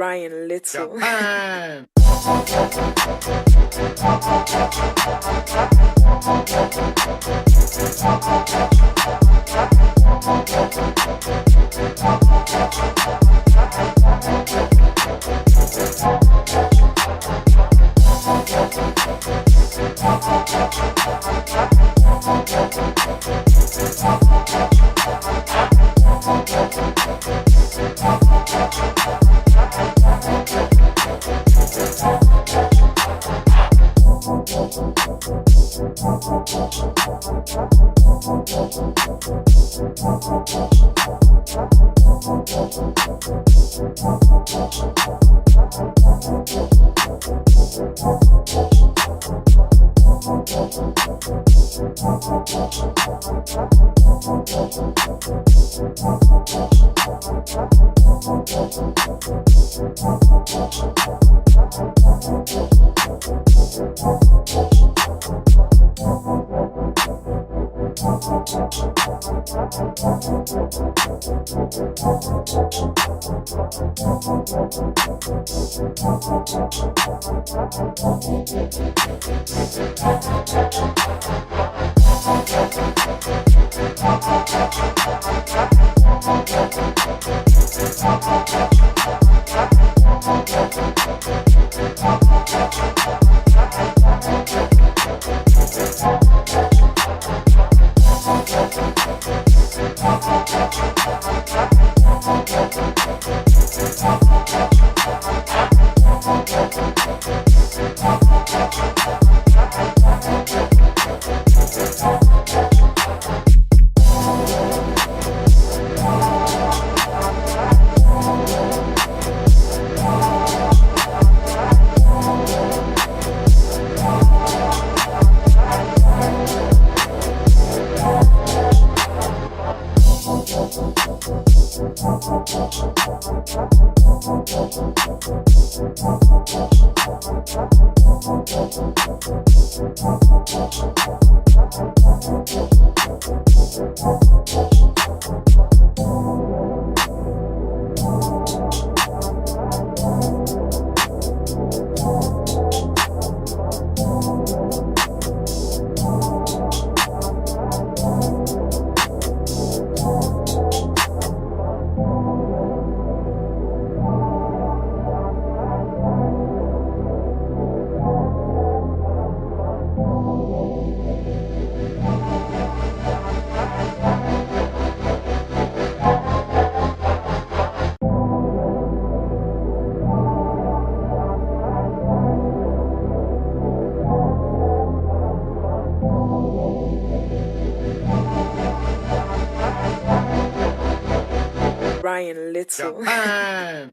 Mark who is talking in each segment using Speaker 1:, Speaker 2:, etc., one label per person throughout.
Speaker 1: Brian Little.
Speaker 2: Japan.
Speaker 1: Brian Little.
Speaker 2: Japan.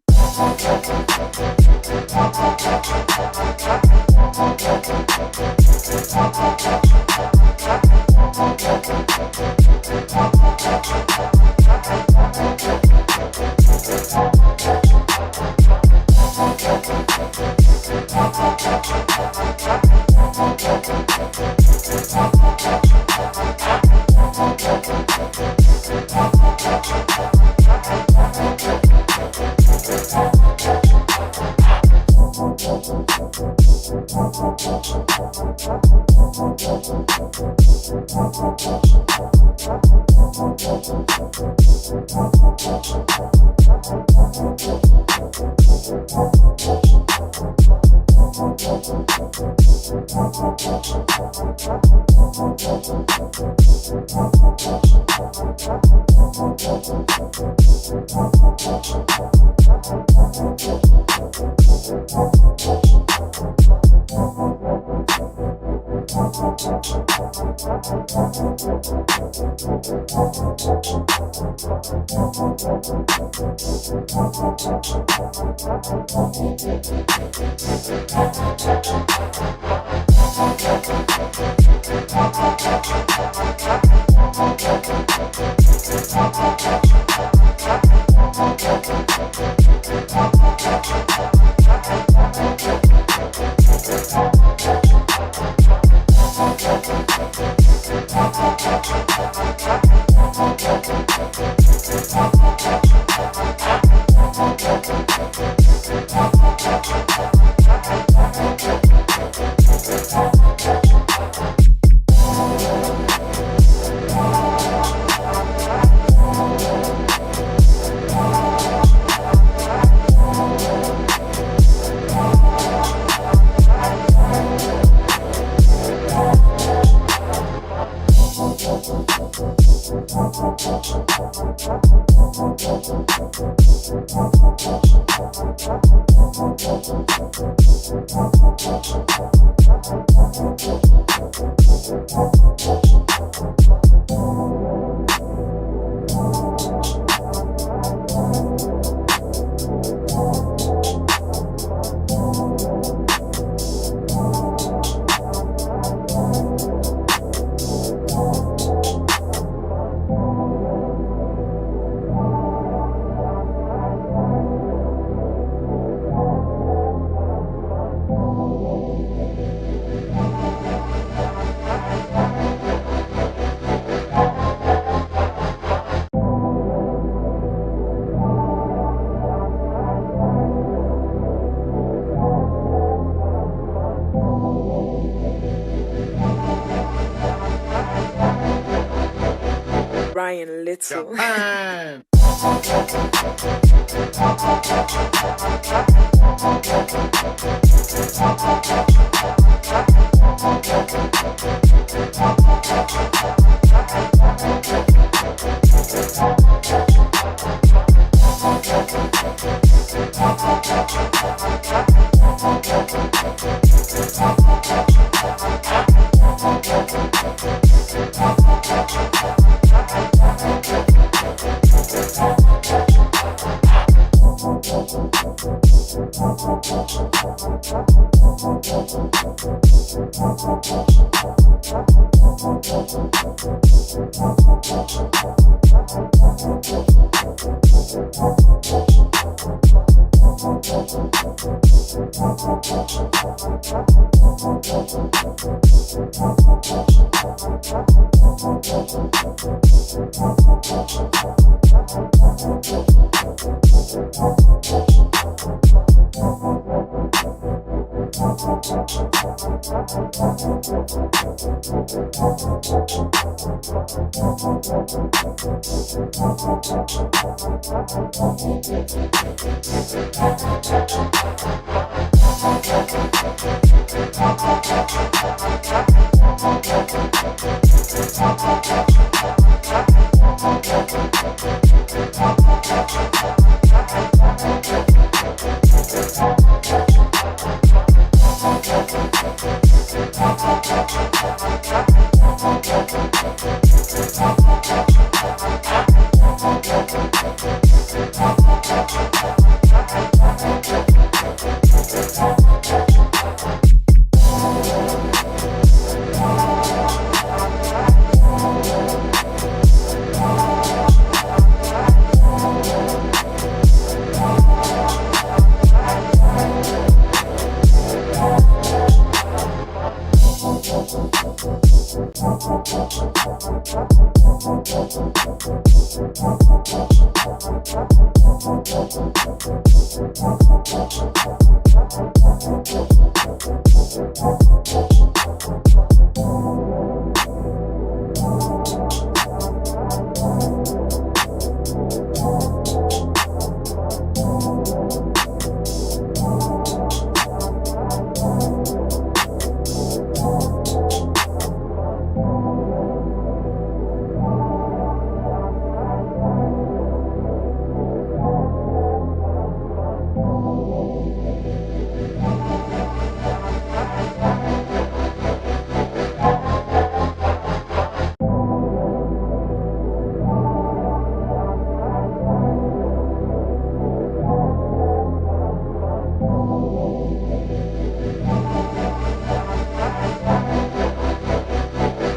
Speaker 1: Ryan Little.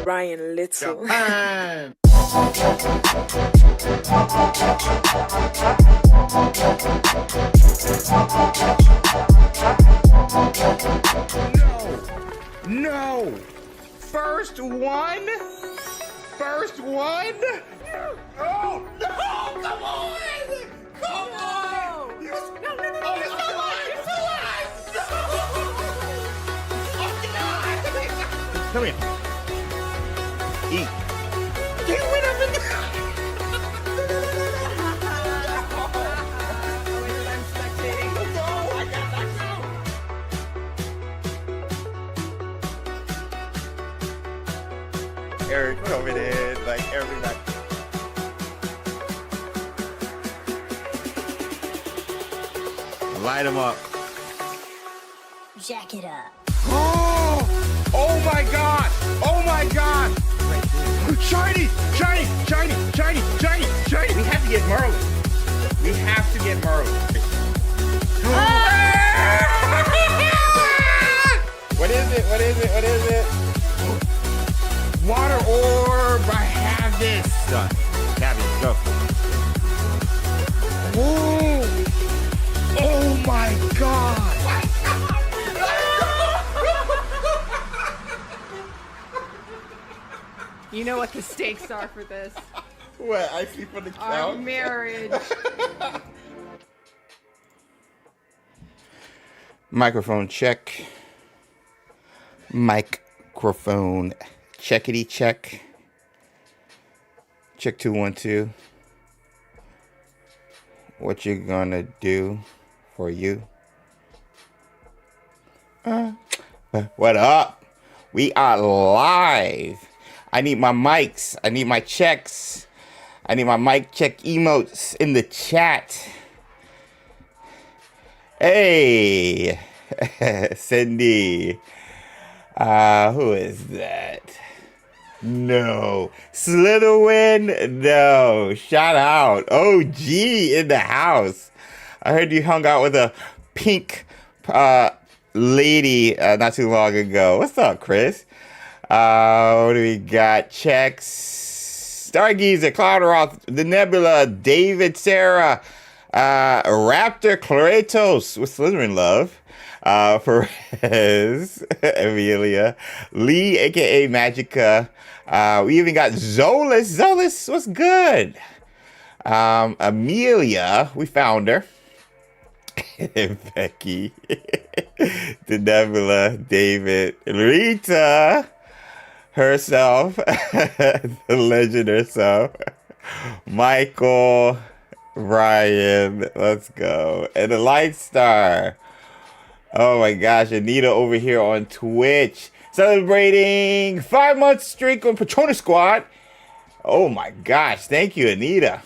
Speaker 1: Ryan Little.
Speaker 2: No! First one? First one? Oh, no! Come on! Come on! No, he's still alive! He's still alive! No! Oh, come here. Eat. He went up in the... Eric coming in like every night. Light them up.
Speaker 3: Jack it up.
Speaker 2: Oh my God! Oh my God! Shiny! Shiny! Shiny! Shiny! Shiny! Shiny! We have to get Merlin. We have to get Merlin. What is it? What is it? What is it? Water orb! I have this! Done. Have it. Go. Oh my God!
Speaker 4: You know what the stakes are for this.
Speaker 2: What? I see for the count?
Speaker 4: Our marriage.
Speaker 2: Microphone check. Microphone checkity check. Check 212. What you gonna do for you? What up? We are live. I need my mics. I need my checks. I need my mic check emotes in the chat. Hey, Cindy. Who is that? No. Slytherin? No. Shout out. OG in the house. I heard you hung out with a pink lady not too long ago. What's up, Chris? What do we got? Checks. Stargazer, Cloudroth, The Nebula, David, Sarah, Raptor, Claretos with Slytherin love. Perez, Amelia, Lee, aka Magica. We even got Zolis. Zolis, what's good? Amelia, we found her. Becky, The Nebula, David, Rita herself, the legend herself, Michael, Ryan, let's go, and the Light Star. Oh my gosh, Anita over here on Twitch, celebrating 5 months streak on Patronus Squad. Oh my gosh, thank you, Anita.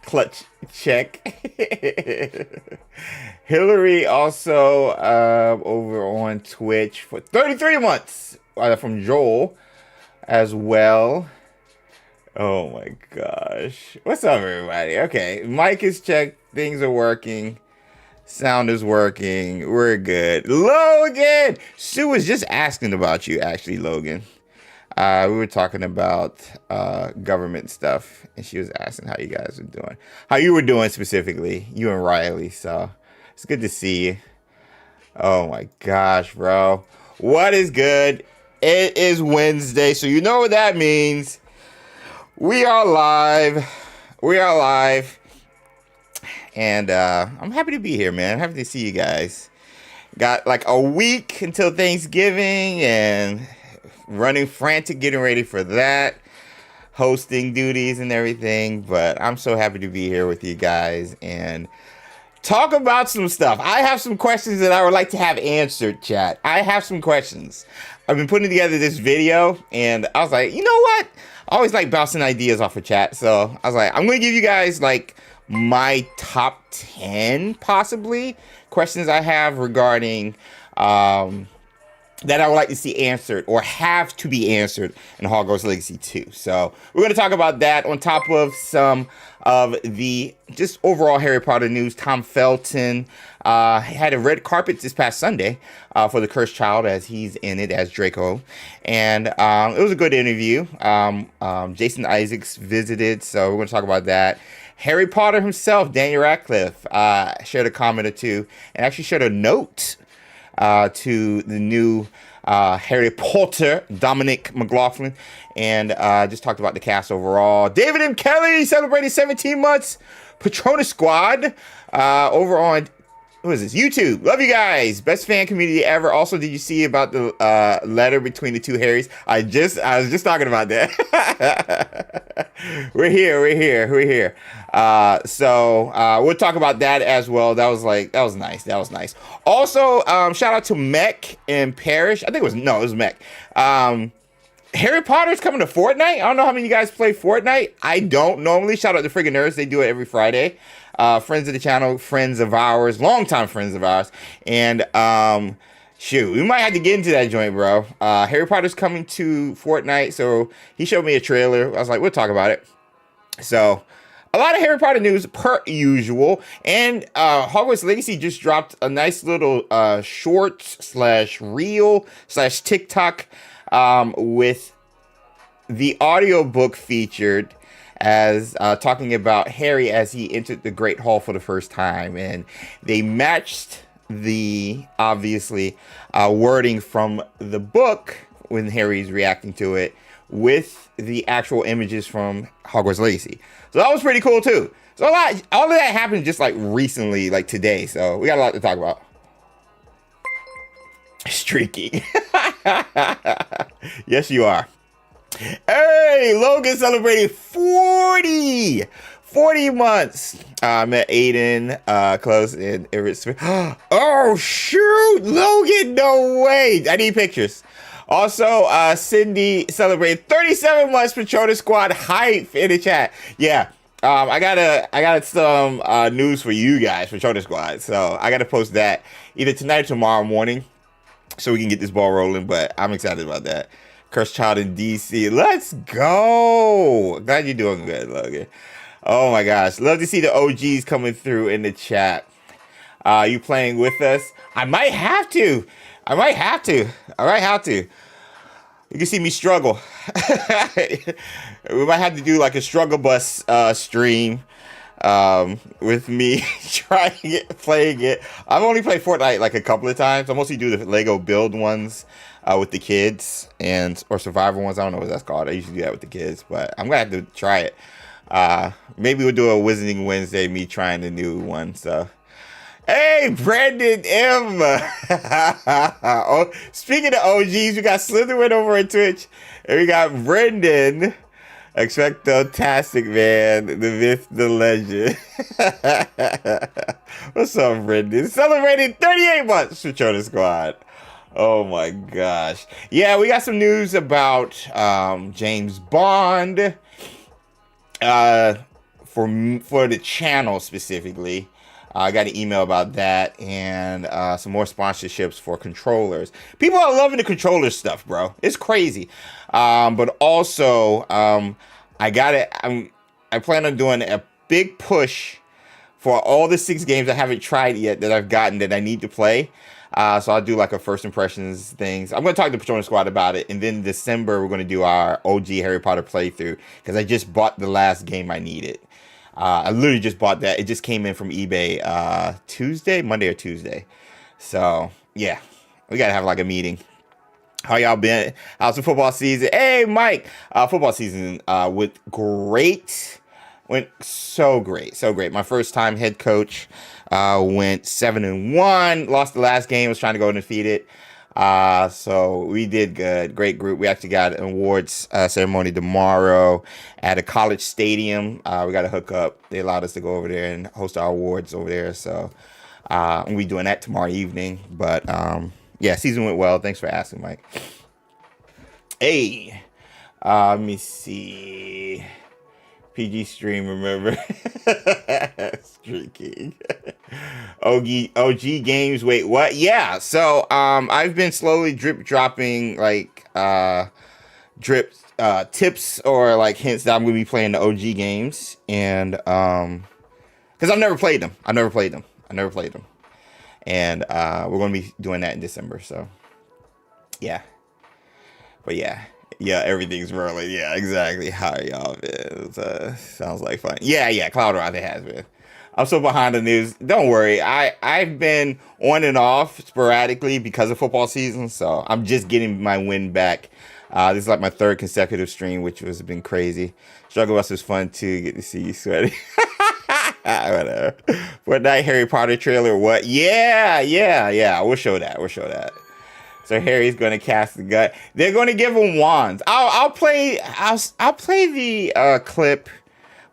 Speaker 2: Clutch check. Hillary also over on Twitch for 33 months from Joel as well. Oh my gosh. What's up, everybody? Okay, mic is checked. Things are working. Sound is working. We're good. Logan! Sue was just asking about you, actually, Logan. We were talking about government stuff, and she was asking how you guys were doing. How you were doing specifically, you and Riley. So it's good to see you. Oh my gosh, bro. What is good? It is Wednesday, so you know what that means. We are live. We are live. And I'm happy to be here, man. I'm happy to see you guys. Got like a week until Thanksgiving and running frantic, getting ready for that. Hosting duties and everything. But I'm so happy to be here with you guys and talk about some stuff. I have some questions that I would like to have answered, chat. I have some questions. I've been putting together this video and I was like, you know what? I always like bouncing ideas off of chat. So I was like, I'm going to give you guys like my top 10 possibly questions I have regarding that I would like to see answered or have to be answered in Hogwarts Legacy 2. So we're going to talk about that on top of some of the just overall Harry Potter news. Tom Felton had a red carpet this past Sunday for The Cursed Child, as he's in it as Draco. And it was a good interview. Jason Isaacs visited, so we're going to talk about that. Harry Potter himself, Daniel Radcliffe, shared a comment or two and actually shared a note to the new Harry Potter, Dominic McLaughlin, and just talked about the cast overall. David M. Kelly celebrating 17 months. Patronus Squad over on, what is this, YouTube. Love you guys. Best fan community ever. Also, did you see about the letter between the two Harrys? I was just talking about that. We're here. So we'll talk about that as well. That was nice. Also, shout out to Mech and Parrish. I think it was Mech.
Speaker 3: Harry Potter's coming to Fortnite. I don't know how many of you guys play Fortnite. I don't normally. Shout out to Friggin' Nerds. They do it every Friday. Friends of the channel, friends of ours, longtime friends of ours. And shoot, we might have to get into that joint, bro. Harry Potter's coming to Fortnite. So he showed me a trailer. I was like, we'll talk about it. So a lot of Harry Potter news per usual. And Hogwarts Legacy just dropped a nice little short / reel / TikTok with the audiobook featured as talking about Harry as he entered the Great Hall for the first time. And they matched the, obviously, wording from the book when Harry's reacting to it with the actual images from Hogwarts Legacy. So that was pretty cool too. So all of that happened just like recently, like today. So we got a lot to talk about. Streaking. Yes, you are. Hey, Logan celebrated 40 months. I met Aiden close in Everett. Oh, shoot. Logan, no way. I need pictures. Also, Cindy celebrated 37 months. Patrona Squad hype in the chat. Yeah. I got some news for you guys, Patrona Squad. So I got to post that either tonight or tomorrow morning so we can get this ball rolling. But I'm excited about that. Cursed Child in DC. Let's go. Glad you're doing good, Logan. Oh my gosh. Love to see the OGs coming through in the chat. You playing with us? I might have to. You can see me struggle. We might have to do like a struggle bus stream with me playing it. I've only played Fortnite like a couple of times. I mostly do the Lego build ones with the kids or survival ones. I don't know what that's called. I usually do that with the kids, but I'm gonna have to try it. Maybe we'll do a Wizarding Wednesday, me trying the new one. So. Hey, Brandon M. Oh, speaking of OGs, we got Slytherin over on Twitch. And we got Brendan. XpectoTastic, man. The myth, the legend. What's up, Brendan? Celebrating 38 months for Patrona Squad. Oh, my gosh. Yeah, we got some news about James Bond. For the channel specifically. I got an email about that and some more sponsorships for controllers. People are loving the controller stuff, bro. It's crazy. But also, I plan on doing a big push for all the 6 games I haven't tried yet that I've gotten that I need to play. So I'll do like a first impressions things. I'm going to talk to Patrona Squad about it. And then in December, we're going to do our OG Harry Potter playthrough because I just bought the last game I needed. I literally just bought that. It just came in from eBay Monday or Tuesday. So, yeah. We got to have like a meeting. How y'all been? How's the football season? Hey, Mike. Football season went great. Went so great. So great. My first time head coach went 7-1. Lost the last game. Was trying to go undefeated. So we did good. Great group. We actually got an awards ceremony tomorrow at a college stadium. We got to hook up. They allowed us to go over there and host our awards over there. So we'll be doing that tomorrow evening. But yeah, season went well. Thanks for asking, Mike. Hey, let me see. PG stream, remember? Streaking. OG games. Wait, what? Yeah. So I've been slowly drip dropping like tips or like hints that I'm gonna be playing the OG games, and because I've never played them. And we're gonna be doing that in December. So yeah. But yeah, everything's rolling. Yeah, exactly. How y'all been? Sounds like fun. Yeah, Cloud Ride, it has been. I'm so behind the news. Don't worry. I've been on and off sporadically because of football season, so I'm just getting my win back. This is like my 3rd consecutive stream, which has been crazy. Struggle Bus was fun too. Get to see you sweaty. Whatever. Fortnite Harry Potter trailer. What? Yeah. We'll show that. So Harry's going to cast the gun. They're going to give him wands. I'll play the clip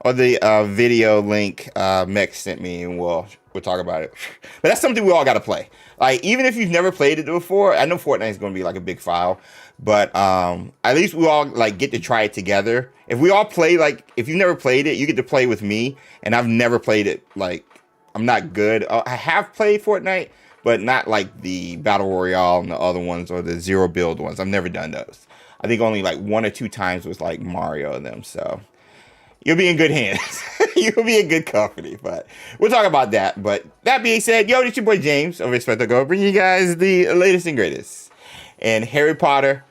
Speaker 3: or the video link Mex sent me, and we'll talk about it. But that's something we all got to play. Like, even if you've never played it before, I know Fortnite is going to be like a big file, but at least we all like get to try it together. If we all play, like, if you've never played it, you get to play with me, and I've never played it. Like, I'm not good. I have played Fortnite, but not like the Battle Royale and the other ones, or the zero build ones. I've never done those. I think only like 1 or 2 times was like Mario and them. So you'll be in good hands. You'll be in good company. But we'll talk about that. But that being said, yo, it's your boy James of XpectoGO, bringing you guys the latest and greatest in Harry Potter,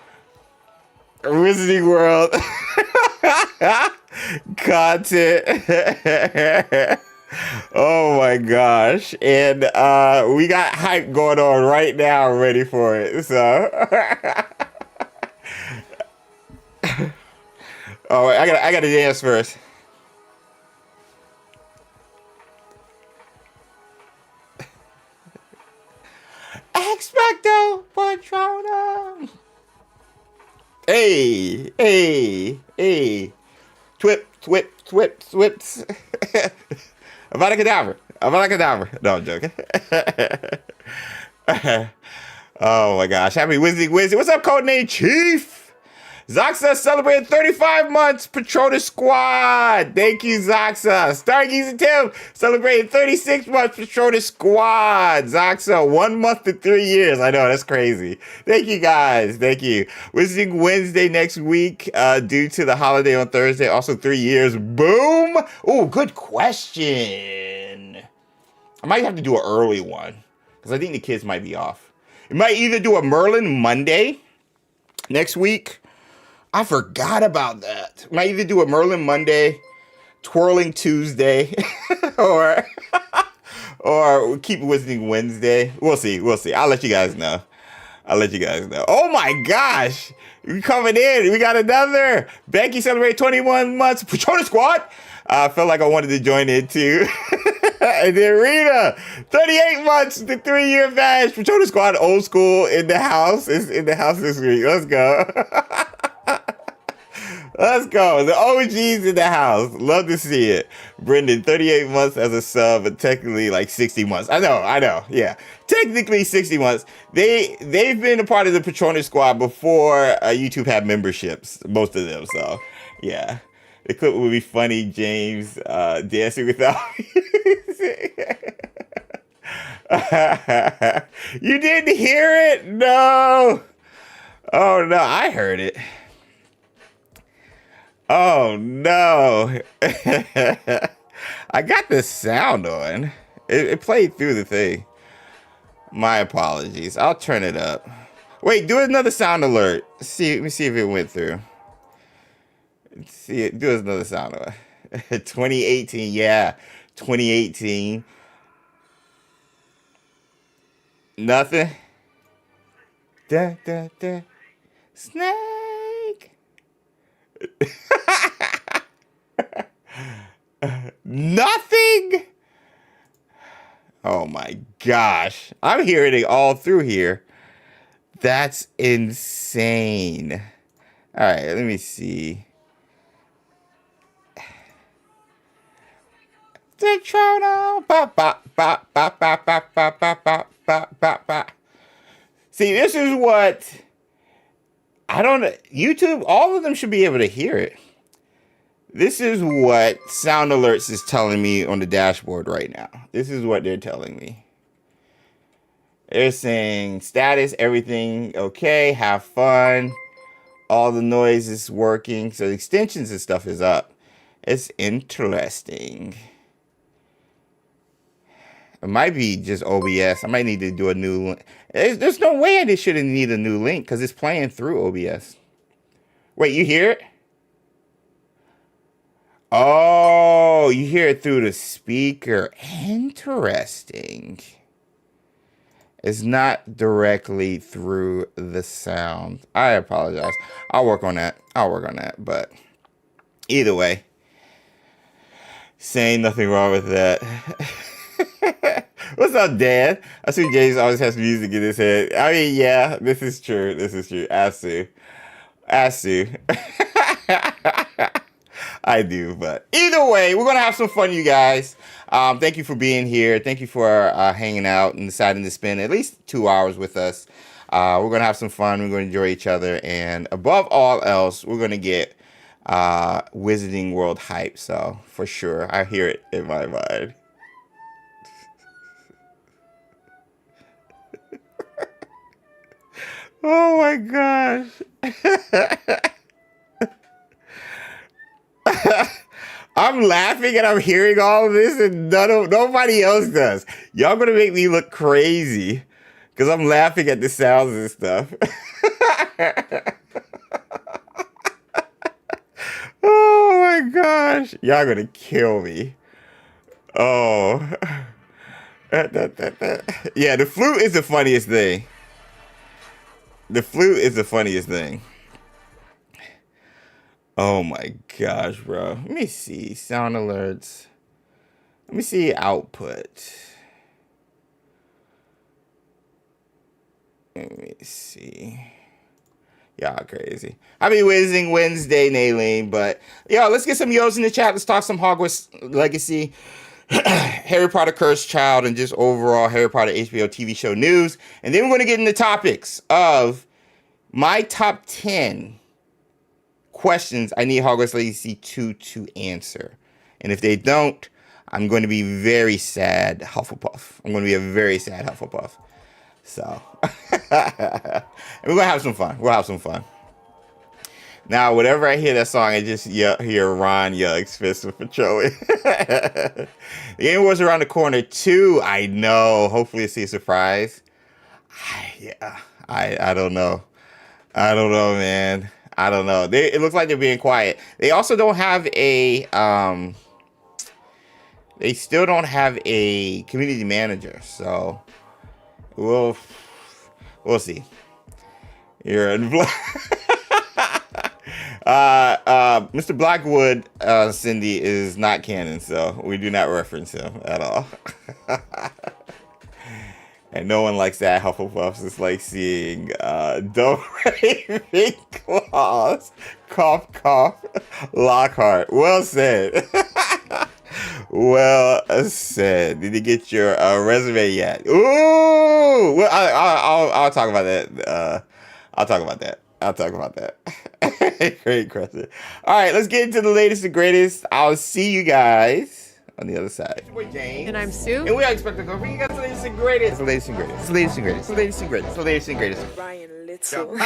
Speaker 3: Wizarding World content. Oh my gosh. And we got hype going on right now, ready for it. So oh, I gotta dance first. Expecto Patronum. Hey, hey, hey. Twip, twip, twip, twips. Avada Kedavra. Avada Kedavra. No, I'm joking. Oh my gosh. Happy Wizarding Wednesday. What's up, Codename Chief? Zaxa celebrated 35 months. Patronus Squad. Thank you, Zaxa. Stargeese and Tim celebrated 36 months. Patronus Squad. Zaxa, 1 month to 3 years. I know, that's crazy. Thank you, guys. Thank you. Wizarding Wednesday next week due to the holiday on Thursday. Also 3 years. Boom. Oh, good question. I might have to do an early one because I think the kids might be off. We might either do a Merlin Monday next week. I forgot about that. Might either do a Merlin Monday, Twirling Tuesday, or we'll keep Wizarding Wednesday. We'll see. We'll see. I'll let you guys know. I'll let you guys know. Oh my gosh. We coming in. We got another. Becky celebrated 21 months. Patronus Squad. I felt like I wanted to join in too. And then Rita, 38 months to 3-year badge. Patronus Squad, old school in the house. It's in the house this week. Let's go. Let's go. The OG's in the house. Love to see it. Brendan, 38 months as a sub, but technically like 60 months. I know. Yeah. Technically 60 months. They've been a part of the Patronus Squad before YouTube had memberships, most of them. So, yeah. The clip would be funny, James, dancing without music. You didn't hear it? No. Oh, no. I heard it. Oh, no. I got the sound on. It played through the thing. My apologies. I'll turn it up. Wait, do another sound alert. Let me see if it went through. See it. Do another sound alert. 2018. Yeah. 2018. Nothing. Da, da, da. Snake. Nothing. Oh my gosh. I'm hearing it all through here. That's insane. All right, let me see. See, this is what YouTube, all of them should be able to hear it. This is what Sound Alerts is telling me on the dashboard right now. This is what they're telling me. They're saying status, everything okay, have fun. All the noise is working. So the extensions and stuff is up. It's interesting. It might be just OBS. I might need to do a new link. There's no way I shouldn't need a new link because it's playing through OBS. Wait, you hear it? Oh, you hear it through the speaker. Interesting. It's not directly through the sound. I apologize. I'll work on that. But either way, saying nothing wrong with that. What's up, Dan? I see James always has music in his head. I mean, yeah, this is true. Asu. I do, but either way, we're gonna have some fun, you guys. Thank you for being here. Thank you for hanging out and deciding to spend at least 2 hours with us. We're gonna have some fun. We're gonna enjoy each other, and above all else, we're gonna get Wizarding World hype. So for sure, I hear it in my mind. Oh my gosh. I'm laughing and I'm hearing all of this and nobody else does. Y'all gonna make me look crazy because I'm laughing at the sounds and stuff. Oh my gosh. Y'all gonna kill me. Oh. Yeah, the flute is the funniest thing. The flute is the funniest thing. Oh my gosh, bro. Let me see. Sound alerts. Let me see output. Let me see. Y'all crazy. I be whizzing Wednesday, Naileen, but yo, let's get some yos in the chat. Let's talk some Hogwarts Legacy, Harry Potter Cursed Child, and just overall Harry Potter HBO TV show news. And then we're going to get into topics of my top 10 questions I need Hogwarts Legacy 2 to answer. And if they don't, I'm going to be very sad, Hufflepuff. I'm going to be a very sad Hufflepuff. So, and we're going to have some fun. We'll have some fun. Now, whenever I hear that song, I just hear Ron yell, "Expensive for Joey." The Game Awards around the corner, too. I know. Hopefully, it's a surprise. I don't know. I don't know, man. I don't know. It looks like they're being quiet. They also don't have a, they still don't have a community manager. So we'll see. You're in Mr. Blackwood, Cindy, is not canon, so we do not reference him at all. And no one likes that Hufflepuffs. It's like seeing Don't Ravenclaws. Cough, cough. Lockhart. Well said. Well said. Did you get your resume yet? Ooh! Well, I'll talk about that. I'll talk about that. Great question. All right, let's get into the latest and greatest. I'll see you guys on the other side.
Speaker 4: And I'm Sue.
Speaker 3: And we are XpectoGO bringing you guys the latest and greatest. The latest and greatest. The latest and greatest. The latest and greatest. The latest and greatest.
Speaker 1: Ryan Little.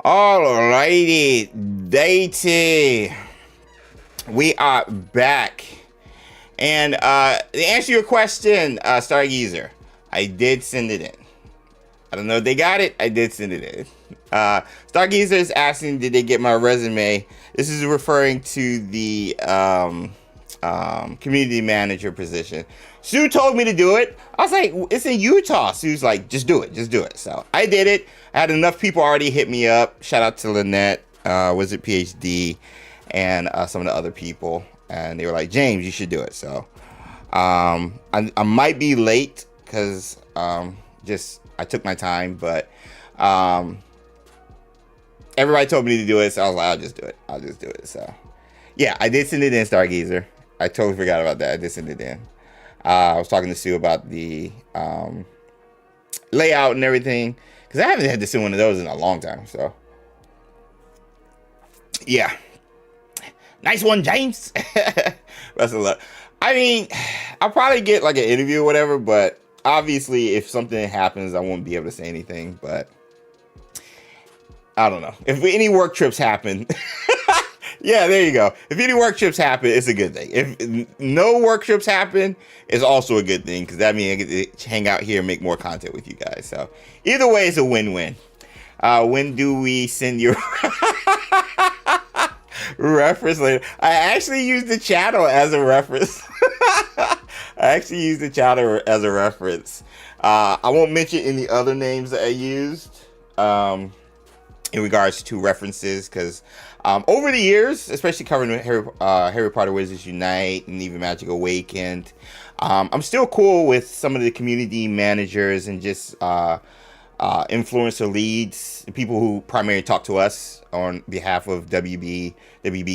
Speaker 3: Alrighty, Datey. We are back. And to answer your question, Stargazer, I did send it in. I don't know if they got it. I did send it in. Stargazer is asking, did they get my resume? This is referring to the community manager position. Sue told me to do it. I was like, it's in Utah. Sue's like, just do it. Just do it. So I did it. I had enough people already hit me up. Shout out to Lynette, Wizard PhD, and some of the other people. And they were like, James, you should do it. So I might be late because I took my time. But everybody told me to do it. So I was like, I'll just do it. I'll just do it. So yeah, I did send it in, Stargazer. I totally forgot about that. I did send it in. I was talking to Sue about the layout and everything. Because I haven't had to send one of those in a long time. So yeah. Nice one, James. Best of luck. I mean, I'll probably get like an interview or whatever, but obviously if something happens, I won't be able to say anything, but I don't know. If any work trips happen, yeah, there you go. If any work trips happen, it's a good thing. If no work trips happen, it's also a good thing because that means I get to hang out here and make more content with you guys. So either way, it's a win-win. When do we send your reference later? I actually used the channel as a reference. I won't mention any other names that I used. in regards to references, because over the years, especially covering Harry Potter Wizards Unite and even Magic Awakened, I'm still cool with some of the community managers and just influencer leads, people who primarily talk to us on behalf of WB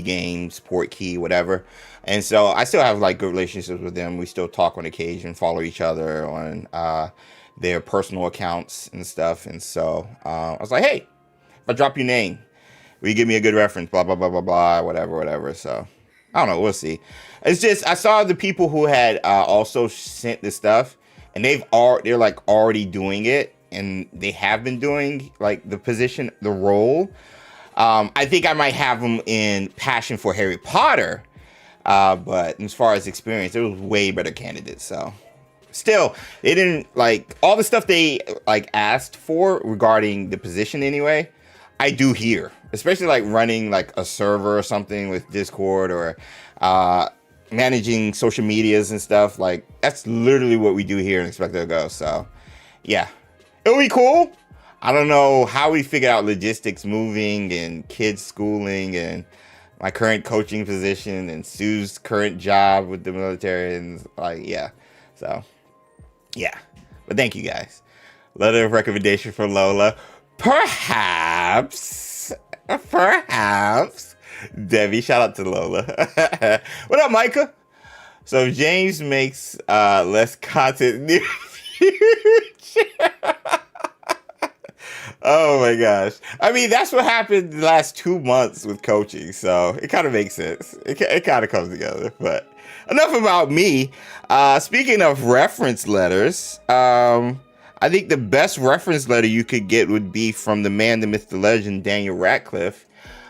Speaker 3: Games, Portkey, whatever. And so I still have like good relationships with them. We still talk on occasion, follow each other on their personal accounts and stuff. And so I was like, hey, if I drop your name, will you give me a good reference? Blah, blah, blah, blah, blah, whatever. So I don't know. We'll see. It's just, I saw the people who had also sent this stuff, and they're like already doing it, and they have been doing like the role. I think I might have them in passion for Harry Potter, but as far as experience, there was way better candidates. So still, they didn't like all the stuff they like asked for regarding the position anyway. I do here, especially like running like a server or something with Discord or managing social medias and stuff. Like that's literally what we do here in XpectoGO. So yeah, it'll be cool. I don't know how we figure out logistics moving and kids schooling and my current coaching position and Sue's current job with the military and like, yeah. So yeah, but thank you guys. Letter of recommendation for Lola. Perhaps. Debbie, shout out to Lola. What up, Micah? So if James makes less content in the future. Oh my gosh. I mean, that's what happened the last 2 months with coaching. So it kind of makes sense. It kind of comes together. But enough about me. Speaking of reference letters, I think the best reference letter you could get would be from the man, the myth, the legend, Daniel Radcliffe.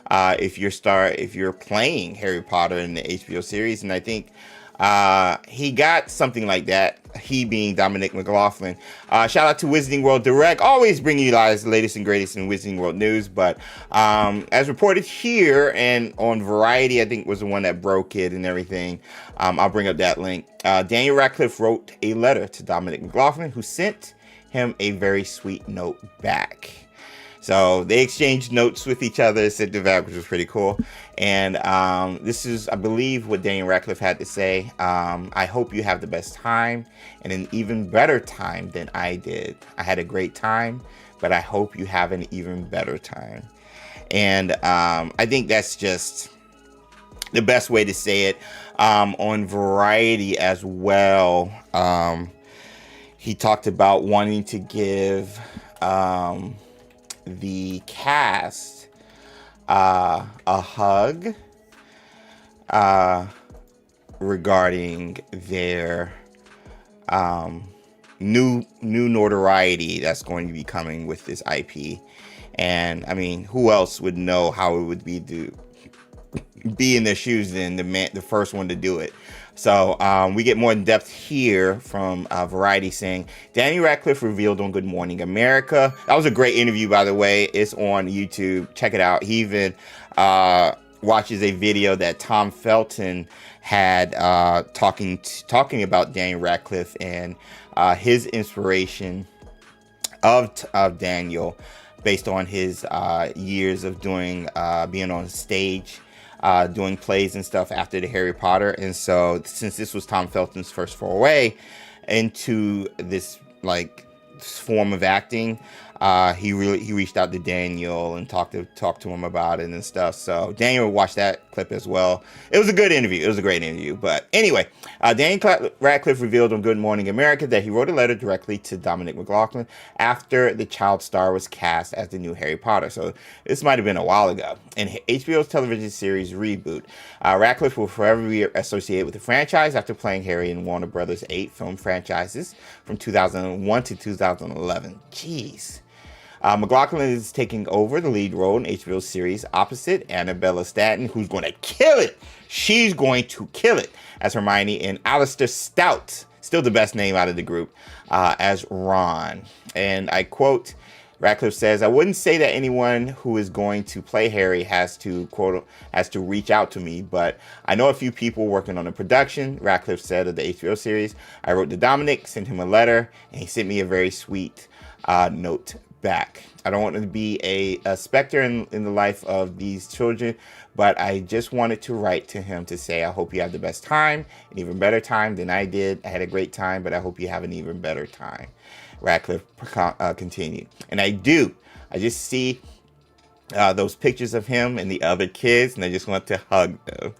Speaker 3: If you're playing Harry Potter in the HBO series, and I think he got something like that. He being Dominic McLaughlin. Shout out to Wizarding World Direct, always bringing you guys the latest and greatest in Wizarding World news. But as reported here and on Variety, I think was the one that broke it and everything. I'll bring up that link. Daniel Radcliffe wrote a letter to Dominic McLaughlin, who sent him a very sweet note back. So they exchanged notes with each other, sent it back, which was pretty cool. And this is, I believe, what Daniel Radcliffe had to say. I hope you have the best time and an even better time than I did. I had a great time, but I hope you have an even better time. And I think that's just the best way to say it. On Variety as well, he talked about wanting to give the cast a hug regarding their new notoriety that's going to be coming with this IP. And I mean, who else would know how it would be to be in their shoes than the first one to do it? So we get more in depth here from Variety saying, Daniel Radcliffe revealed on Good Morning America. That was a great interview, by the way. It's on YouTube. Check it out. He even watches a video that Tom Felton had talking about Daniel Radcliffe and his inspiration of Daniel based on his years of doing being on stage, doing plays and stuff after the Harry Potter. And so since this was Tom Felton's first foray into this like form of acting, he reached out to Daniel and talked to him about it and stuff. So Daniel watched that clip as well. It was a good interview. It was a great interview. But anyway, Daniel Radcliffe revealed on Good Morning America that he wrote a letter directly to Dominic McLaughlin after the child star was cast as the new Harry Potter. So this might have been a while ago. In HBO's television series reboot, Radcliffe will forever be associated with the franchise after playing Harry in Warner Brothers' 8 film franchises from 2001 to 2011. Jeez. McLaughlin is taking over the lead role in HBO's series opposite Annabella Stanton, who's going to kill it. She's going to kill it as Hermione, and Alistair Stout, still the best name out of the group, as Ron. And I quote, Radcliffe says, I wouldn't say that anyone who is going to play Harry has to reach out to me, but I know a few people working on the production, Radcliffe said of the HBO series. I wrote to Dominic, sent him a letter, and he sent me a very sweet note back. I don't want to be a specter in the life of these children, but I just wanted to write to him to say, I hope you have the best time, an even better time than I did. I had a great time, but I hope you have an even better time. Radcliffe continued. And I do. I just see those pictures of him and the other kids, and I just want to hug them.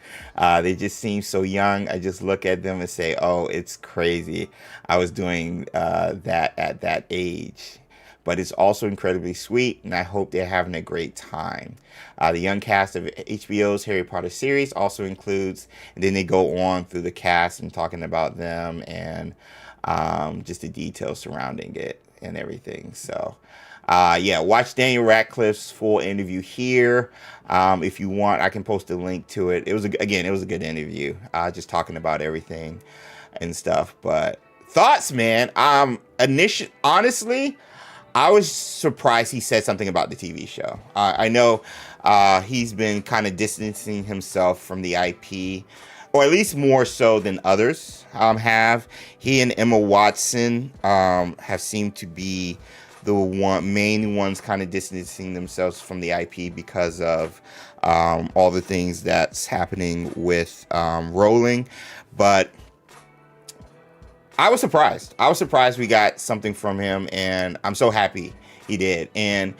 Speaker 3: They just seem so young. I just look at them and say, oh, it's crazy. I was doing that at that age. But it's also incredibly sweet, and I hope they're having a great time. The young cast of HBO's Harry Potter series also includes, and then they go on through the cast and talking about them and just the details surrounding it and everything. So, yeah, watch Daniel Radcliffe's full interview here. If you want, I can post a link to it. It was a good interview, just talking about everything and stuff. But thoughts, man. Honestly, I was surprised he said something about the TV show. I know he's been kind of distancing himself from the IP, or at least more so than others have. He and Emma Watson have seemed to be the main ones kind of distancing themselves from the IP because of all the things that's happening with Rowling. But I was surprised. I was surprised we got something from him, and I'm so happy he did. And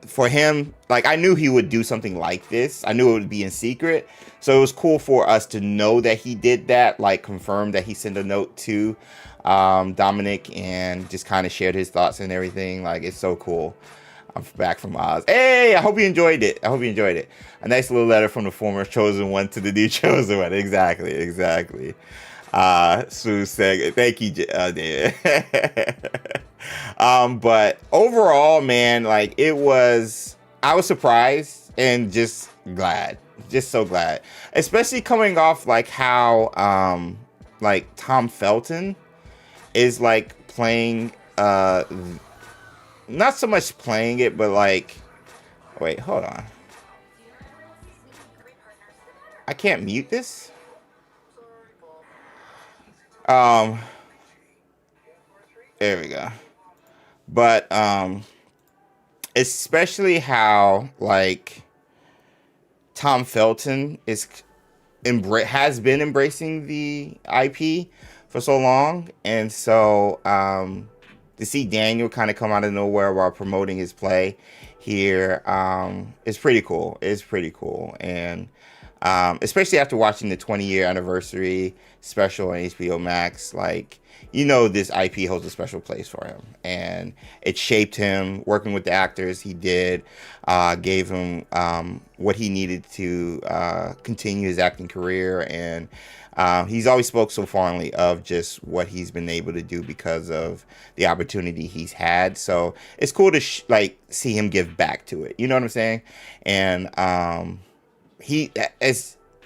Speaker 3: for him, like, I knew he would do something like this. I knew it would be in secret. So it was cool for us to know that he did that, like confirm that he sent a note to Dominic and just kind of shared his thoughts and everything. Like, it's so cool. I'm back from Oz. Hey, I hope you enjoyed it. I hope you enjoyed it. A nice little letter from the former chosen one to the new chosen one. Exactly. Sue said, thank you, David. But overall, man, like, I was surprised and just glad, just so glad, especially coming off like how, like Tom Felton is like playing, not so much playing it, but like, wait, hold on. I can't mute this. There we go. But especially how like Tom Felton has been embracing the IP for so long, and so to see Daniel kind of come out of nowhere while promoting his play here is pretty cool. It's pretty cool, and especially after watching the 20-year anniversary special on HBO Max, like, you know, this IP holds a special place for him, and it shaped him. Working with the actors he did gave him what he needed to continue his acting career, and he's always spoke so fondly of just what he's been able to do because of the opportunity he's had. So it's cool to see him give back to it. You know what I'm saying? And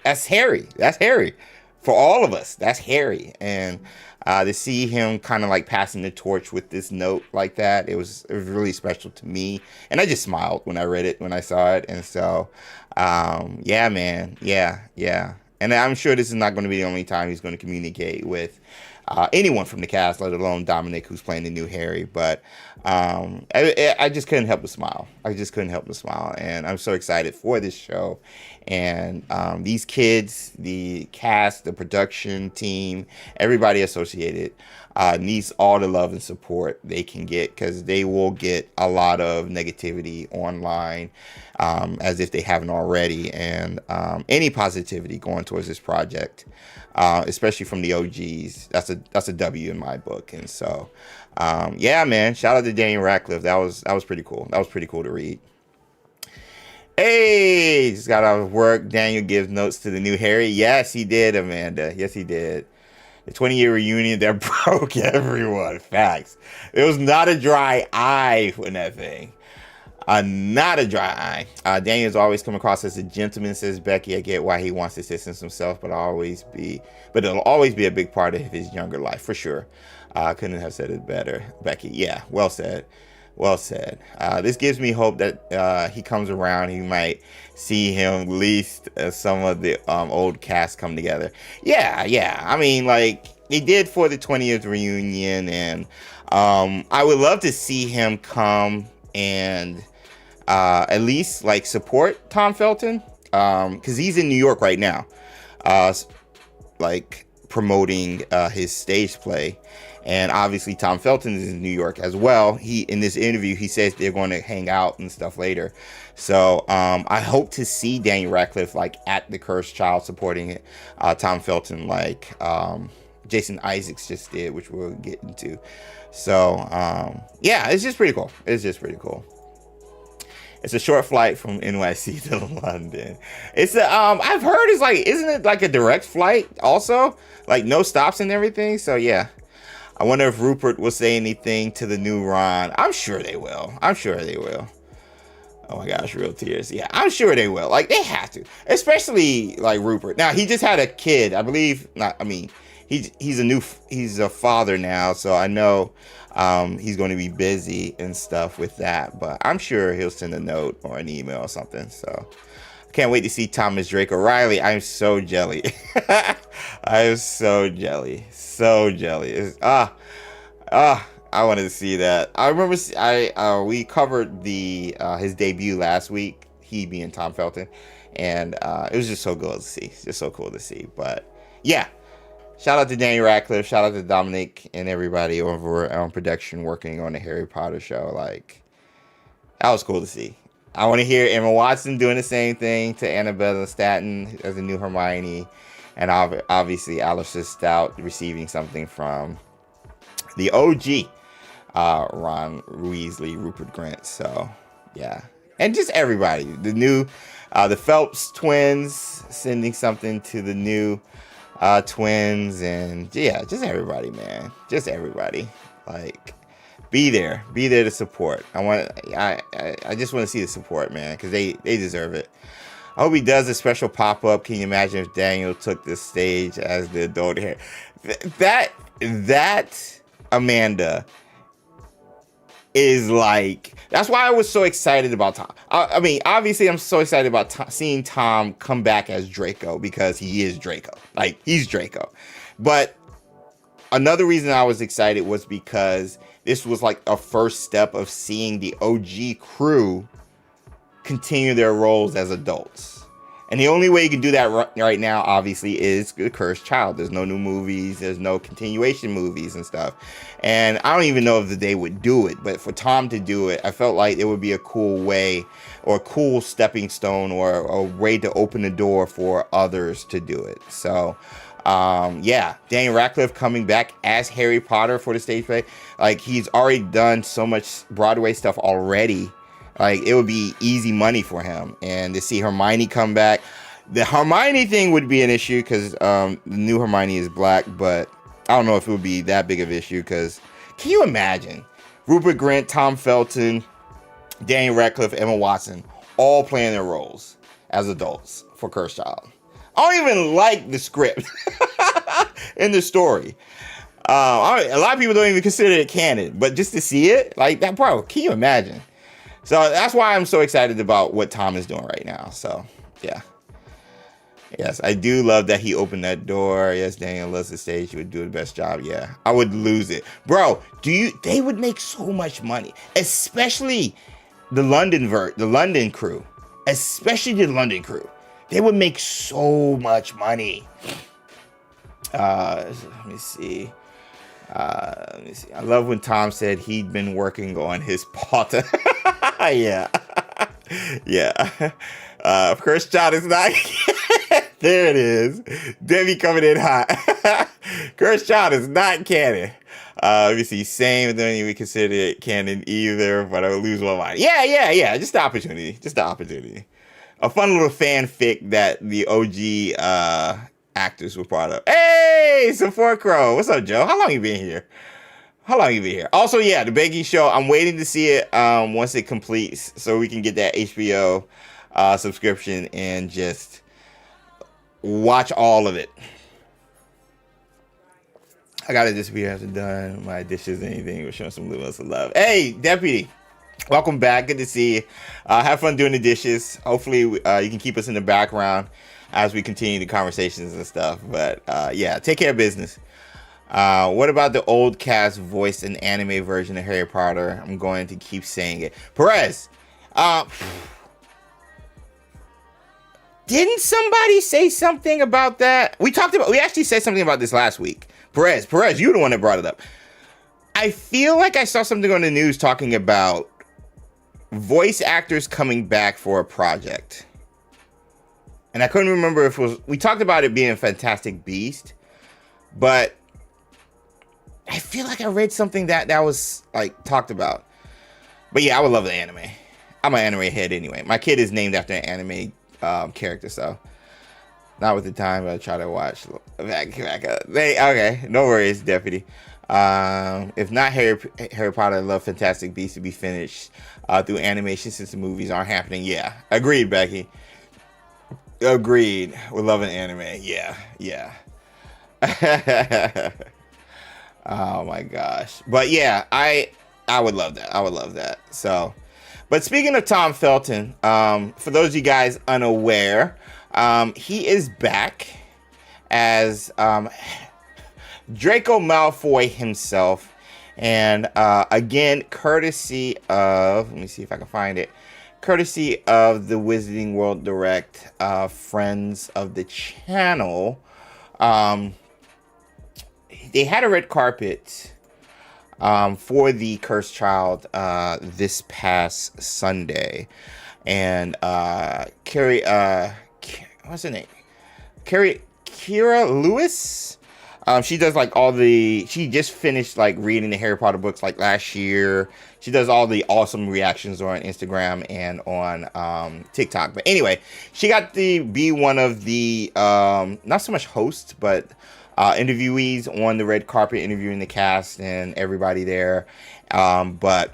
Speaker 3: that's Harry. That's Harry. For all of us, that's Harry. And to see him kind of like passing the torch with this note like that, it was really special to me. And I just smiled when I read it, when I saw it. And so, yeah, man. Yeah. And I'm sure this is not going to be the only time he's going to communicate with anyone from the cast, let alone Dominic, who's playing the new Harry. But I just couldn't help but smile. And I'm so excited for this show. And these kids, the cast, the production team, everybody associated needs all the love and support they can get, because they will get a lot of negativity online, as if they haven't already. And any positivity going towards this project, especially from the OGs, that's a W in my book. And so, yeah, man, shout out to Daniel Radcliffe. That was pretty cool. That was pretty cool to read. Hey, just got out of work. Daniel gives notes to the new Harry. Yes, he did, Amanda. Yes, he did. The 20-year reunion that broke everyone. Facts. There was not a dry eye in that thing. Not a dry eye. Daniel's always come across as a gentleman, says Becky. I get why he wants to distance himself, but it'll always be a big part of his younger life, for sure. Couldn't have said it better, Becky. Yeah, well said. Well said. This gives me hope that he comes around. He might see him at least some of the old cast come together. Yeah. I mean, like, they did for the 20th reunion, and I would love to see him come and at least like support Tom Felton, because he's in New York right now, like promoting his stage play. And obviously Tom Felton is in New York as well. He, in this interview, he says they're going to hang out and stuff later. So I hope to see Daniel Radcliffe like at the Cursed Child supporting it, Tom Felton, like Jason Isaacs just did, which we'll get into. So yeah, it's just pretty cool. It's just pretty cool. It's a short flight from NYC to London. It's a I've heard it's like, isn't it like a direct flight also? Like no stops and everything. So yeah. I wonder if Rupert will say anything to the new Ron. I'm sure they will. I'm sure they will. Oh my gosh, real tears. Yeah, I'm sure they will. Like, they have to. Especially, like, Rupert. Now, he just had a kid. I believe, he's a father now, so I know he's going to be busy and stuff with that. But I'm sure he'll send a note or an email or something, so... Can't wait to see Thomas Draco Riley. I'm so jelly. I am so jelly. So jelly. I wanted to see that. I remember we covered the his debut last week, he being Tom Felton, and it was just so cool to see. Just so cool to see. But yeah, shout out to Daniel Radcliffe, shout out to Dominic and everybody over on production working on the Harry Potter show. Like, that was cool to see. I want to hear Emma Watson doing the same thing to Annabella Stanton as a new Hermione. And obviously Alistair Stout receiving something from the OG Ron Weasley, Rupert Grint. So, yeah. And just everybody. The new, the Phelps twins sending something to the new twins. And, yeah, just everybody, man. Just everybody. Like... Be there to support. I just want to see the support, man, because they deserve it. I hope he does a special pop-up. Can you imagine if Daniel took the stage as the adult hair? That Amanda is like, that's why I was so excited about Tom. I mean, obviously I'm so excited about seeing Tom come back as Draco, because he is Draco. Like, he's Draco. But another reason I was excited was because this was like a first step of seeing the OG crew continue their roles as adults. And the only way you can do that right now, obviously, is The Cursed Child. There's no new movies. There's no continuation movies and stuff. And I don't even know if they would do it. But for Tom to do it, I felt like it would be a cool way, or a cool stepping stone, or a way to open the door for others to do it. So... yeah, Daniel Radcliffe coming back as Harry Potter for the stage play. Like, he's already done so much Broadway stuff already. Like, it would be easy money for him. And to see Hermione come back, the Hermione thing would be an issue because the new Hermione is black, but I don't know if it would be that big of an issue because can you imagine Rupert Grint, Tom Felton, Daniel Radcliffe, Emma Watson all playing their roles as adults for Cursed Child? I don't even like the script in the story. A lot of people don't even consider it canon, but just to see it, like that, bro, can you imagine? So that's why I'm so excited about what Tom is doing right now. So, yeah. Yes, I do love that he opened that door. Yes, Daniel loves the stage. He would do the best job. Yeah, I would lose it. Bro, they would make so much money, especially the London crew, especially the London crew. They would make so much money. Let me see. I love when Tom said he'd been working on his Potter. Yeah. Yeah. Cursed Child is not... There it is. Debbie coming in hot. Cursed Child is not canon. Let me see. Same, don't even consider it canon either, but I would lose my mind. Yeah. Just the opportunity. A fun little fanfic that the OG actors were part of. Hey, Support Crow. What's up, Joe? How long you been here? Also, yeah, the Becky Show. I'm waiting to see it once it completes so we can get that HBO subscription and just watch all of it. I gotta disappear after done my dishes, anything. We're showing some little love. Hey, Deputy. Welcome back. Good to see you. Have fun doing the dishes. Hopefully, you can keep us in the background as we continue the conversations and stuff. But yeah, take care of business. What about the old cast voiced an anime version of Harry Potter? I'm going to keep saying it. Perez, didn't somebody say something about that? We actually said something about this last week. Perez, you're the one that brought it up. I feel like I saw something on the news talking about voice actors coming back for a project. And I couldn't remember if it was, we talked about it being Fantastic Beast, but I feel like I read something that was like talked about. But yeah, I would love the anime. I'm an anime head anyway. My kid is named after an anime character, so not with the time, but I try to watch back up. Okay, no worries, Deputy. If not Harry Potter, I'd love Fantastic Beasts to be finished through animation since the movies aren't happening. Yeah, agreed, Becky. Agreed. We're loving anime. Yeah. Oh my gosh. But yeah, I would love that. So, but speaking of Tom Felton, for those of you guys unaware, he is back as Draco Malfoy himself, and again, courtesy of, let me see if I can find it, courtesy of the Wizarding World Direct, friends of the channel. They had a red carpet for the Cursed Child this past Sunday, and what's her name? Kira Lewis. She does like she just finished like reading the Harry Potter books like last year. She does all the awesome reactions on Instagram and on TikTok. But anyway, she got to be one of the not so much hosts, but interviewees on the red carpet, interviewing the cast and everybody there. But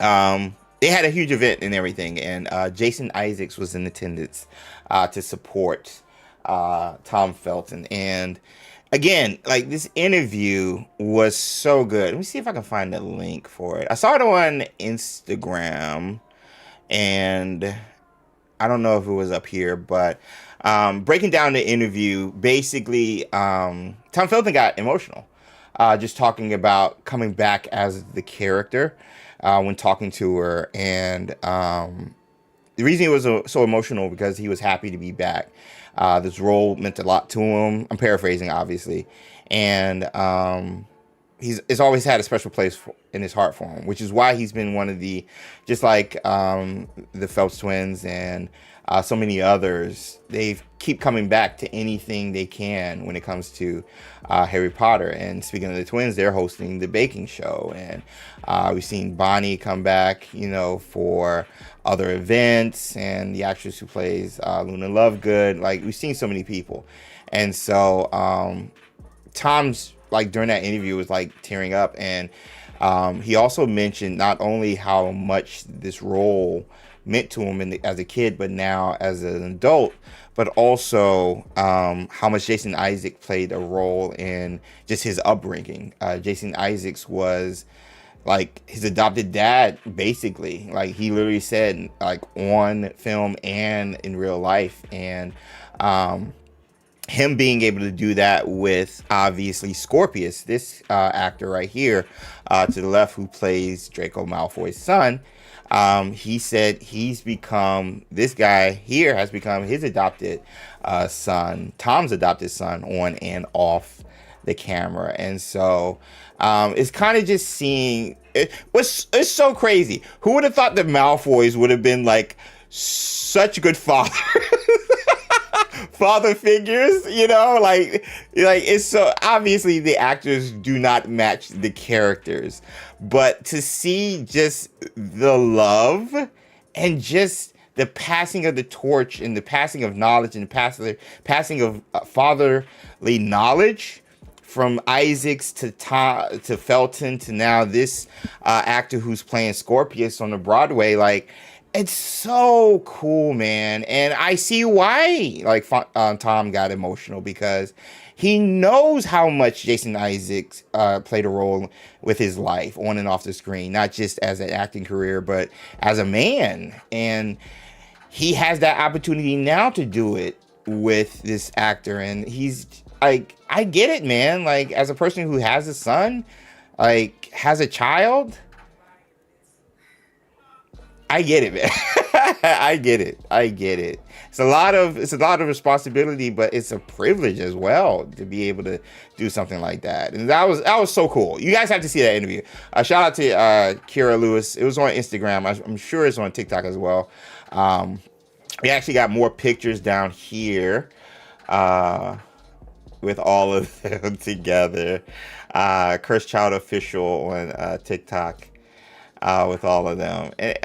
Speaker 3: they had a huge event and everything, and Jason Isaacs was in attendance to support Tom Felton. And again, like, this interview was so good. Let me see if I can find the link for it. I saw it on Instagram, and I don't know if it was up here, but breaking down the interview, basically, Tom Felton got emotional, just talking about coming back as the character when talking to her. And the reason he was so emotional because he was happy to be back. This role meant a lot to him. I'm paraphrasing, obviously. And it's always had a special place in his heart for him, which is why he's been one of the, just like the Phelps twins and so many others, they keep coming back to anything they can when it comes to Harry Potter. And speaking of the twins, they're hosting the baking show. And we've seen Bonnie come back, for other events, and the actress who plays Luna Lovegood. Like, we've seen so many people. And so Tom's, like, during that interview was like tearing up. And he also mentioned not only how much this role meant to him as a kid, but now as an adult, but also how much Jason Isaacs played a role in just his upbringing. Jason Isaacs was like his adopted dad, basically. Like, he literally said, like, on film and in real life. And him being able to do that with, obviously, Scorpius, this actor right here to the left, who plays Draco Malfoy's son. He said this guy here has become his adopted son, Tom's adopted son, on and off the camera. And so it's kind of just seeing it's so crazy. Who would have thought the Malfoys would have been like such good father figures, like it's so obviously the actors do not match the characters, but to see just the love and just the passing of the torch and the passing of knowledge and the passing of fatherly knowledge from Isaacs to Felton to now this actor who's playing Scorpius on the Broadway, like, it's so cool, man. And I see why, like, Tom got emotional, because he knows how much Jason Isaacs played a role with his life on and off the screen, not just as an acting career, but as a man. And he has that opportunity now to do it with this actor, and he's like, I get it, man. Like, as a person who has a son, like, has a child, I get it, man. I get it. It's a lot of responsibility, but it's a privilege as well to be able to do something like that. And that was so cool. You guys have to see that interview. Shout out to Kira Lewis. It was on Instagram. I'm sure it's on TikTok as well. We actually got more pictures down here with all of them together. Cursed Child Official on TikTok with all of them. And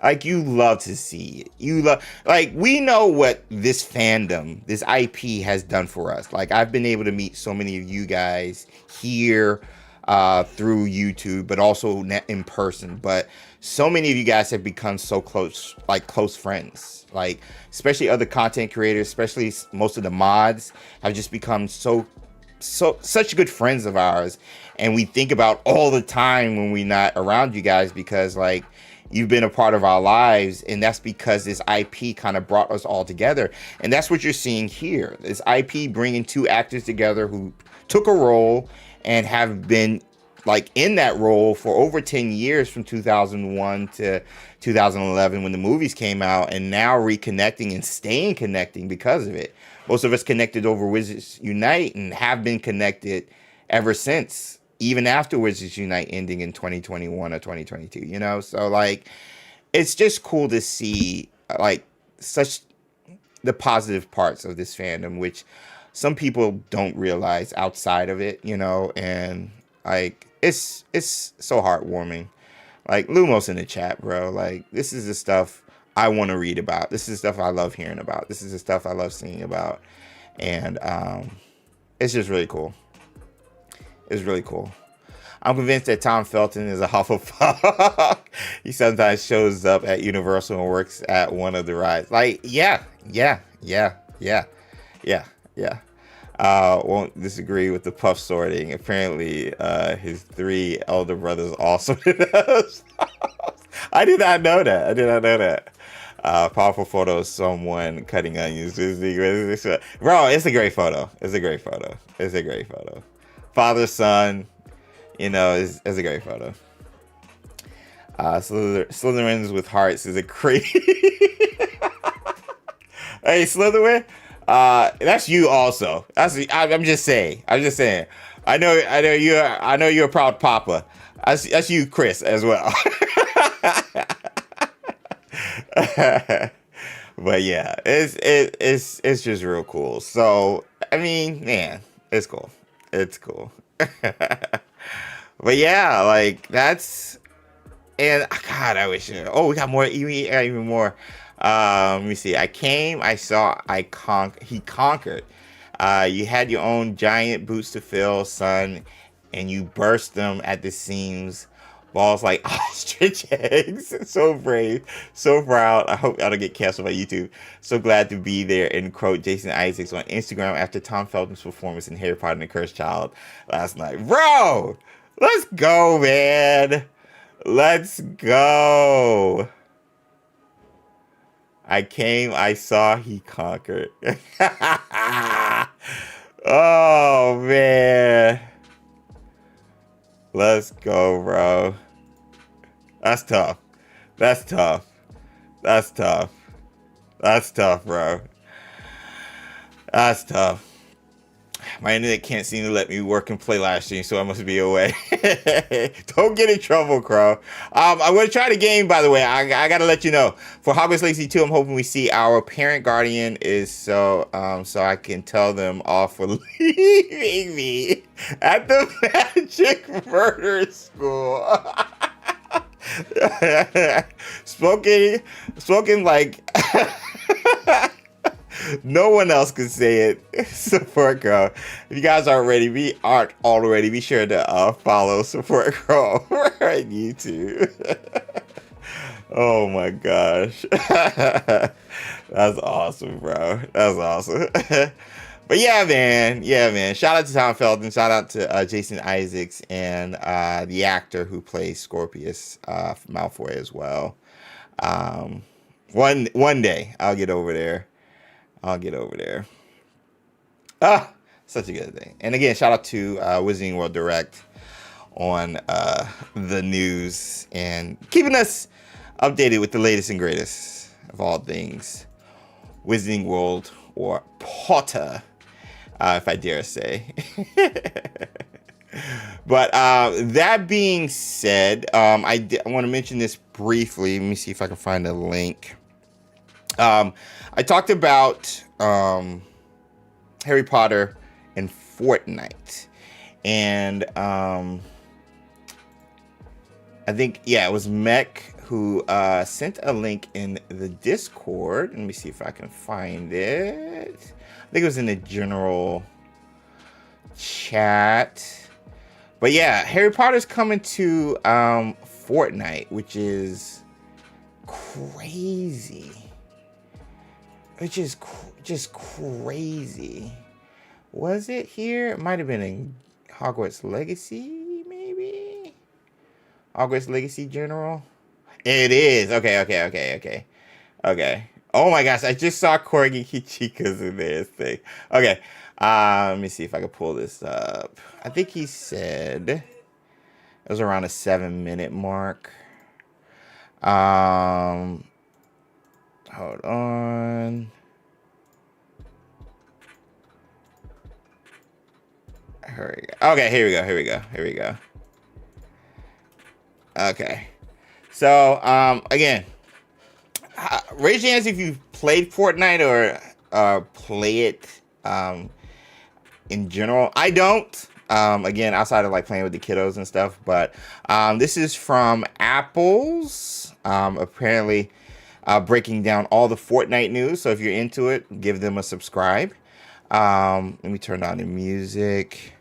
Speaker 3: like, you love to see it. Like, we know what this fandom, this IP has done for us. Like, I've been able to meet so many of you guys here through YouTube, but also in person. But so many of you guys have become so close, like close friends. Like, especially other content creators, especially most of the mods have just become such good friends of ours. And we think about all the time when we're not around you guys, because like, you've been a part of our lives, and that's because this IP kind of brought us all together. And that's what you're seeing here. This IP bringing two actors together who took a role and have been like in that role for over 10 years, from 2001 to 2011 when the movies came out, and now reconnecting and staying connecting because of it. Most of us connected over Wizards Unite and have been connected ever since, even after Wizards Unite ending in 2021 or 2022, you know? So, like, it's just cool to see, like, such the positive parts of this fandom, which some people don't realize outside of it, you know? And, like, it's so heartwarming. Like, Lumos in the chat, bro. Like, this is the stuff I want to read about. This is the stuff I love hearing about. This is the stuff I love seeing about. And it's just really cool. It's really cool. I'm convinced that Tom Felton is a Hufflepuff. He sometimes shows up at Universal and works at one of the rides. Like, yeah. Won't disagree with the puff sorting. Apparently, his three elder brothers also does. I did not know that. Powerful photo of someone cutting onions. Bro, it's a great photo. Father, son, you know, it's a great photo. Slytherins with hearts is a crazy. Hey, Slytherin, that's you also. I'm just saying. I know you're a proud papa. That's you, Chris, as well. But yeah, it's just real cool. So I mean, man, it's cool. But yeah, like, that's, and God, I wish. Oh, we got more. Even more. Let me see. I came. I saw. He conquered. You had your own giant boots to fill, son, and you burst them at the seams. Balls like ostrich eggs. So brave, so proud. I hope I don't get canceled by YouTube. So glad to be there. And quote Jason Issacs on Instagram after Tom Felton's performance in Harry Potter and the Cursed Child last night. Bro, let's go, man. Let's go. I came, I saw, he conquered. Oh, man. Let's go, bro. That's tough, bro. That's tough. My internet can't seem to let me work and play live stream, so I must be away. Don't get in trouble, Crow. I'm going to try the game, by the way. I got to let you know. For Hogwarts Legacy 2, I'm hoping we see our parent guardian is so I can tell them off for leaving me at the Magic Murder School. Spoken like... No one else can say it. Support Girl. If you guys aren't already, be sure to follow Support Girl on YouTube. Oh my gosh. That's awesome, bro. That's awesome. But yeah, man. Shout out to Tom Felton. Shout out to Jason Issacs and the actor who plays Scorpius Malfoy as well. One day I'll get over there. Such a good thing. And again, shout out to Wizarding World Direct on the news and keeping us updated with the latest and greatest of all things Wizarding World or Potter, if I dare say. But that being said, I want to mention this briefly. Let me see if I can find a link. I talked about Harry Potter and Fortnite, and I think, yeah, it was Mech who sent a link in the Discord. Let me see if I can find it. I think it was in the general chat. But yeah, Harry Potter's coming to Fortnite, which is crazy. Which is just crazy. Was it here? It might have been in Hogwarts Legacy, maybe? Hogwarts Legacy General? It is. Okay. Oh my gosh, I just saw Corgi Chica's in this thing. Okay. Let me see if I can pull this up. I think he said it was around a 7-minute mark. Hold on. Here we go. Okay, here we go. Okay. So, again, raise your hands if you've played Fortnite or play it in general. I don't. Again, outside of like playing with the kiddos and stuff. But this is from Apple's. Apparently breaking down all the Fortnite news. So if you're into it, give them a subscribe. Let me turn on the music.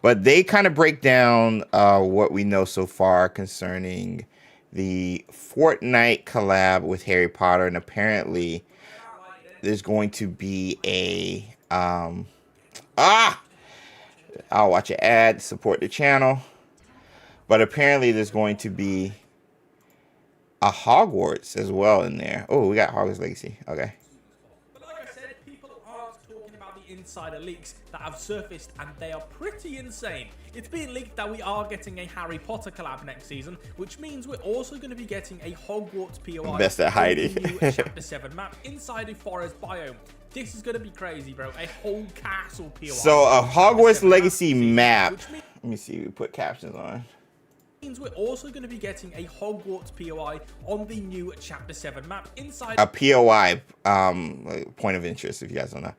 Speaker 3: But they kind of break down what we know so far concerning the Fortnite collab with Harry Potter. And apparently there's going to be a... I'll watch an ad, support the channel. But apparently there's going to be a Hogwarts as well in there. Oh, we got Hogwarts Legacy. Okay.
Speaker 5: But like I said, people aren't talking about the insider leaks that have surfaced, and they are pretty insane. It's been leaked that we are getting a Harry Potter collab next season, which means we're also going to be getting a Hogwarts POI.
Speaker 3: Best at hiding.
Speaker 5: New Chapter 7 map inside a forest biome. This is going to be crazy, bro. A whole castle POI.
Speaker 3: So a Hogwarts Legacy map. Let me see. We put captions on.
Speaker 5: Means we're also going to be getting a Hogwarts POI on the new Chapter 7 map inside
Speaker 3: a POI, point of interest, if you guys don't know,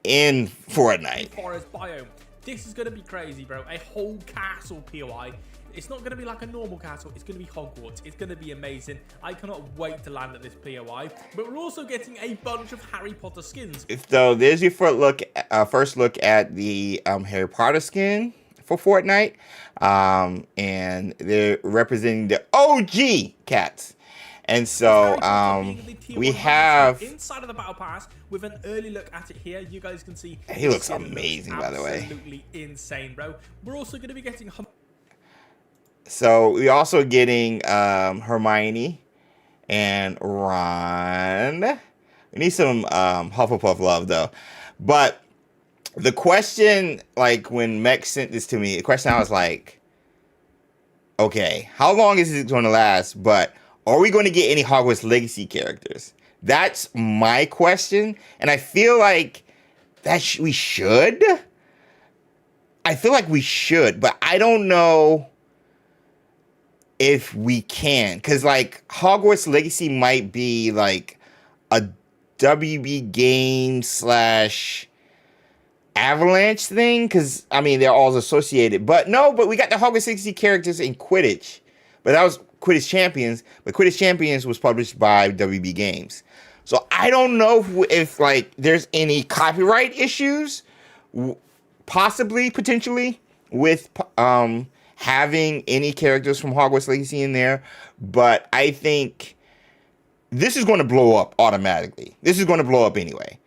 Speaker 3: in Fortnite.
Speaker 5: Forest biome. This is going to be crazy, bro. A whole castle POI. It's not going to be like a normal castle. It's going to be Hogwarts. It's going to be amazing. I cannot wait to land at this POI. But we're also getting a bunch of Harry Potter skins.
Speaker 3: So there's your first look at the Harry Potter skin for Fortnite. And they're representing the OG cats. And so we have
Speaker 5: inside of the battle pass with an early look at it here. You guys can see
Speaker 3: he looks amazing, by the way.
Speaker 5: Absolutely insane, bro. We're also going to be getting...
Speaker 3: So we're also getting Hermione and Ron. We need some Hufflepuff love, though. But the question, like when Mech sent this to me, the question I was like, okay, how long is this going to last? But are we going to get any Hogwarts Legacy characters? That's my question. And I feel like that we should. I feel like we should, but I don't know if we can, because like Hogwarts Legacy might be like a WB game / Avalanche thing, because I mean they're all associated. But no, but we got the Hogwarts Legacy characters in Quidditch, but that was Quidditch Champions. But Quidditch Champions was published by WB Games, so I don't know if like there's any copyright issues, possibly potentially with having any characters from Hogwarts Legacy in there, but I think this is going to blow up automatically. This is going to blow up anyway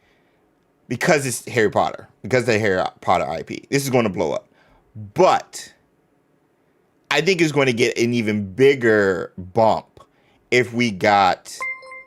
Speaker 3: because it's Harry Potter, because the Harry Potter IP. This is going to blow up, but I think it's going to get an even bigger bump if we got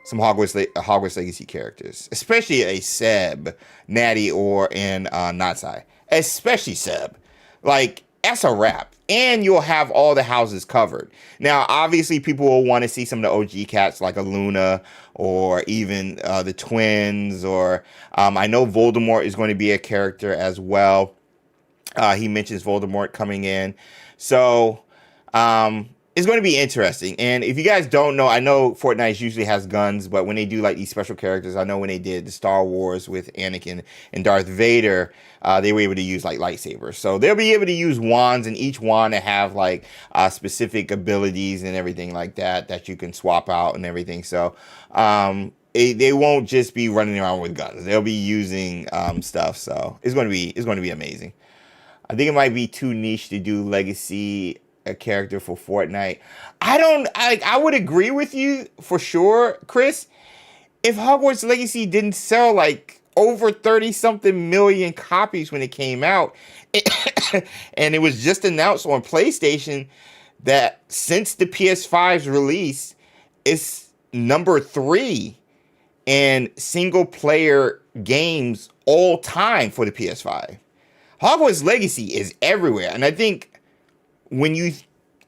Speaker 3: some Hogwarts Legacy characters, especially a Seb, Natty, or Natsai. Especially Seb. Like, that's a wrap. And you'll have all the houses covered. Now, obviously, people will want to see some of the OG cats like a Luna or even the twins. Or I know Voldemort is going to be a character as well. He mentions Voldemort coming in. So, it's going to be interesting. And if you guys don't know, I know Fortnite usually has guns, but when they do like these special characters, I know when they did the Star Wars with Anakin and Darth Vader, they were able to use like lightsabers. So they'll be able to use wands, and each wand to have like specific abilities and everything like that you can swap out and everything. So they won't just be running around with guns. They'll be using stuff. So it's going to be amazing. I think it might be too niche to do Legacy a character for Fortnite. I would agree with you for sure, Chris. If Hogwarts Legacy didn't sell like over 30 something million copies when it came out, and it was just announced on PlayStation that since the PS5's release, it's number 3 in single player games all time for the PS5. Hogwarts Legacy is everywhere, and I think when you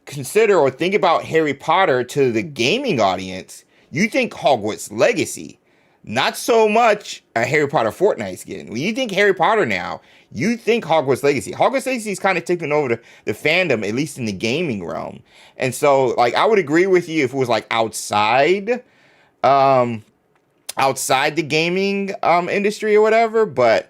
Speaker 3: consider or think about Harry Potter to the gaming audience, you think Hogwarts Legacy, not so much a Harry Potter Fortnite skin. When you think Harry Potter now, you think Hogwarts Legacy. Hogwarts Legacy is kind of taking over the fandom, at least in the gaming realm. And so, like, I would agree with you if it was like outside the gaming industry or whatever, but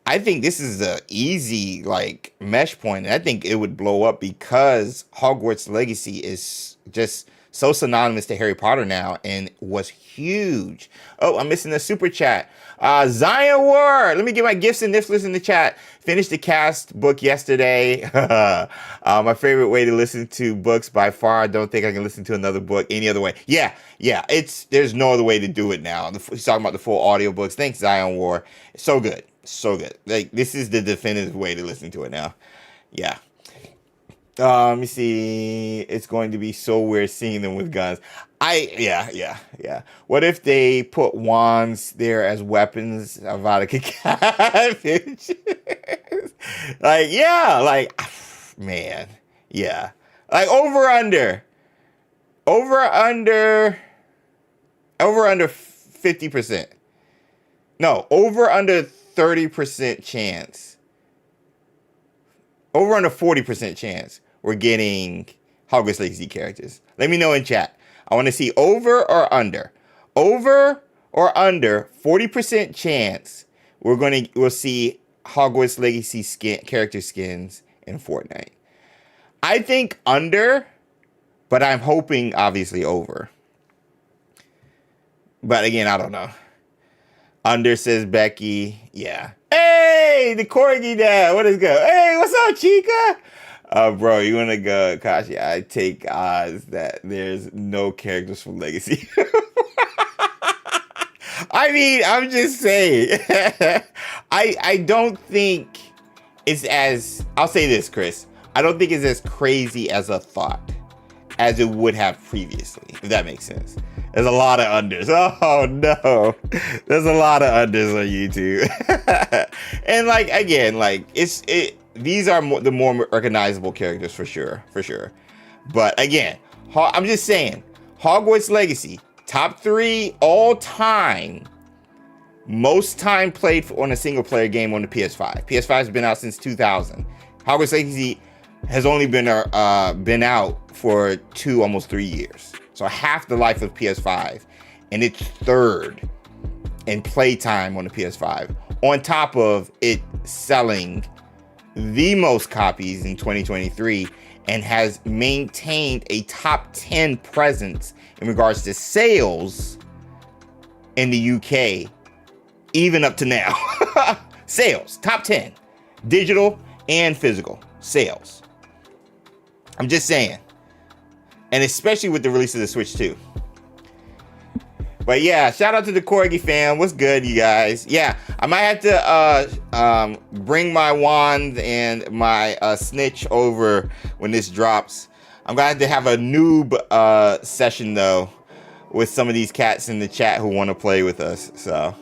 Speaker 3: I think this is a easy like mesh point, and I think it would blow up because Hogwarts Legacy is just so synonymous to Harry Potter now and was huge. Oh, I'm missing a super chat. Zion Ward, let me get my gifts and niflers in the chat. Finished the cast book yesterday. My favorite way to listen to books by far. I don't think I can listen to another book any other way. Yeah. There's no other way to do it now. He's talking about the full audiobooks. Thanks, Zion Ward. It's so good. So good. Like, this is the definitive way to listen to it now. Yeah. Let me see. It's going to be so weird seeing them with guns. Yeah. What if they put wands there as weapons? Avada cabbage. Man. Yeah. Like, over under 50%. No, over under 30% chance. Over under 40% chance we're getting Hogwarts Legacy characters. Let me know in chat. I want to see over or under. Over or under 40% chance we'll see Hogwarts Legacy character skins in Fortnite. I think under, but I'm hoping obviously over. But again, I don't know. Under, says Becky. Yeah. Hey, the Corgi dad. What is good? Hey, what's up, Chica? Bro, you want to go, Kashi? I take odds that there's no characters from Legacy. I mean, I'm just saying. I don't think it's as... I'll say this, Chris. I don't think it's as crazy as a thought as it would have previously, if that makes sense. There's a lot of unders. Oh, no. There's a lot of unders on YouTube. And, like, again, like, these are the more recognizable characters for sure. But, again, I'm just saying, Hogwarts Legacy, top 3 all time, most time played on a single player game on the PS5. PS5 has been out since 2000. Hogwarts Legacy has only been out for almost 3 years. So half the life of PS5, and it's third in playtime on the PS5. On top of it selling the most copies in 2023 and has maintained a top 10 presence in regards to sales in the UK, even up to now. Sales, top 10, digital and physical sales. I'm just saying. And especially with the release of the Switch 2. But yeah, shout out to the Corgi fam. What's good, you guys? Yeah, I might have to bring my wand and my snitch over when this drops. I'm going to have a noob session, though. with some of these cats in the chat who want to play with us. So,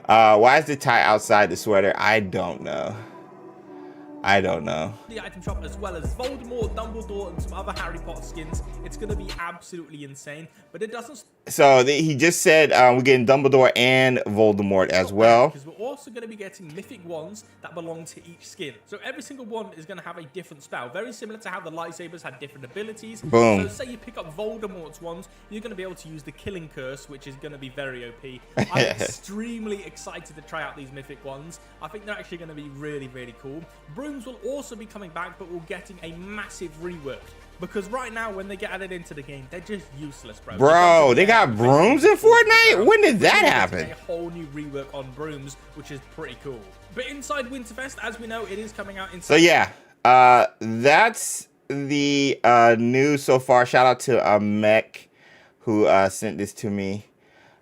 Speaker 3: why is the tie outside the sweater? I don't know. I don't know.
Speaker 5: The item shop, as well as Voldemort, Dumbledore, and some other Harry Potter skins. It's going to be absolutely insane, but it doesn't.
Speaker 3: So he just said we're getting Dumbledore and Voldemort as well.
Speaker 5: Because we're also going to be getting mythic wands that belong to each skin. So every single one is going to have a different spell, very similar to how the lightsabers had different abilities.
Speaker 3: Boom.
Speaker 5: So say you pick up Voldemort's wands, you're going to be able to use the Killing Curse, which is going to be very OP. I'm extremely excited to try out these mythic wands. I think they're actually going to be really, really cool. Brooms will also be coming back, but we're getting a massive rework. Because right now, when they get added into the game, they're just useless, bro.
Speaker 3: Bro, they got brooms in Fortnite? When did that happen?
Speaker 5: A whole new rework on brooms, which is pretty cool. But inside Winterfest, as we know, it is coming out in...
Speaker 3: So yeah, that's the news so far. Shout out to Mech, who sent this to me.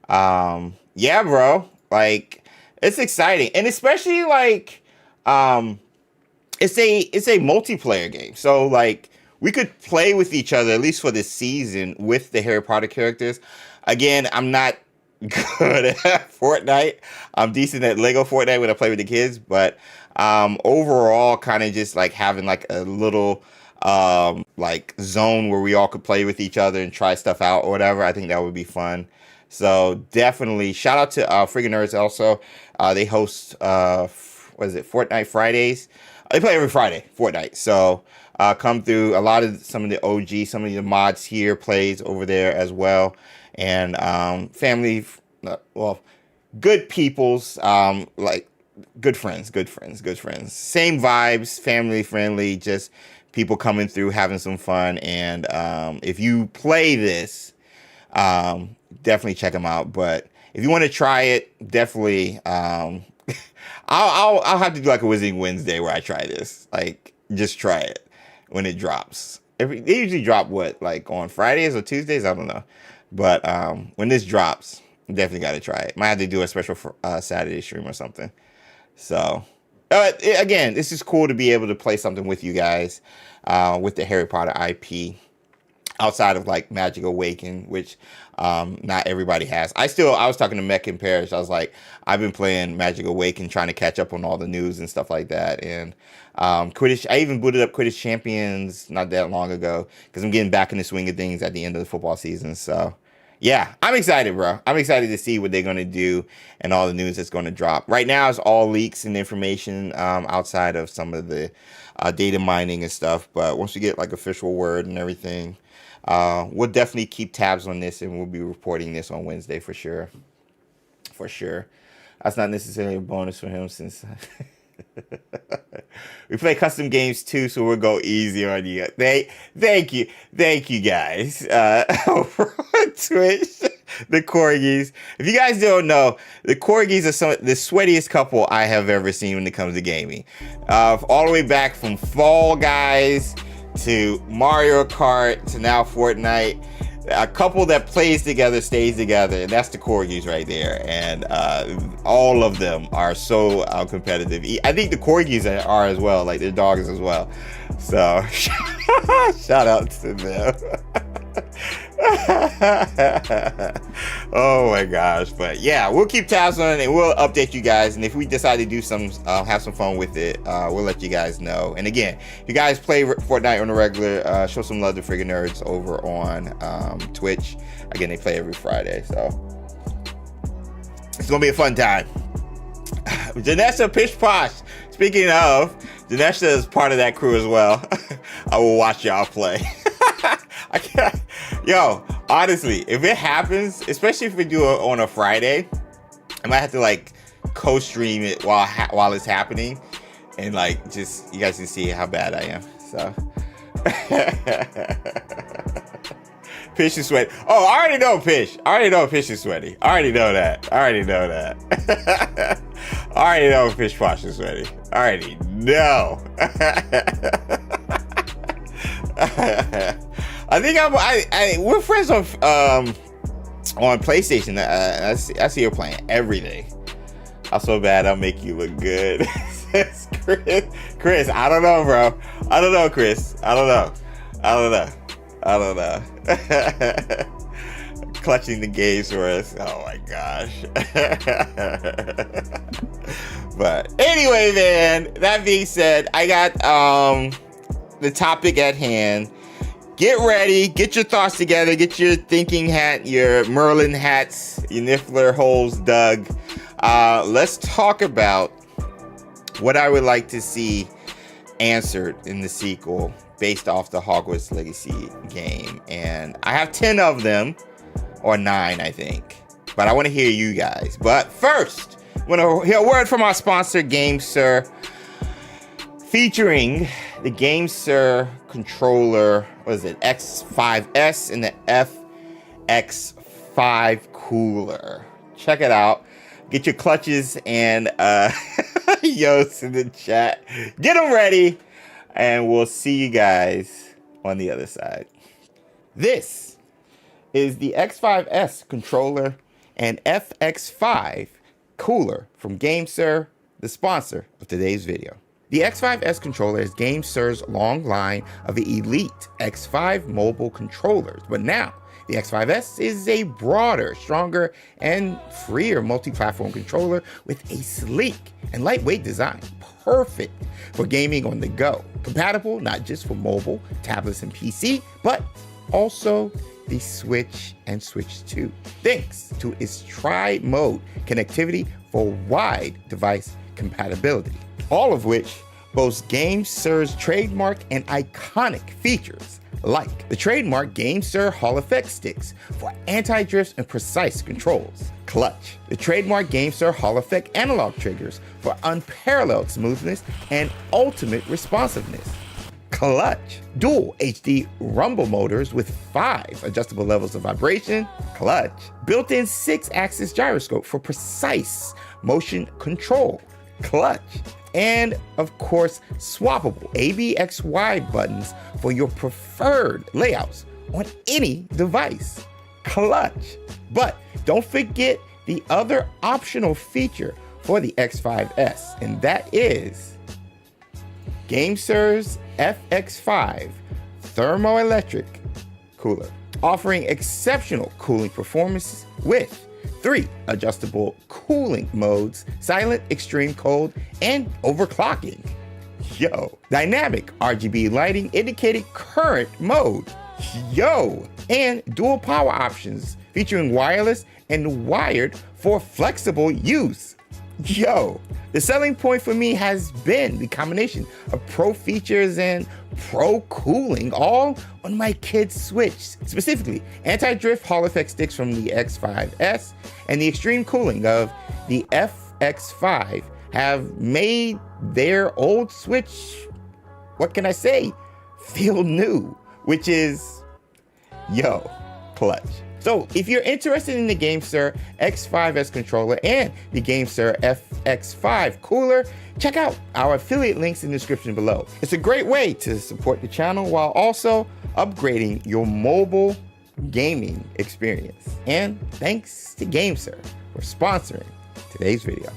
Speaker 3: Yeah, bro. Like, it's exciting. And especially, like, it's a multiplayer game. So, like, we could play with each other, at least for this season, with the Harry Potter characters. Again, I'm not good at Fortnite. I'm decent at Lego Fortnite when I play with the kids. But overall, kind of just, like, having, like, a little, like, zone where we all could play with each other and try stuff out or whatever. I think that would be fun. So, definitely, shout out to Friggin' Nerds also. They host, what is it, Fortnite Fridays. They play every Friday, Fortnite. So, come through. Some of the OG, some of the mods here plays over there as well. And family, well, good peoples, like good friends. Same vibes, family friendly, just people coming through, having some fun. And if you play this, definitely check them out. But if you want to try it, definitely, I'll have to do like a Wizarding Wednesday where I try this. Like, just try it when it drops. They usually drop what, like on Fridays or Tuesdays? I don't know. But when this drops, definitely got to try it. Might have to do a special Saturday stream or something. So, again, this is cool to be able to play something with you guys with the Harry Potter IP. Outside of like Magic Awaken, which not everybody has. I was talking to Mech and Parrish. I was like, I've been playing Magic Awaken, trying to catch up on all the news and stuff like that. And Quidditch, I even booted up Quidditch Champions not that long ago because I'm getting back in the swing of things at the end of the football season. So yeah, I'm excited, bro. I'm excited to see what they're going to do and all the news that's going to drop. Right now, it's all leaks and information outside of some of the data mining and stuff. But once we get like official word and everything, we'll definitely keep tabs on this, and we'll be reporting this on Wednesday for sure. For sure. That's not necessarily a bonus for him since we play custom games too, so we'll go easy on you. Thank you guys. Over on Twitch, the Corgis. If you guys don't know, the Corgis are the sweatiest couple I have ever seen when it comes to gaming. All the way back from Fall Guys to Mario Kart to now Fortnite. A couple that plays together stays together, and that's the Corgis right there. And all of them are so competitive. I think the Corgis are as well, like their dogs as well. So shout out to them. Oh my gosh. But yeah, we'll keep tabs on it and we'll update you guys. And if we decide to do some have some fun with it, we'll let you guys know. And again, if you guys play Fortnite on the regular, show some love to Friggin' Nerds over on Twitch. Again, they play every Friday, so it's gonna be a fun time. Janesha Pish Posh. Speaking of, Janesha is part of that crew as well. I will watch y'all play. I can't. Yo, honestly, if it happens, especially if we do it on a Friday, I might have to like co-stream it while it's happening, and like just you guys can see how bad I am. So, Pish is sweaty. Oh, I already know Pish. I already know Pish is sweaty. I already know that. I already know Pish Posh is sweaty. I already know. I think we're friends on PlayStation. I see her playing every day. I'm so bad I'll make you look good. Says Chris, I don't know, bro. I don't know, Chris. I don't know. clutching the gaze for us. Oh my gosh. But anyway, man, that being said, I got the topic at hand. Get ready, get your thoughts together, get your thinking hat, your Merlin hats, your Niffler holes dug. Let's talk about what I would like to see answered in the sequel based off the Hogwarts Legacy game. And I have 10 of them, or 9, I think. But I want to hear you guys. But first, I want to hear a word from our sponsor, Gamesir, featuring the Gamesir controller, what is it, X5S and the FX5 cooler. Check it out. Get your clutches and Yost in the chat. Get them ready, and we'll see you guys on the other side. This is the X5S controller and FX5 cooler from Gamesir, the sponsor of today's video. The X5S controller is Gamesir's long line of elite X5 mobile controllers, but now the X5S is a broader, stronger, and freer multi-platform controller with a sleek and lightweight design, perfect for gaming on the go. Compatible not just for mobile, tablets, and PC, but also the Switch and Switch 2, thanks to its tri-mode connectivity for wide device compatibility, all of which boasts Gamesir's trademark and iconic features, like the trademark Gamesir Hall Effect sticks for anti-drift and precise controls, clutch, the trademark Gamesir Hall Effect analog triggers for unparalleled smoothness and ultimate responsiveness, clutch, dual HD rumble motors with 5 adjustable levels of vibration, clutch, built-in 6-axis gyroscope for precise motion control, clutch, and of course, swappable ABXY buttons for your preferred layouts on any device, clutch. But don't forget the other optional feature for the X5S, and that is Gamesir's FX5 thermoelectric cooler, offering exceptional cooling performance with 3 adjustable cooling modes, silent, extreme cold, and overclocking. Yo, dynamic RGB lighting indicated current mode. Yo, and dual power options featuring wireless and wired for flexible use. Yo, the selling point for me has been the combination of pro features and pro cooling all on my kid's Switch. Specifically, anti-drift Hall Effect sticks from the X5S and the extreme cooling of the FX5 have made their old Switch, what can I say, feel new, which is, yo, clutch. So if you're interested in the Gamesir X5S controller and the Gamesir FX5 cooler, check out our affiliate links in the description below. It's a great way to support the channel while also upgrading your mobile gaming experience. And thanks to Gamesir for sponsoring today's video.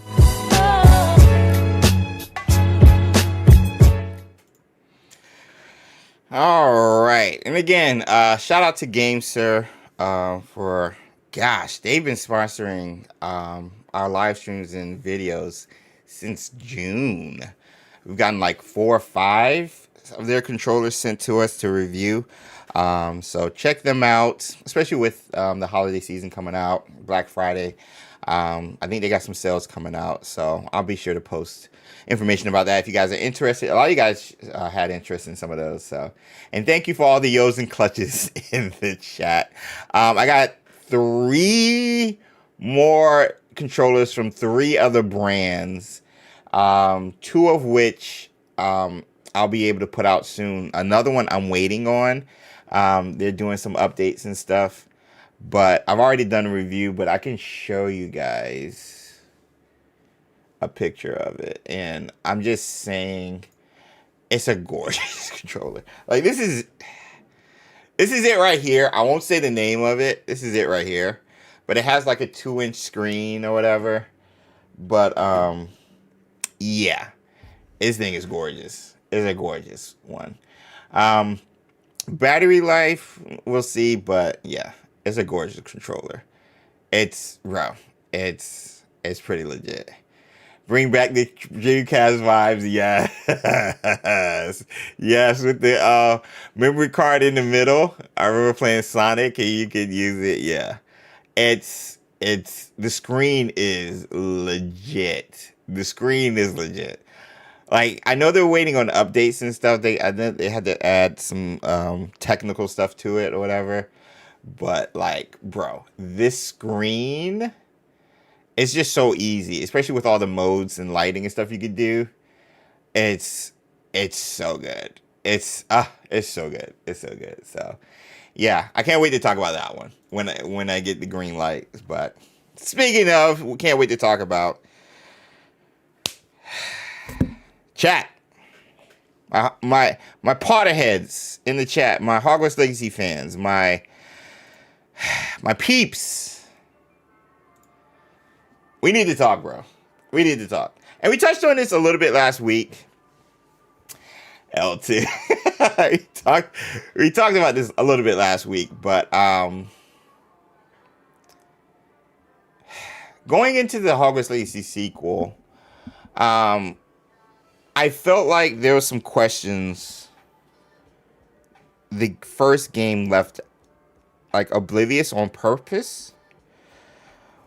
Speaker 3: All right, and again, shout out to Gamesir. For gosh, they've been sponsoring our live streams and videos since June. We've gotten like 4 or 5 of their controllers sent to us to review. So check them out, especially with the holiday season coming out, Black Friday. I think they got some sales coming out, so I'll be sure to post information about that if you guys are interested. A lot of you guys had interest in some of those, so. And thank you for all the yos and clutches in the chat. I got 3 more controllers from 3 other brands, 2 of which I'll be able to put out soon. Another one I'm waiting on. They're doing some updates and stuff, but I've already done a review, but I can show you guys a picture of it, and I'm just saying it's a gorgeous controller. Like, this is it right here. I won't say the name of it. This is it right here, but it has like a 2-inch screen or whatever. But yeah, this thing is gorgeous. It's a gorgeous one. Battery life, we'll see, but yeah, It's a gorgeous controller. Bro, it's pretty legit. Bring back the Dreamcast vibes, yes. Yes, with the memory card in the middle. I remember playing Sonic and you could use it, yeah. It's the screen is legit. The screen is legit. Like, I know they're waiting on updates and stuff. I think they had to add some technical stuff to it or whatever. But like, bro, this screen, it's just so easy, especially with all the modes and lighting and stuff you could do. It's so good. It's so good. It's so good. So yeah, I can't wait to talk about that one when I get the green light. But speaking of, we can't wait to talk about chat. My Potterheads in the chat, my Hogwarts Legacy fans, my peeps. We need to talk, bro. We need to talk. And we touched on this a little bit last week. L2. we talked about this a little bit last week, but going into the Hogwarts Legacy sequel, I felt like there were some questions the first game left like oblivious on purpose.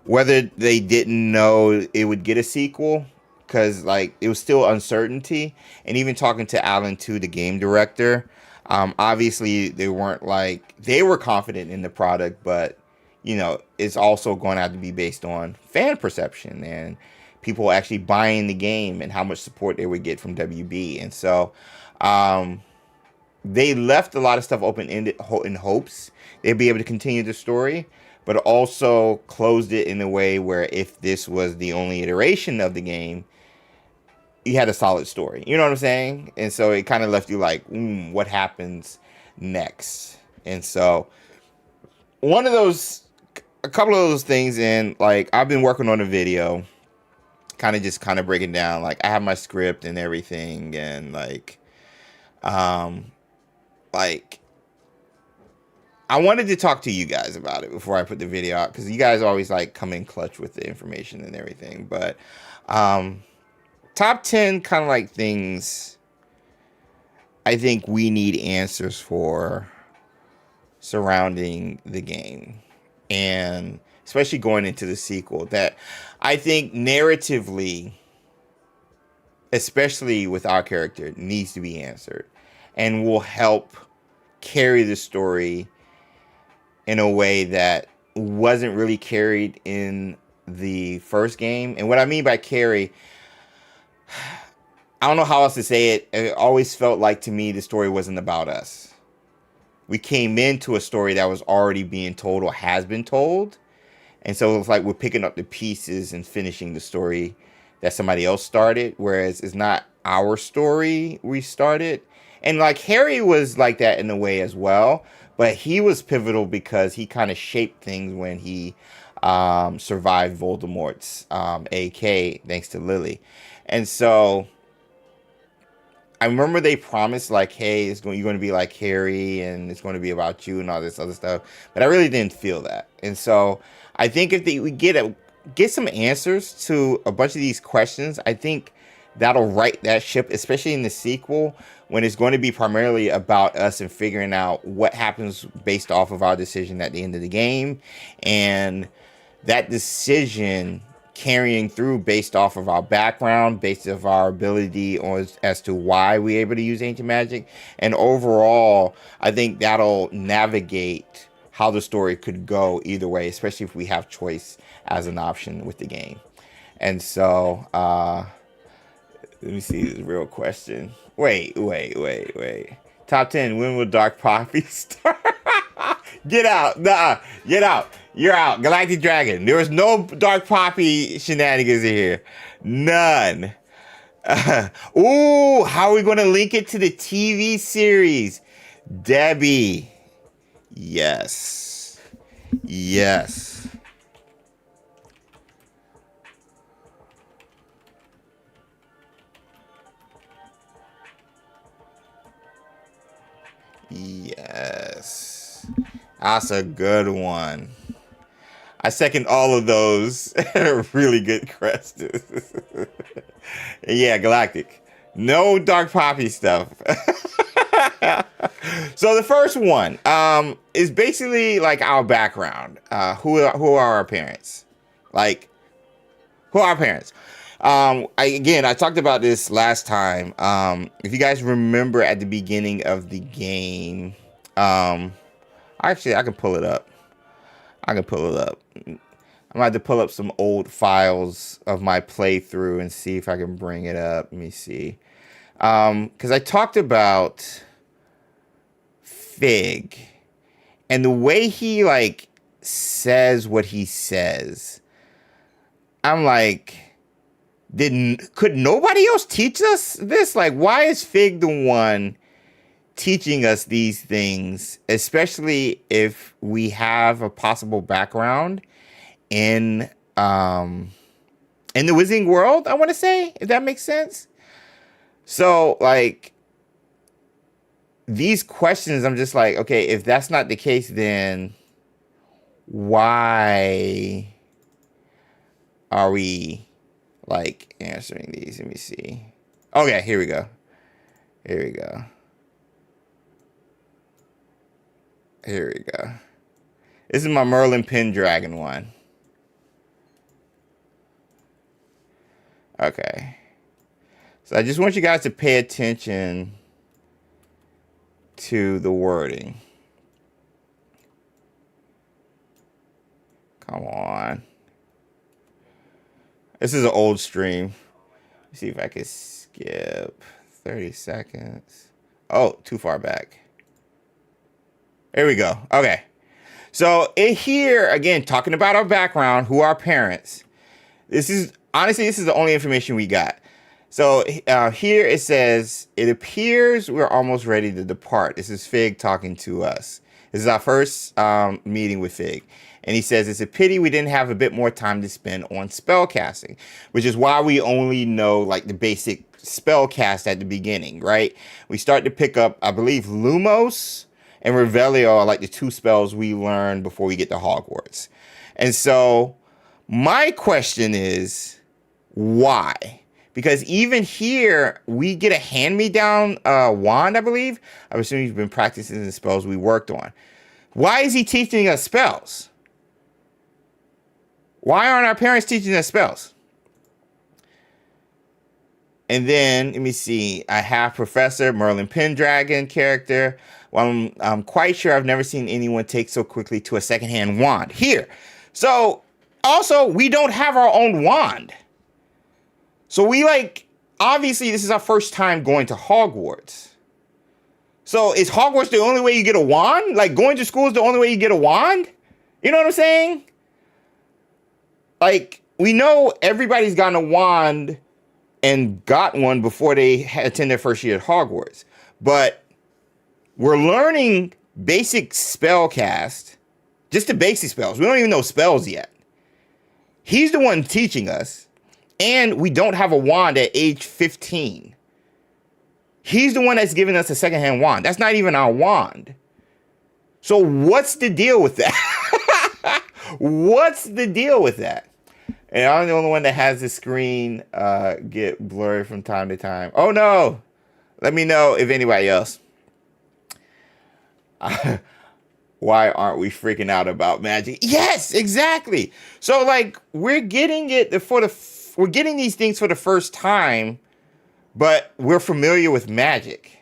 Speaker 3: Whether they didn't know it would get a sequel, because like it was still uncertainty. And even talking to Alan too, the game director, obviously they weren't like, they were confident in the product, but you know, it's also going to have to be based on fan perception and people actually buying the game and how much support they would get from WB. And so they left a lot of stuff open-ended in hopes they'd be able to continue the story, but also closed it in a way where if this was the only iteration of the game, you had a solid story. You know what I'm saying? And so it kind of left you like, what happens next? And so a couple of those things, and like I've been working on a video, kind of breaking down, like I have my script and everything, and like I wanted to talk to you guys about it before I put the video out, because you guys always like come in clutch with the information and everything. But top 10 kind of like things I think we need answers for surrounding the game, and especially going into the sequel, that I think narratively, especially with our character, needs to be answered and will help carry the story in a way that wasn't really carried in the first game. And what I mean by carry, I don't know how else to say it. It always felt like to me the story wasn't about us. We came into a story that was already being told or has been told. And so it's like we're picking up the pieces and finishing the story that somebody else started, whereas it's not our story we started. And like Harry was like that in a way as well, but he was pivotal because he kind of shaped things when he survived Voldemort's AK thanks to Lily. And so I remember they promised like, hey, you're going to be like Harry and it's going to be about you and all this other stuff, but I really didn't feel that. And so I think if we get some answers to a bunch of these questions, I think that'll right that ship, especially in the sequel, when it's going to be primarily about us and figuring out what happens based off of our decision at the end of the game, and that decision carrying through based off of our background, based off our ability as to why we're able to use ancient magic. And overall, I think that'll navigate how the story could go either way, especially if we have choice as an option with the game. And so, let me see this real question. Wait. Top 10, when will Dark Poppy start? Get out. Nah, get out. You're out. Galactic Dragon. There was no Dark Poppy shenanigans in here. None. Ooh, how are we going to link it to the TV series? Debbie. Yes. Yes. Yes. That's a good one. I second all of those. Really good crest. Yeah, Galactic. No Dark Poppy stuff. So the first one is basically like our background. Who are our parents? Like, who are our parents? I talked about this last time. If you guys remember at the beginning of the game, actually, I can pull it up. I'm gonna have to pull up some old files of my playthrough and see if I can bring it up. Let me see. Because I talked about Fig and the way he like says what he says. I'm like, could nobody else teach us this? Like, why is Fig the one teaching us these things, especially if we have a possible background in the Wizarding world, I want to say, if that makes sense. So, like, these questions, I'm just like, okay, if that's not the case, then why are we, like, answering these? Let me see. Okay, here we go. This is my Merlin Pendragon one. Okay. So I just want you guys to pay attention to the wording. Come on. This is an old stream. Let's see if I can skip 30 seconds. Oh, too far back. There we go. Okay. So here, again, talking about our background, who are our parents. This is the only information we got. So here it says, it appears we're almost ready to depart. This is Fig talking to us. This is our first meeting with Fig. And he says, it's a pity we didn't have a bit more time to spend on spell casting, which is why we only know like the basic spell cast at the beginning, right? We start to pick up, I believe, Lumos and Revelio are like the two spells we learn before we get to Hogwarts. And so my question is, why? Because even here, we get a hand-me-down wand, I believe. I'm assuming he's been practicing the spells we worked on. Why is he teaching us spells? Why aren't our parents teaching us spells? And then, let me see. I have Professor Merlin Pendragon character. Well, I'm quite sure I've never seen anyone take so quickly to a secondhand wand. Here. So, also, we don't have our own wand. So we obviously this is our first time going to Hogwarts. So is Hogwarts the only way you get a wand? Like going to school is the only way you get a wand? You know what I'm saying? Like we know everybody's gotten a wand and got one before they attend their first year at Hogwarts. But we're learning basic spell cast, just the basic spells. We don't even know spells yet. He's the one teaching us. And we don't have a wand at age 15. He's the one that's giving us a secondhand wand. That's not even our wand. So what's the deal with that? What's the deal with that? And I'm the only one that has the screen get blurry from time to time. Oh no! Let me know if anybody else. Why aren't we freaking out about magic? Yes, exactly. So like we're getting we're getting these things for the first time, but we're familiar with magic.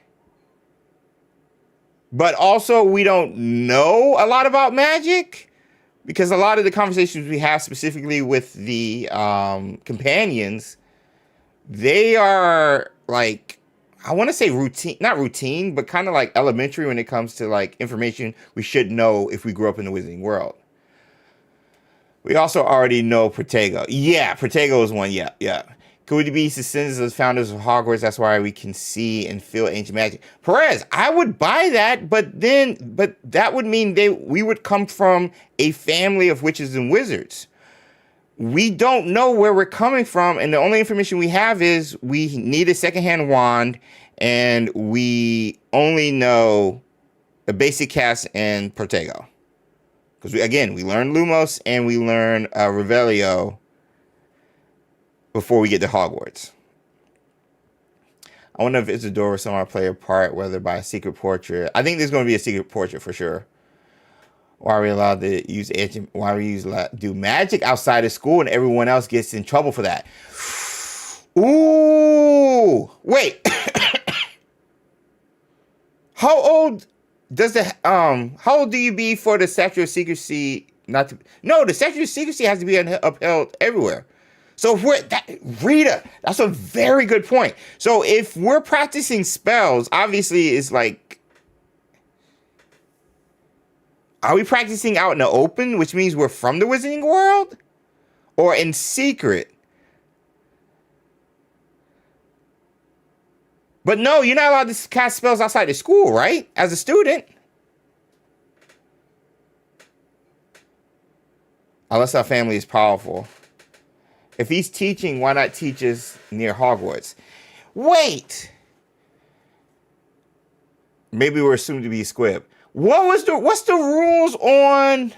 Speaker 3: But also, we don't know a lot about magic because a lot of the conversations we have specifically with the companions, they are like, I want to say not routine, but kind of like elementary when it comes to like information we should know if we grew up in the Wizarding world. We also already know PektoGO. Yeah, PektoGO is one. Yeah. Could it be descendants of the founders of Hogwarts? That's why we can see and feel ancient magic. Perez, I would buy that, but that would mean we would come from a family of witches and wizards. We don't know where we're coming from, and the only information we have is we need a secondhand wand, and we only know the basic cast and PektoGO. Because we learn Lumos and we learn Revelio before we get to Hogwarts. I wonder if Isidore or someone play a part, whether by a secret portrait. I think there's going to be a secret portrait for sure. Why are we allowed to use why are we do magic outside of school and everyone else gets in trouble for that? Ooh, wait. How old does how old do you be for the statute of secrecy no, the statute of secrecy has to be upheld everywhere. So if Rita, that's a very good point. So if we're practicing spells, obviously it's like, are we practicing out in the open, which means we're from the wizarding world? Or in secret? But no, you're not allowed to cast spells outside of school, right? As a student. Unless our family is powerful. If he's teaching, why not teach us near Hogwarts? Wait! Maybe we're assumed to be Squib. What's the rules on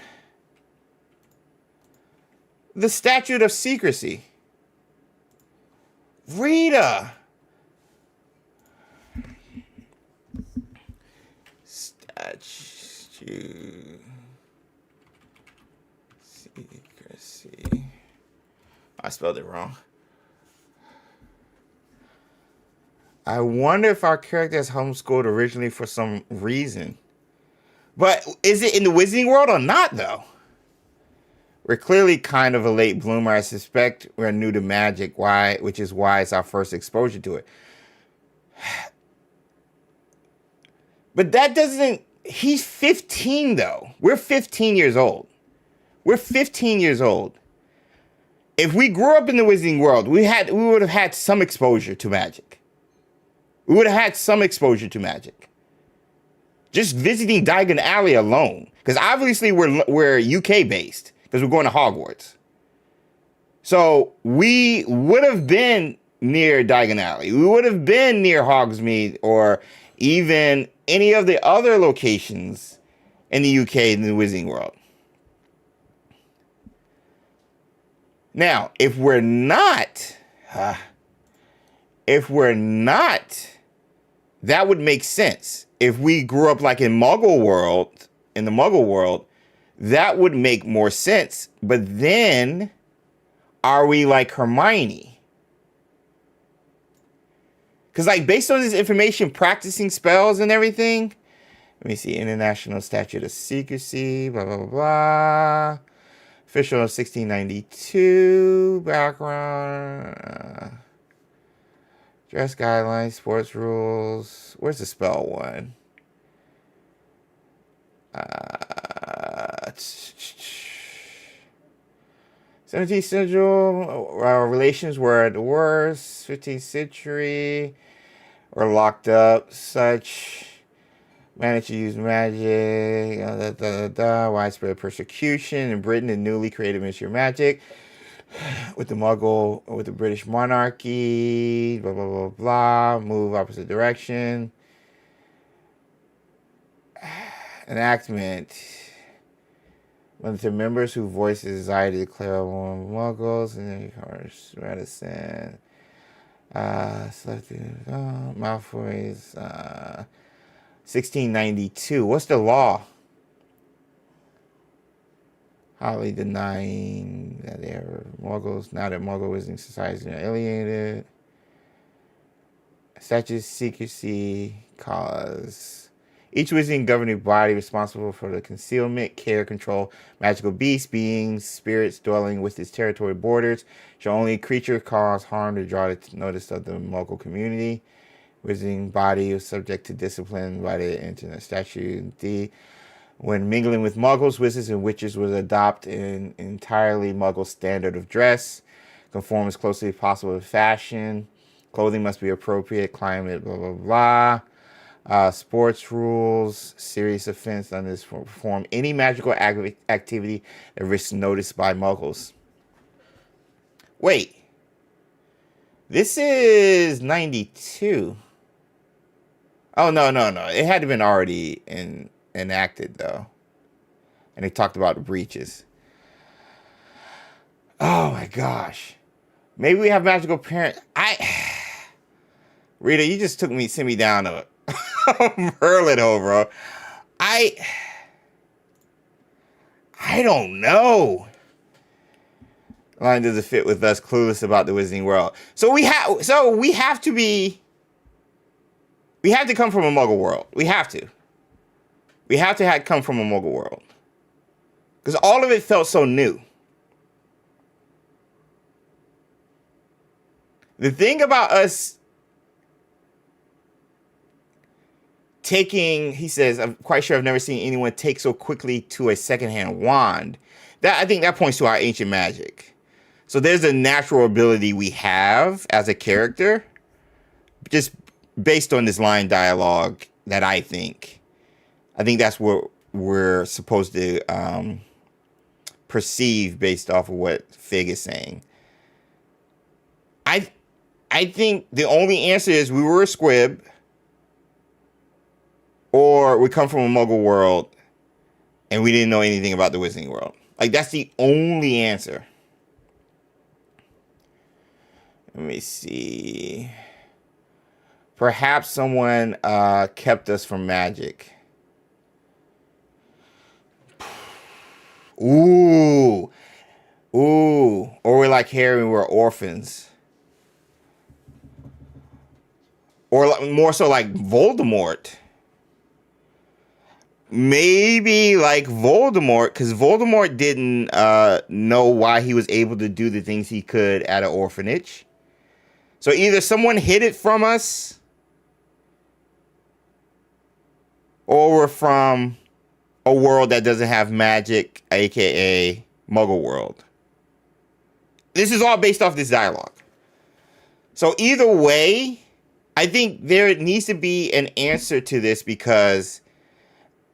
Speaker 3: the statute of secrecy? Rita! Statute secrecy. I spelled it wrong. I wonder if our character is homeschooled originally for some reason. But is it in the wizarding world or not, though? We're clearly kind of a late bloomer. I suspect we're new to magic, which is why it's our first exposure to it. But that doesn't... He's 15, though. We're 15 years old. We're 15 years old. If we grew up in the wizarding world, we would have had some exposure to magic. We would have had some exposure to magic. Just visiting Diagon Alley alone. Because obviously we're UK based. Because we're going to Hogwarts. So we would have been near Diagon Alley. We would have been near Hogsmeade or even any of the other locations in the UK in the wizarding world. Now, if we're not, that would make sense. If we grew up like in the Muggle world, that would make more sense. But then, are we like Hermione? Because like based on this information, practicing spells and everything, let me see, International Statute of Secrecy, blah, blah, blah, blah. Official 1692, background, dress guidelines, sports rules. Where's the spell one? 17th century, relations were at the worst. 15th century, were locked up, such. Managed to use magic, widespread persecution in Britain and newly created Ministry of Magic with the British monarchy, blah, blah, blah, blah, move opposite direction. Enactment. Limited members who voice a desire to declare war on Muggles and medicine. Malfoy's, 1692. What's the law? Highly denying that they are Muggles. Now that Muggle wizarding societies are alienated. Statute of secrecy cause. Each wizarding governing body responsible for the concealment, care, control, magical beasts, beings, spirits dwelling with its territory borders. Shall only creature cause harm to draw the notice of the Muggle community. Wizarding body is subject to discipline by the internet statute. D. When mingling with Muggles, wizards and witches would adopt an entirely Muggle standard of dress. Conform as closely as possible to fashion. Clothing must be appropriate. Climate, blah, blah, blah. Sports rules. Serious offense under this perform any magical activity that risks notice by Muggles. Wait. This is 92. Oh, no. It had to have been already enacted, though. And they talked about breaches. Oh my gosh. Maybe we have magical parents. Rita, you just sent me down a rabbit hole, bro. I don't know. Line doesn't fit with us clueless about the Wizarding World. So we have to come from a Muggle world. We have to come from a Muggle world. Because all of it felt so new. The thing about us taking, he says, I'm quite sure I've never seen anyone take so quickly to a secondhand wand. I think that points to our ancient magic. So there's a natural ability we have as a character, just based on this line dialogue that I think that's what we're supposed to perceive based off of what Fig is saying. I think the only answer is we were a squib, or we come from a Muggle world and we didn't know anything about the Wizarding World. Like, that's the only answer. Let me see. Perhaps someone kept us from magic. Ooh. Or we're like Harry and we're orphans. Or more so like Voldemort. Maybe like Voldemort, because Voldemort didn't know why he was able to do the things he could at an orphanage. So either someone hid it from us, or we're from a world that doesn't have magic, aka Muggle world. This is all based off this dialogue. So either way, I think there needs to be an answer to this, because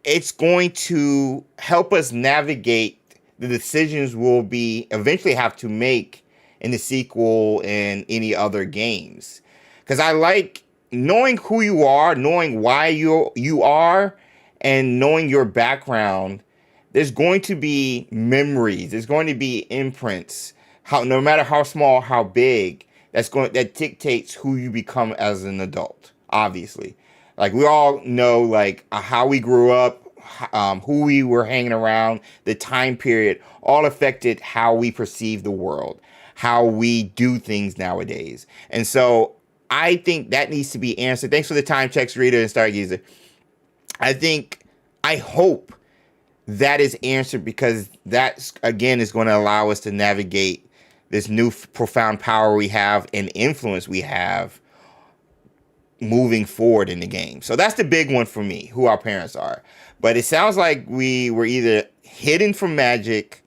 Speaker 3: it's going to help us navigate the decisions we'll be eventually have to make in the sequel and any other games. Because I like knowing who you are, knowing why you are, and knowing your background. There's going to be memories. There's going to be imprints. No matter how small, how big, that dictates who you become as an adult. Obviously, like we all know, like how we grew up, who we were hanging around, the time period, all affected how we perceive the world, how we do things nowadays. And so I think that needs to be answered. Thanks for the time checks, Rita and Stargazer. I hope that is answered, because that, again, is going to allow us to navigate this new profound power we have and influence we have moving forward in the game. So that's the big one for me, who our parents are. But it sounds like we were either hidden from magic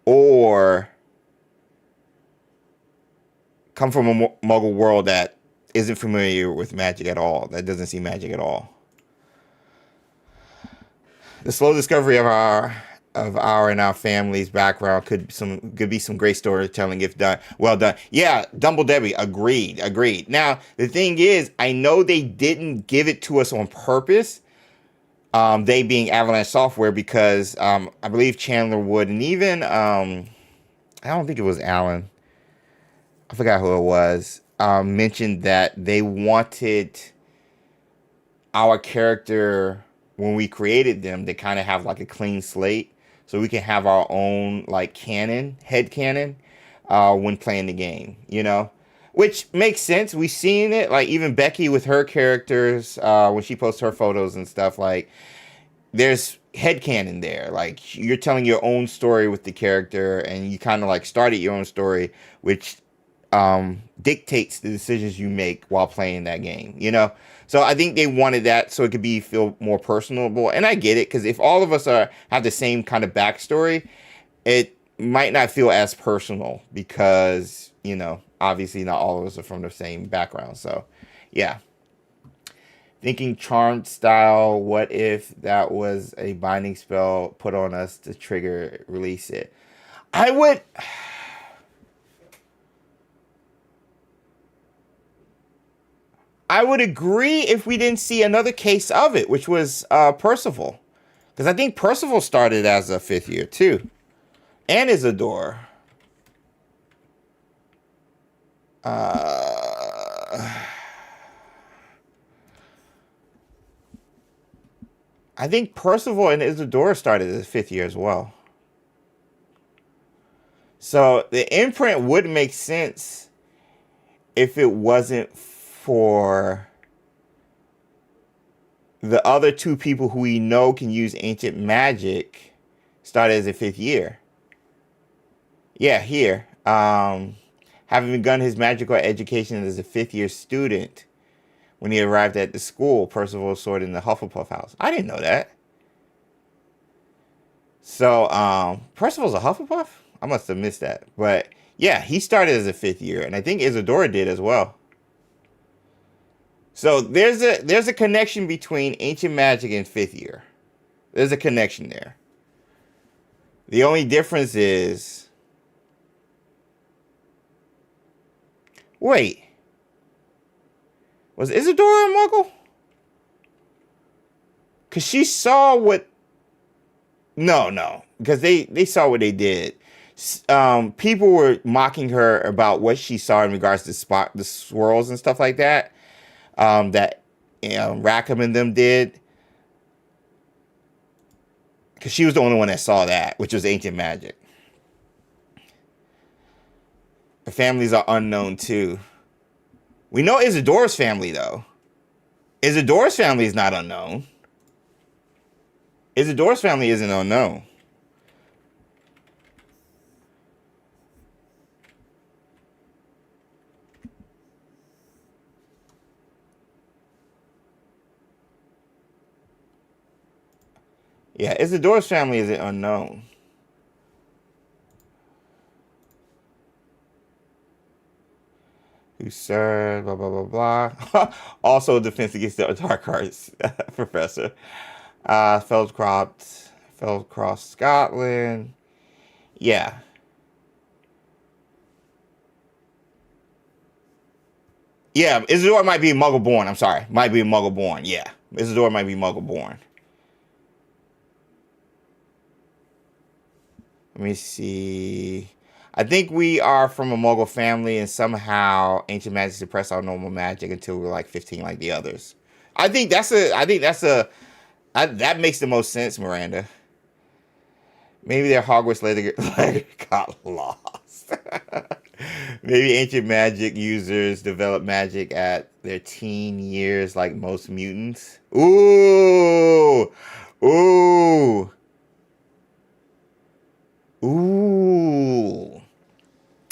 Speaker 3: or come from a Muggle world that isn't familiar with magic at all, that doesn't see magic at all. The slow discovery of our and our family's background could be some great storytelling if done well done. Yeah, Dumble Debbie, agreed. Now the thing is, I know they didn't give it to us on purpose. They being Avalanche Software, because I believe Chandler Wood and even I don't think it was Alan. I forgot who it was. Mentioned that they wanted our character, when we created them, to kind of have like a clean slate, so we can have our own like head canon when playing the game, which makes sense. We've seen it, like even Becky with her characters, when she posts her photos and stuff, like there's headcanon there. Like you're telling your own story with the character, and you kind of like started your own story, which dictates the decisions you make while playing that game, So I think they wanted that so it could feel more personable. And I get it, because if all of us have the same kind of backstory, it might not feel as personal, because, obviously not all of us are from the same background. So, yeah. Thinking charmed style, what if that was a binding spell put on us to trigger, release it? I would agree if we didn't see another case of it, which was Percival. Because I think Percival started as a 5th year too. And Isadora. I think Percival and Isadora started as a 5th year as well. So the imprint would make sense if it wasn't for the other 2 people who we know can use ancient magic started as a 5th year. Yeah, here. Having begun his magical education as a 5th year student, when he arrived at the school, Percival soared in the Hufflepuff house. I didn't know that. So, Percival's a Hufflepuff? I must have missed that. But, yeah, he started as a 5th year, and I think Isadora did as well. So, there's a connection between ancient magic and 5th year. There's a connection there. The only difference is... Wait. Was Isadora a Muggle? Because she saw what... No. Because they saw what they did. People were mocking her about what she saw in regards to the swirls and stuff like that. That Rackham and them did. Because she was the only one that saw that, which was ancient magic. Her families are unknown too. We know Isadora's family, though. Isadora's family is not unknown. Isadora's family isn't unknown. Yeah, Isadora's family isn't unknown. Who served, blah, blah, blah, blah. Also, Defense Against the Dark Arts professor. Feldcroft, Scotland. Yeah. Yeah, Isadora might be Muggle-born. I'm sorry. Might be Muggle-born. Yeah. Isadora might be Muggle-born. Let me see. I think we are from a Muggle family, and somehow ancient magic suppressed our normal magic until we were like 15, like the others. That makes the most sense, Miranda. Maybe their Hogwarts later got lost. Maybe ancient magic users develop magic at their teen years, like most mutants. Ooh.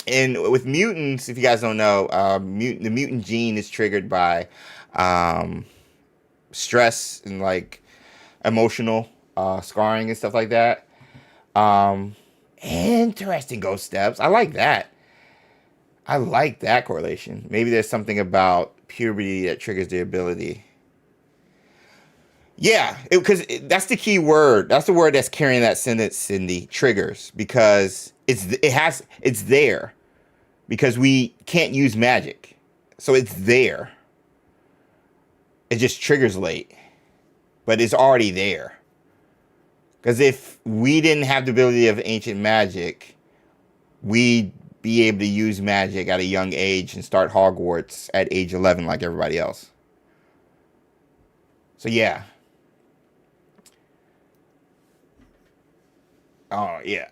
Speaker 3: And with mutants, if you guys don't know, the mutant gene is triggered by stress and like emotional scarring and stuff like that. Interesting, Ghost Steps. I like that. I like that correlation. Maybe there's something about puberty that triggers the ability. Yeah, because that's the key word. That's the word that's carrying that sentence, Cindy. Triggers, because it's there. Because we can't use magic, so it's there. It just triggers late, but it's already there. Because if we didn't have the ability of ancient magic, we'd be able to use magic at a young age and start Hogwarts at age 11 like everybody else. So yeah. Oh, yeah.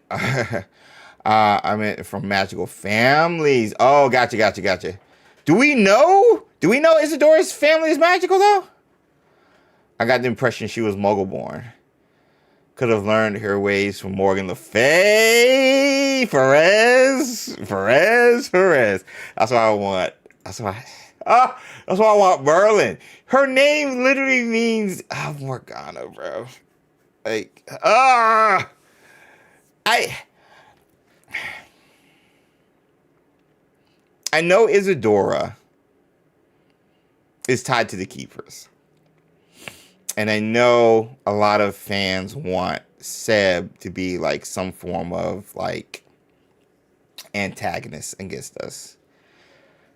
Speaker 3: I meant from magical families. Oh, gotcha. Do we know Isadora's family is magical, though? I got the impression she was Muggle-born. Could have learned her ways from Morgan Le Fay. Perez. That's what I want. That's why I want Merlin. Her name literally means Morgana, bro. Like, I know Isadora is tied to the Keepers. And I know a lot of fans want Seb to be like some form of like antagonist against us.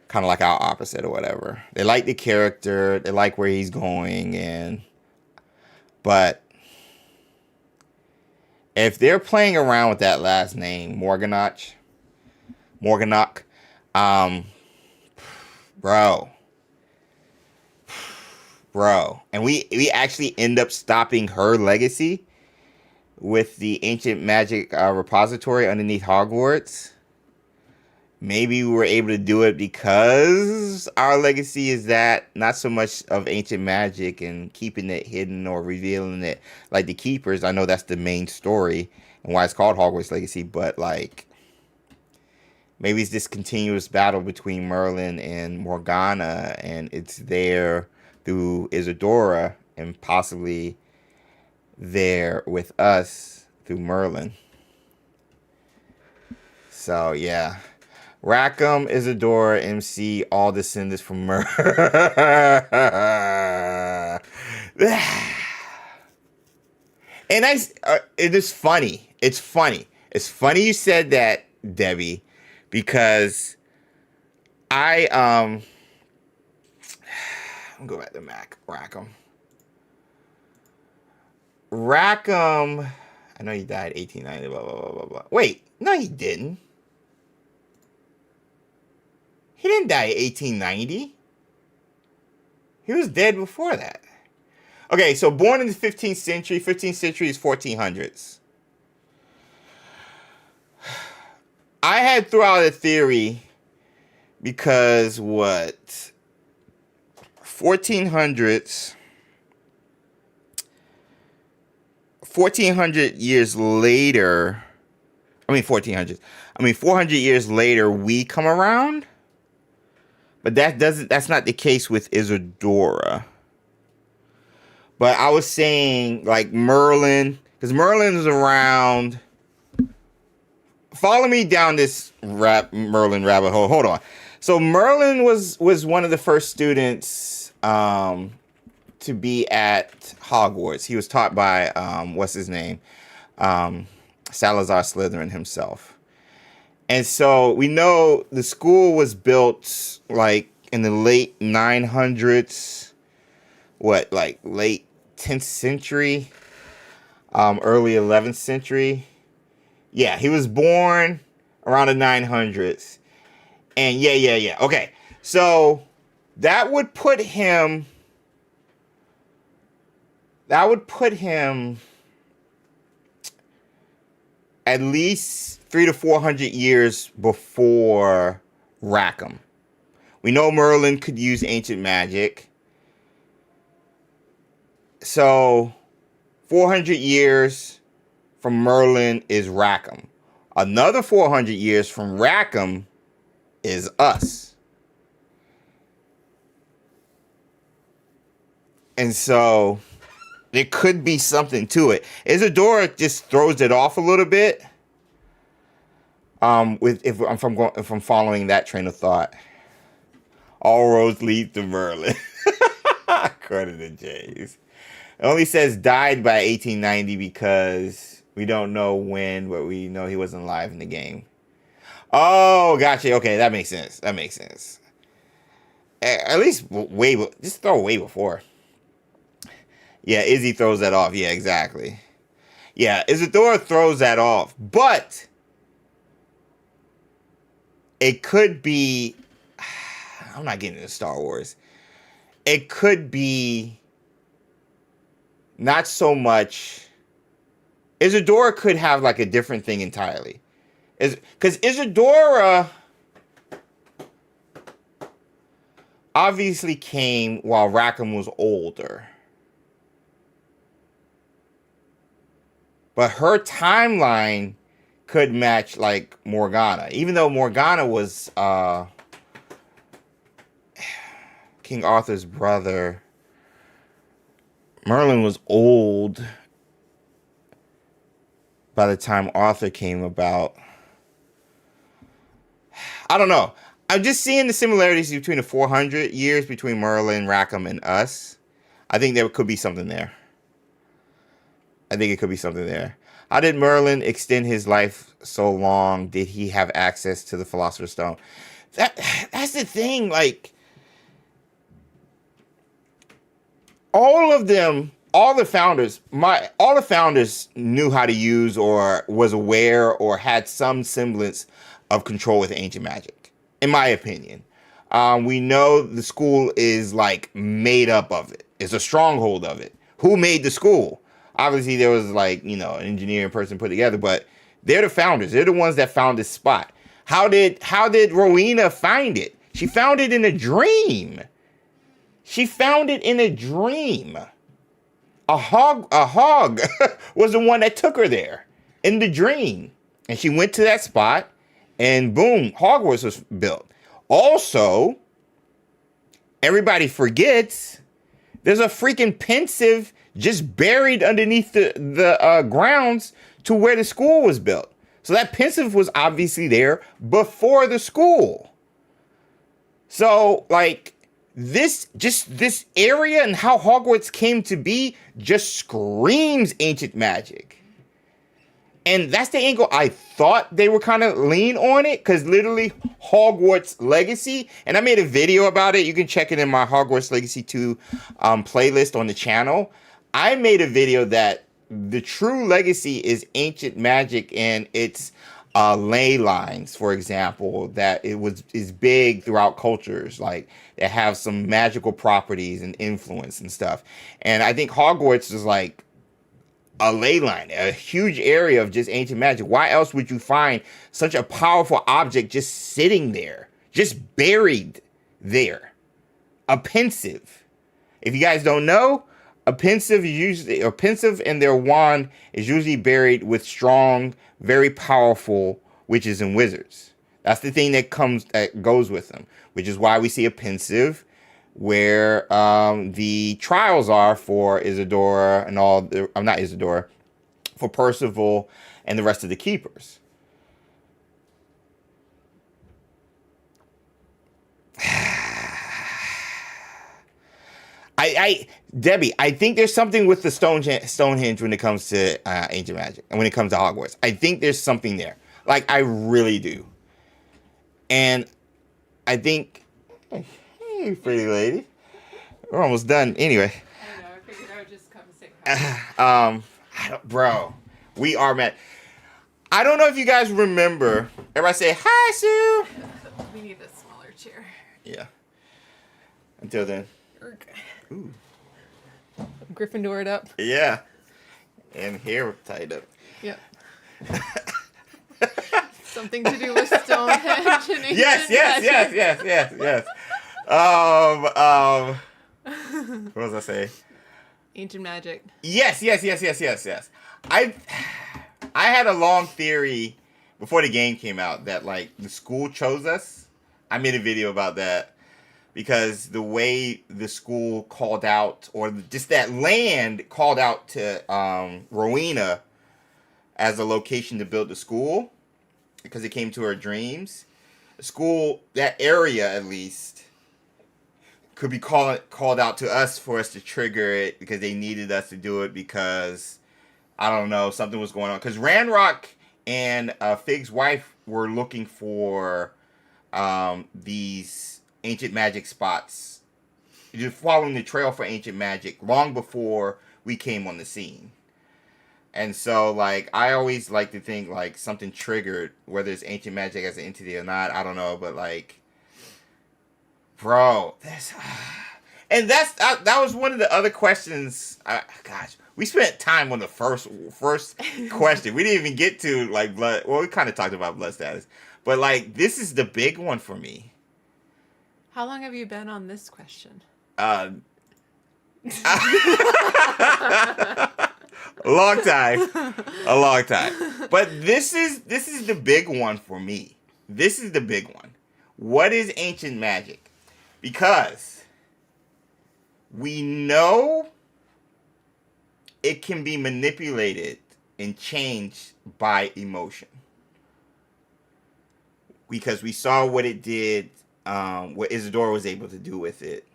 Speaker 3: Kind of like our opposite or whatever. They like the character, they like where he's going, but if they're playing around with that last name, Morganach, bro, and we actually end up stopping her legacy with the ancient magic repository underneath Hogwarts. Maybe we were able to do it because our legacy is that not so much of ancient magic and keeping it hidden or revealing it like the Keepers. I know that's the main story and why it's called Hogwarts Legacy, but like maybe it's this continuous battle between Merlin and Morgana, and it's there through Isadora and possibly there with us through Merlin. So yeah. Rackham, Isadora, MC, all descendants from Merlin. And it is funny. It's funny. It's funny you said that, Debbie, because I'm go back to Rackham. I know he died 1890. Blah blah blah blah blah. Wait, no, he didn't. He didn't die in 1890. He was dead before that. Okay, so born in the 15th century. 15th century is 1400s. I had thrown out a theory because what? 1400s. 1400 years later. 400 years later, we come around. But that's not the case with Isadora. But I was saying like Merlin, because Merlin is around. Follow me down this Merlin rabbit hole. Hold on. So Merlin was one of the first students to be at Hogwarts. He was taught by what's his name? Salazar Slytherin himself. And so we know the school was built like in the late 900s, late 10th century, early 11th century. Yeah, he was born around the 900s. And yeah. Okay, so that would put him at least 300 to 400 years before Rackham. We know Merlin could use ancient magic. So 400 years from Merlin is Rackham. Another 400 years from Rackham is us. And so there could be something to it. Isadora just throws it off a little bit. If I'm following that train of thought, all roads lead to Merlin. According to Jays, it only says died by 1890 because we don't know when, but we know he wasn't alive in the game. Oh, gotcha. Okay, that makes sense. At least just throw way before. Yeah, Izzy throws that off. Yeah, exactly. Yeah, Isadora throws that off, but it could be. I'm not getting into Star Wars. It could be not so much. Isadora could have like a different thing entirely. Because Isadora obviously came while Rackham was older. But her timeline could match like Morgana. Even though Morgana was King Arthur's brother, Merlin was old by the time Arthur came about. I don't know. I'm just seeing the similarities between the 400 years between Merlin, Rackham, and us. I think there could be something there. How did Merlin extend his life so long? Did he have access to the Philosopher's Stone? That's the thing. Like, all of them all the founders knew how to use or was aware or had some semblance of control with ancient magic, in my opinion. We know the school is like made up of it. It's a stronghold of it. Who made the school? Obviously, there was like, you know, an engineering person put together, but they're the founders. They're the ones that found this spot. How did Rowena find it? She found it in a dream. She found it in a dream. A hog was the one that took her there in the dream. And she went to that spot and boom, Hogwarts was built. Also, everybody forgets there's a freaking pensive just buried underneath the grounds to where the school was built. So that pensive was obviously there before the school. So like this area and how Hogwarts came to be just screams ancient magic. And that's the angle I thought they were kind of lean on it, because literally Hogwarts Legacy, and I made a video about it. You can check it in my Hogwarts Legacy 2 playlist on the channel. I made a video that the true legacy is ancient magic and its ley lines, for example, that is big throughout cultures, like that have some magical properties and influence and stuff. And I think Hogwarts is like a ley line, a huge area of just ancient magic. Why else would you find such a powerful object just sitting there, just buried there? A pensive. If you guys don't know, a pensive and their wand is usually buried with strong, very powerful witches and wizards. That's the thing that goes with them, which is why we see a pensive where the trials are for Isidora and all the, not Isidora, for Percival and the rest of the keepers. Debbie, I think there's something with the Stonehenge when it comes to ancient magic and when it comes to Hogwarts. I think there's something there. Like, I really do. And I think, hey, pretty lady. We're almost done anyway.
Speaker 4: I know, I figured I would just come and say hi.
Speaker 3: Bro, we are mad. I don't know if you guys remember. Everybody say, hi, Sue.
Speaker 4: We need a smaller chair.
Speaker 3: Yeah. Until then.
Speaker 4: Okay.
Speaker 3: Ooh.
Speaker 4: Gryffindored up.
Speaker 3: Yeah. And hair tied up.
Speaker 4: Yep. Something to do with Stonehenge and ancient
Speaker 3: Yes.
Speaker 4: magic.
Speaker 3: What was I saying?
Speaker 4: Ancient magic.
Speaker 3: Yes. I had a long theory before the game came out that like the school chose us. I made a video about that because the way the school called out, or just that land called out to Rowena as a location to build the school, because it came to her dreams. The school, that area at least, could be called out to us for us to trigger it, because they needed us to do it because, I don't know, something was going on. Because Ranrock and Fig's wife were looking for these ancient magic spots, just following the trail for ancient magic long before we came on the scene. And so, like, I always like to think, like, something triggered, whether it's ancient magic as an entity or not, I don't know, but, like, bro, and that was one of the other questions. Gosh, we spent time on the first question. We didn't even get to, like, blood. Well, we kind of talked about blood status, but, like, this is the big one for me.
Speaker 4: How long have you been on this question?
Speaker 3: A long time. But this is the big one for me. This is the big one. What is ancient magic? Because we know it can be manipulated and changed by emotion. Because we saw what it did, what Isadora was able to do with it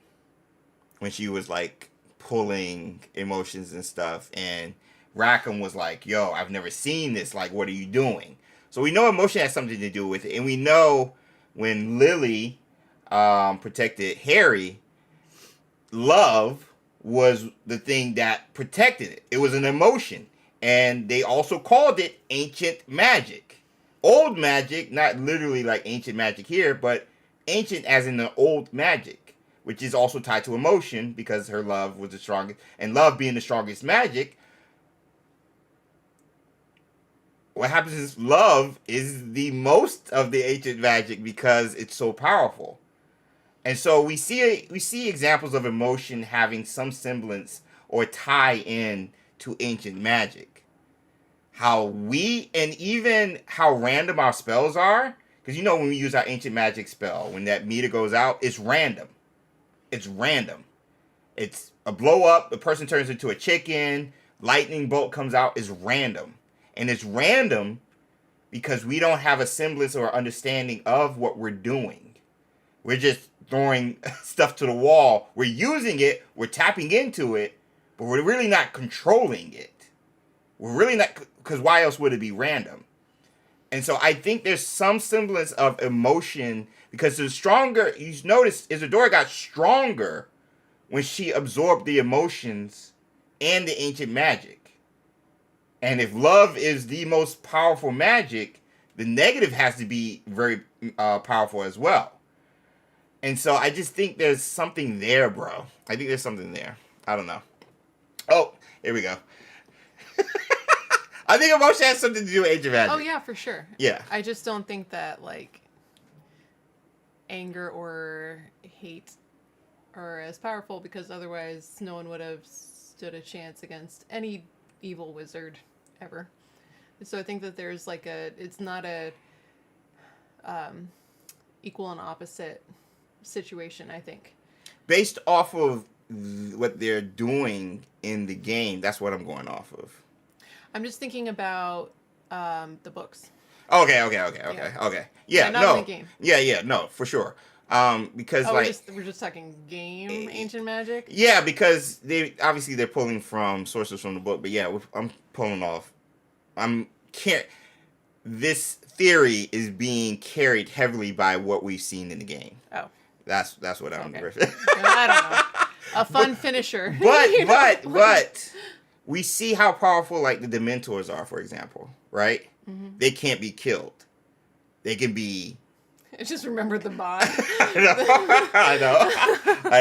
Speaker 3: when she was like pulling emotions and stuff, and Rackham was like, yo, I've never seen this, like, what are you doing? So we know emotion has something to do with it, and we know when Lily protected Harry, love was the thing that protected it. It was an emotion. And they also called it ancient magic. Old magic, not literally like ancient magic here, but ancient as in the old magic, which is also tied to emotion because her love was the strongest. And love being the strongest magic, what happens is love is the most of the ancient magic because it's so powerful. And so we see examples of emotion having some semblance or tie in to ancient magic. And even how random our spells are, because you know when we use our ancient magic spell, when that meter goes out, it's random. It's random. It's a blow up, the person turns into a chicken, lightning bolt comes out, is random. And it's random because we don't have a semblance or understanding of what we're doing. We're just throwing stuff to the wall. We're using it, we're tapping into it, but we're really not controlling it. We're really not, because why else would it be random? And so I think there's some semblance of emotion because the stronger, you notice Isadora got stronger when she absorbed the emotions and the ancient magic. And if love is the most powerful magic, the negative has to be very powerful as well. And so I just think there's something there, bro. I think there's something there. I don't know. Oh, here we go. I think emotion has something to do with ancient magic.
Speaker 4: Oh, yeah, for sure.
Speaker 3: Yeah.
Speaker 4: I just don't think that, like, anger or hate are as powerful because otherwise no one would have stood a chance against any evil wizard ever. So I think that there's like it's not a equal and opposite situation, I think. Based
Speaker 3: off of what they're doing in the game, that's what I'm going off of.
Speaker 4: I'm just thinking about the books.
Speaker 3: Okay. Yeah,
Speaker 4: not
Speaker 3: no.
Speaker 4: in the game.
Speaker 3: Yeah, no, for sure. Because
Speaker 4: we're just talking game ancient magic.
Speaker 3: Yeah, because they're pulling from sources from the book, but yeah, I'm pulling off. This theory is being carried heavily by what we've seen in the game.
Speaker 4: Oh,
Speaker 3: that's what I'm
Speaker 4: okay.
Speaker 3: referring.
Speaker 4: I don't know. A fun finisher.
Speaker 3: But we see how powerful like the Dementors are, for example, right?
Speaker 4: Mm-hmm.
Speaker 3: They can't be killed. They can be.
Speaker 4: I just remembered the bot.
Speaker 3: I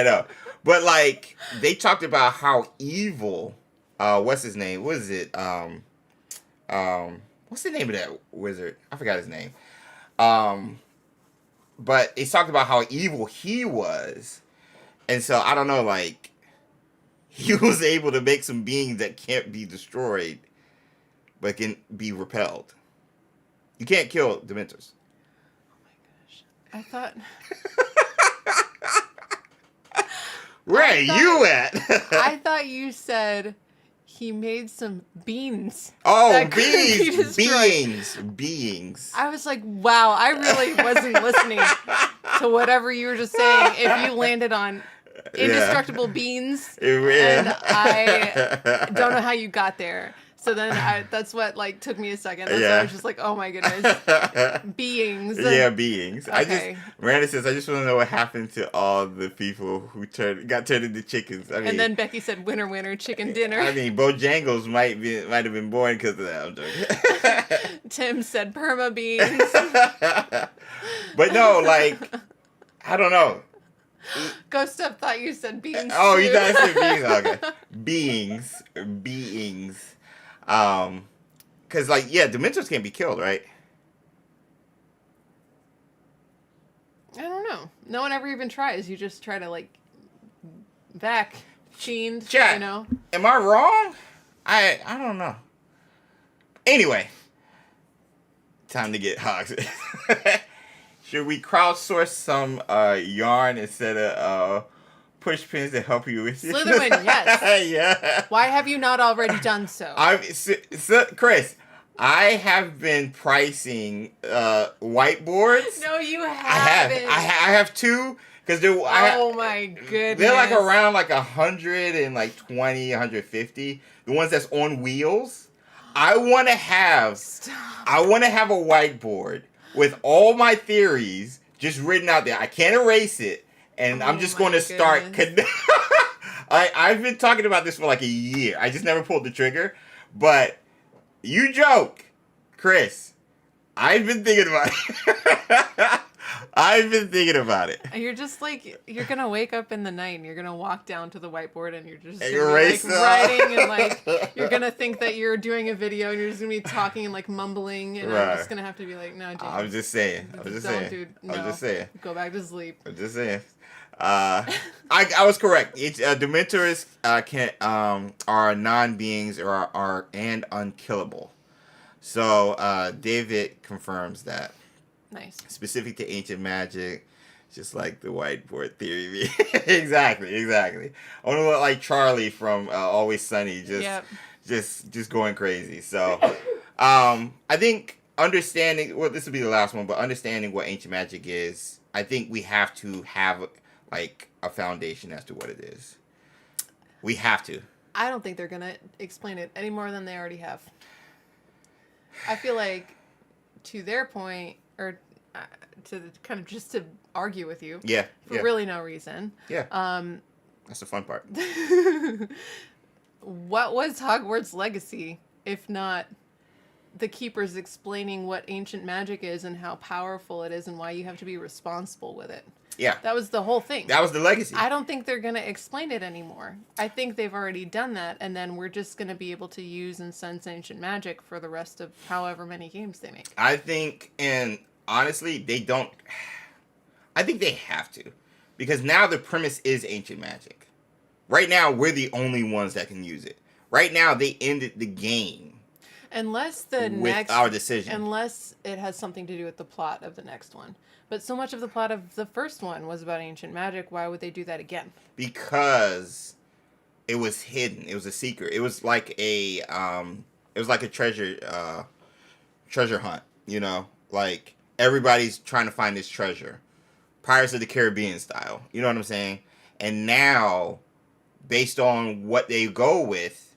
Speaker 3: know. But like they talked about how evil. What's his name? What is it? What's the name of that wizard? I forgot his name. But it talked about how evil he was, and so I don't know. Like he was able to make some beings that can't be destroyed, but can be repelled. You can't kill Dementors.
Speaker 4: I thought.
Speaker 3: Where are you at?
Speaker 4: I thought you said he made some beans.
Speaker 3: Oh, beings.
Speaker 4: I was like, wow, I really wasn't listening to whatever you were just saying. If you landed on indestructible beans, and I don't know how you got there. So then that's what like took me a second. That's why I was just like, oh my goodness. Beings.
Speaker 3: Yeah, beings.
Speaker 4: Okay.
Speaker 3: Miranda says, I just want to know what happened to all the people who got turned into chickens. I mean,
Speaker 4: and then Becky said, winner, winner, chicken dinner.
Speaker 3: I mean, Bojangles might have been born because of that. I'm joking.
Speaker 4: Tim said perma beans.
Speaker 3: But no, like, I don't know.
Speaker 4: Ghost Up thought you said beings.
Speaker 3: Oh,
Speaker 4: too.
Speaker 3: you guys said beings. Okay. Beings. Because, like, yeah, Dementors can't be killed, right?
Speaker 4: I don't know. No one ever even tries. You just try to, like, you know?
Speaker 3: Am I wrong? I don't know. Anyway. Time to get hogs. Should we crowdsource some yarn instead of push pins to help you with
Speaker 4: Slytherin, yes.
Speaker 3: Yeah.
Speaker 4: Why have you not already done so?
Speaker 3: Chris, I have been pricing whiteboards.
Speaker 4: No, you haven't.
Speaker 3: I have two because
Speaker 4: my goodness.
Speaker 3: They're like around like 120, 150. The ones that's on wheels. I want to have a whiteboard with all my theories just written out there. I can't erase it. And I'm just going to start. I've been talking about this for like a year. I just never pulled the trigger. But you joke, Chris. I've been thinking about it. I've been thinking about it.
Speaker 4: You're just like, you're going to wake up in the night and you're going to walk down to the whiteboard and you're just
Speaker 3: Erase
Speaker 4: gonna be, like, writing and like, you're going to think that you're doing a video and you're just going to be talking and like mumbling and I'm just going to have to be like, no, James.
Speaker 3: I'm just saying.
Speaker 4: Dude, no.
Speaker 3: I'm just saying.
Speaker 4: Go back to sleep.
Speaker 3: I'm just saying. I was correct. Dementors are non-beings and unkillable. So David confirms that.
Speaker 4: Nice.
Speaker 3: Specific to ancient magic, just like the whiteboard theory. Exactly. I want to look like Charlie from Always Sunny, just going crazy. So, I think understanding. Well, this will be the last one, but understanding what ancient magic is, I think we have to have like a foundation as to what it is. We have to.
Speaker 4: I don't think they're gonna explain it any more than they already have. I feel like, to their point, or to kind of just to argue with you, for really no reason.
Speaker 3: Yeah. That's the fun part.
Speaker 4: What was Hogwarts Legacy if not the Keepers explaining what ancient magic is and how powerful it is and why you have to be responsible with it?
Speaker 3: Yeah.
Speaker 4: That was the whole thing.
Speaker 3: That was the legacy.
Speaker 4: I don't think they're going to explain it anymore. I think they've already done that, and then we're just going to be able to use and sense ancient magic for the rest of however many games they make.
Speaker 3: I think, and honestly, they don't... I think they have to. Because now the premise is ancient magic. Right now, we're the only ones that can use it. Right now, they ended the game.
Speaker 4: Unless the
Speaker 3: with our decision.
Speaker 4: Unless it has something to do with the plot of the next one. But so much of the plot of the first one was about ancient magic. Why would they do that again? Because
Speaker 3: it was hidden. It was a secret. It was like a treasure hunt. You know, like everybody's trying to find this treasure, Pirates of the Caribbean style. You know what I'm saying? And now, based on what they go with,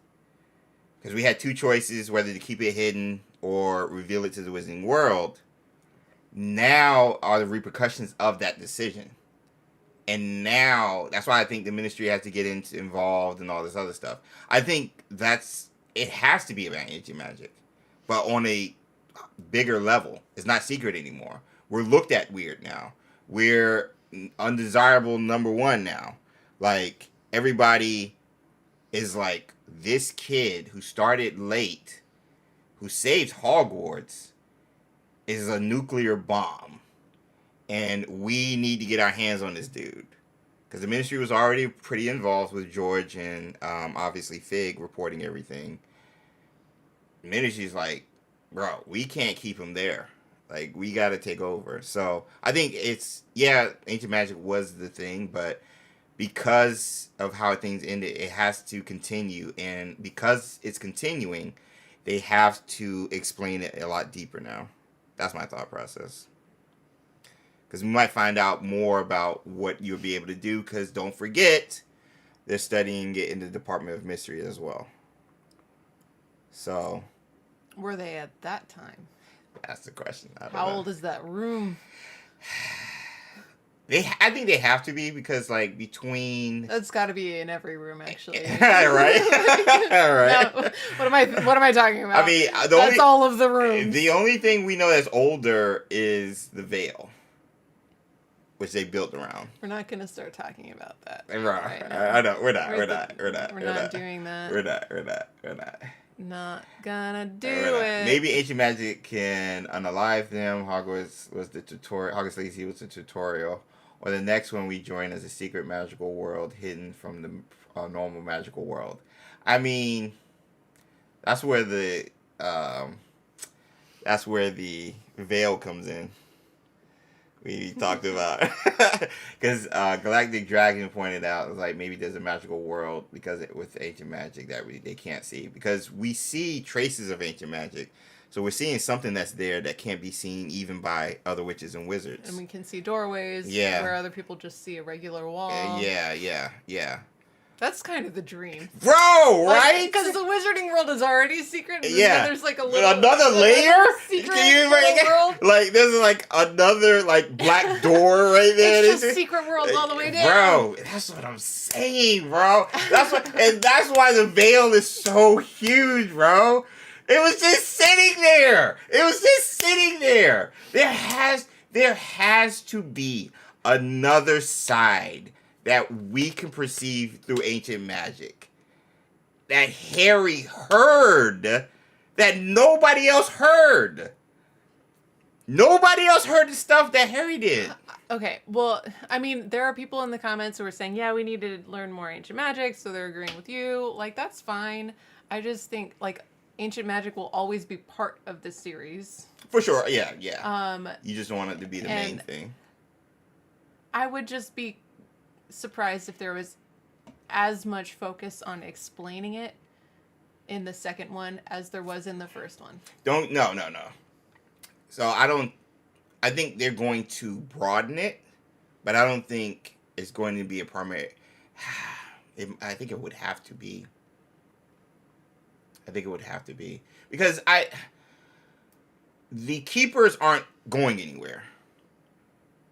Speaker 3: because we had two choices whether to keep it hidden or reveal it to the Wizarding World. Now are the repercussions of that decision. And now, that's why I think the ministry has to get involved and all this other stuff. I think it has to be about ancient magic. But on a bigger level. It's not secret anymore. We're looked at weird now. We're undesirable number one now. Like, everybody is like, this kid who started late, who saved Hogwarts, is a nuclear bomb, and we need to get our hands on this dude. Because the ministry was already pretty involved with George and obviously Fig reporting everything. The ministry's like, bro, we can't keep him there. Like, we got to take over. So I think ancient magic was the thing, but because of how things ended, it has to continue. And because it's continuing, they have to explain it a lot deeper now. That's my thought process. Because we might find out more about what you'll be able to do. Because don't forget, they're studying it in the Department of Mystery as well. So.
Speaker 4: Were they at that time?
Speaker 3: That's the question.
Speaker 4: How old is that room?
Speaker 3: I think they have to be because, like, between...
Speaker 4: That's got to be in every room, actually.
Speaker 3: Right? Right.
Speaker 4: No, what am I talking about?
Speaker 3: I mean,
Speaker 4: that's all of the rooms.
Speaker 3: The only thing we know that's older is the veil, which they built around.
Speaker 4: We're not going to start talking about that.
Speaker 3: Right now. I know. We're not
Speaker 4: doing that.
Speaker 3: We're not.
Speaker 4: Not gonna do it.
Speaker 3: Maybe ancient magic can unalive them. Hogwarts Legacy was the tutorial. Or the next one we join as a secret magical world hidden from the normal magical world. I mean, that's where the veil comes in. We talked about because Galactic Dragon pointed out, it was like, maybe there's a magical world with ancient magic that they can't see, because we see traces of ancient magic. So we're seeing something that's there that can't be seen even by other witches and wizards.
Speaker 4: And we can see doorways where other people just see a regular wall.
Speaker 3: Yeah.
Speaker 4: That's kind of the dream.
Speaker 3: Bro, right?
Speaker 4: Because the Wizarding World is already secret. And
Speaker 3: Yeah.
Speaker 4: then there's like a little...
Speaker 3: Another layer?
Speaker 4: Secret
Speaker 3: Can you
Speaker 4: little world.
Speaker 3: Like, there's like another like black door right there.
Speaker 4: It's just secret world all the way down.
Speaker 3: Bro, that's what I'm saying, bro. And that's why the veil is so huge, bro. It was just sitting there. It was just sitting there. There has to be another side that we can perceive through ancient magic that Harry heard that nobody else heard. Nobody else heard the stuff that Harry did.
Speaker 4: Okay, well, I mean, there are people in the comments who are saying, yeah, we need to learn more ancient magic, so they're agreeing with you. Like, that's fine. I just think, like, ancient magic will always be part of the series.
Speaker 3: For sure, yeah. You just don't want it to be the main thing.
Speaker 4: I would just be surprised if there was as much focus on explaining it in the second one as there was in the first one.
Speaker 3: No. So I think they're going to broaden it, but I don't think it's going to be a primary. I think it would have to be. Because the keepers aren't going anywhere.